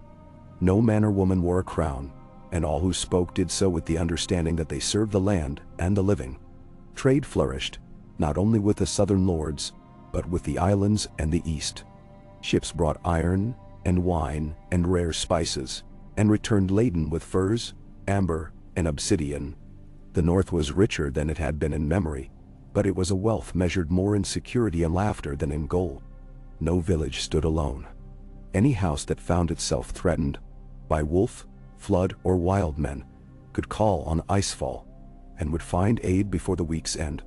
No man or woman wore a crown, and all who spoke did so with the understanding that they served the land and the living. Trade flourished, not only with the southern lords, but with the islands and the east. Ships brought iron and wine and rare spices, and returned laden with furs, amber, and obsidian. The North was richer than it had been in memory, but it was a wealth measured more in security and laughter than in gold. No village stood alone. Any house that found itself threatened by wolf, flood, or wild men could call on Icefall and would find aid before the week's end.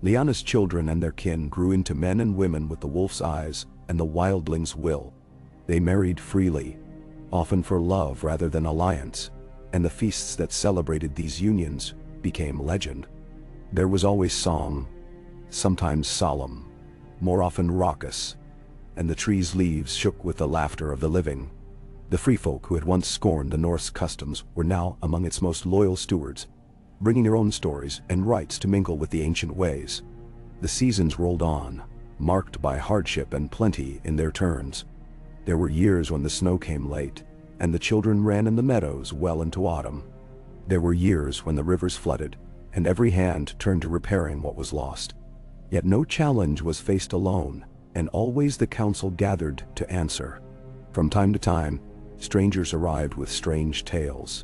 Lyanna's children and their kin grew into men and women with the wolf's eyes and the wildling's will. They married freely, often for love rather than alliance, and the feasts that celebrated these unions became legend. There was always song, sometimes solemn, more often raucous, and the tree's leaves shook with the laughter of the living. The free folk who had once scorned the North's customs were now among its most loyal stewards, bringing their own stories and rites to mingle with the ancient ways. The seasons rolled on, marked by hardship and plenty in their turns. There were years when the snow came late, and the children ran in the meadows well into autumn. There were years when the rivers flooded, and every hand turned to repairing what was lost. Yet no challenge was faced alone, and always the council gathered to answer. From time to time, strangers arrived with strange tales.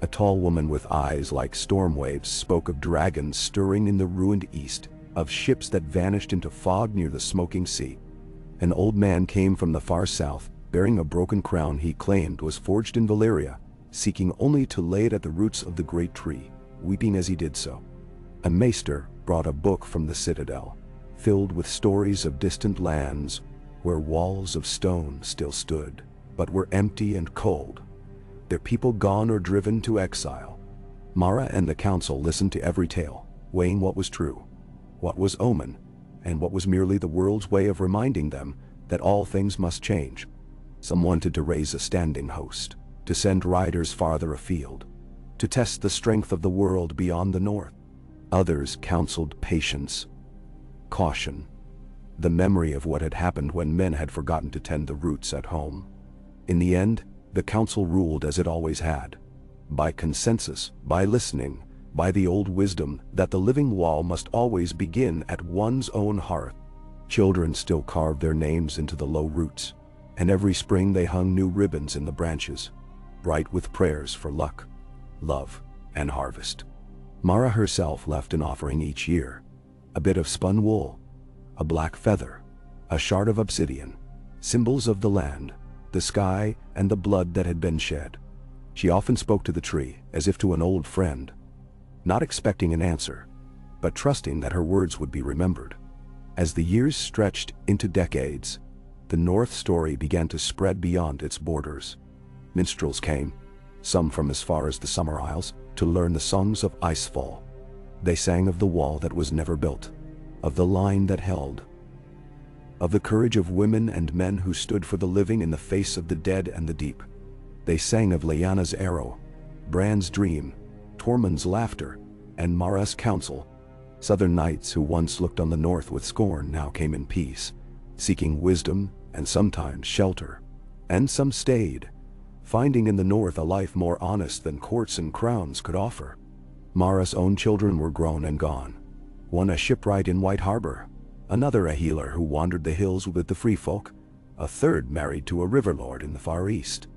A tall woman with eyes like storm waves spoke of dragons stirring in the ruined east, of ships that vanished into fog near the smoking sea. An old man came from the far south, bearing a broken crown he claimed was forged in Valyria, seeking only to lay it at the roots of the great tree, weeping as he did so. A maester brought a book from the citadel, filled with stories of distant lands where walls of stone still stood, but were empty and cold, their people gone or driven to exile. Mara and the council listened to every tale, weighing what was true, what was omen, and what was merely the world's way of reminding them that all things must change. Some wanted to raise a standing host, to send riders farther afield, to test the strength of the world beyond the north. Others counseled patience, caution, the memory of what had happened when men had forgotten to tend the roots at home. In the end, the council ruled as it always had, by consensus, by listening, by the old wisdom that the living wall must always begin at one's own hearth. Children still carved their names into the low roots, and every spring they hung new ribbons in the branches, bright with prayers for luck, love, and harvest. Mara herself left an offering each year, a bit of spun wool, a black feather, a shard of obsidian, symbols of the land, the sky, and the blood that had been shed. She often spoke to the tree as if to an old friend, not expecting an answer, but trusting that her words would be remembered. As the years stretched into decades, the North story began to spread beyond its borders. Minstrels came, some from as far as the Summer Isles, to learn the songs of Icefall. They sang of the wall that was never built, of the line that held, of the courage of women and men who stood for the living in the face of the dead and the deep. They sang of Lyanna's arrow, Bran's dream, Tormund's laughter, and Mara's counsel. Southern knights who once looked on the North with scorn now came in peace, seeking wisdom and sometimes shelter. And some stayed, finding in the North a life more honest than courts and crowns could offer. Mara's own children were grown and gone. One a shipwright in White Harbor, another a healer who wandered the hills with the free folk, a third married to a river lord in the Far East.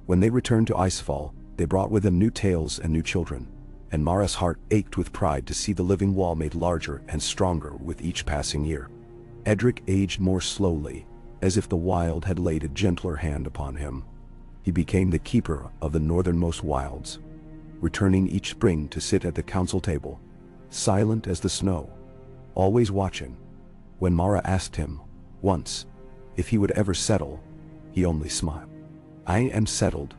When they returned to Icefall, they brought with them new tales and new children, and Mara's heart ached with pride to see the living wall made larger and stronger with each passing year. Edric aged more slowly, as if the wild had laid a gentler hand upon him. He became the keeper of the northernmost wilds, returning each spring to sit at the council table, silent as the snow, always watching. When Mara asked him, once, if he would ever settle, he only smiled. "I am settled.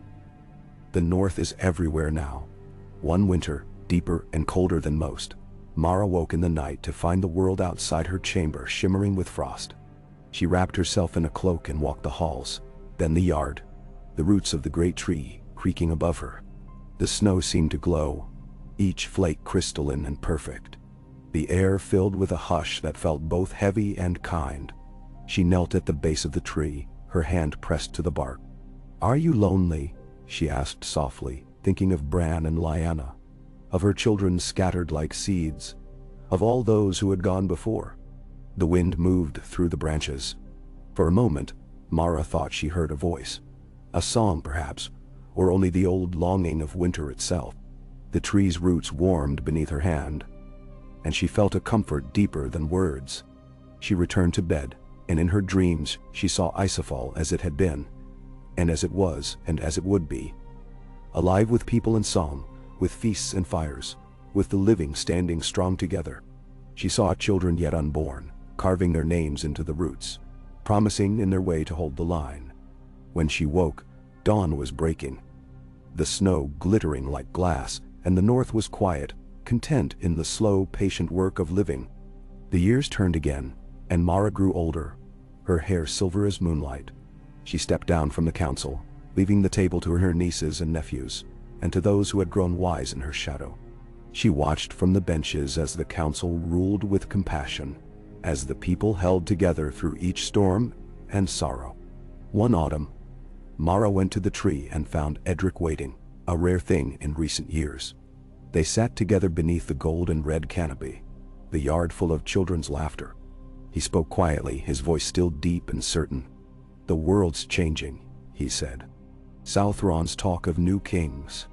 The North is everywhere now." One winter, deeper and colder than most, Mara woke in the night to find the world outside her chamber shimmering with frost. She wrapped herself in a cloak and walked the halls, then the yard, the roots of the great tree creaking above her. The snow seemed to glow, each flake crystalline and perfect. The air filled with a hush that felt both heavy and kind. She knelt at the base of the tree, her hand pressed to the bark. "Are you lonely?" she asked softly, thinking of Bran and Lyanna, of her children scattered like seeds, of all those who had gone before. The wind moved through the branches. For a moment, Mara thought she heard a voice. A song, perhaps, or only the old longing of winter itself. The tree's roots warmed beneath her hand, and she felt a comfort deeper than words. She returned to bed, and in her dreams she saw Icefall as it had been, and as it was, and as it would be. Alive with people and song, with feasts and fires, with the living standing strong together. She saw children yet unborn, carving their names into the roots, promising in their way to hold the line. When she woke, dawn was breaking, the snow glittering like glass, and the North was quiet, content in the slow, patient work of living. The years turned again, and Mara grew older, her hair silver as moonlight. She stepped down from the council, leaving the table to her nieces and nephews, and to those who had grown wise in her shadow. She watched from the benches as the council ruled with compassion, as the people held together through each storm and sorrow. One autumn, Mara went to the tree and found Edric waiting, a rare thing in recent years. They sat together beneath the gold and red canopy, the yard full of children's laughter. He spoke quietly, his voice still deep and certain. "The world's changing," he said. "Southrons talk of new kings.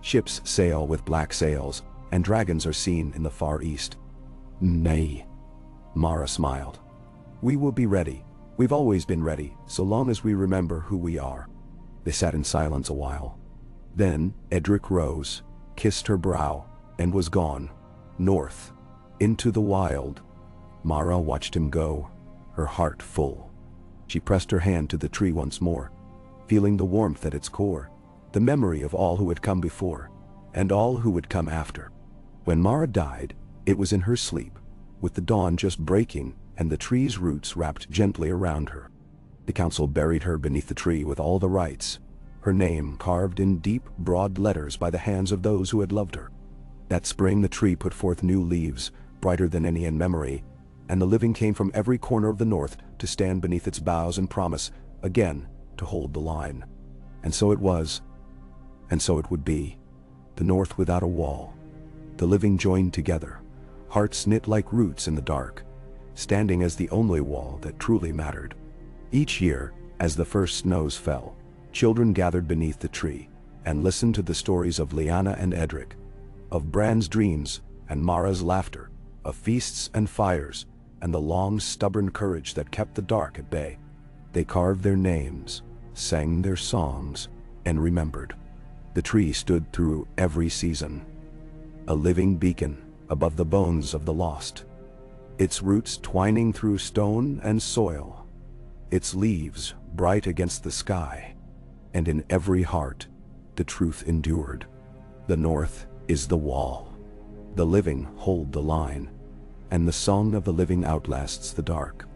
Ships sail with black sails, and dragons are seen in the Far East." "Nay," Mara smiled. "We will be ready. We've always been ready, so long as we remember who we are." They sat in silence a while. Then Edric rose, kissed her brow, and was gone, north, into the wild. Mara watched him go, her heart full. She pressed her hand to the tree once more, feeling the warmth at its core, the memory of all who had come before, and all who would come after. When Mara died, it was in her sleep, with the dawn just breaking and the tree's roots wrapped gently around her. The council buried her beneath the tree with all the rites, her name carved in deep, broad letters by the hands of those who had loved her. That spring the tree put forth new leaves, brighter than any in memory, and the living came from every corner of the North to stand beneath its boughs and promise, again, to hold the line. And so it was, and so it would be. The North without a wall, the living joined together, hearts knit like roots in the dark, standing as the only wall that truly mattered. Each year, as the first snows fell, children gathered beneath the tree and listened to the stories of Lyanna and Edric, of Bran's dreams and Mara's laughter, of feasts and fires, and the long, stubborn courage that kept the dark at bay. They carved their names, sang their songs, and remembered. The tree stood through every season, a living beacon, above the bones of the lost. Its roots twining through stone and soil, its leaves bright against the sky, and in every heart the truth endured. The North is the wall. The living hold the line, and the song of the living outlasts the dark.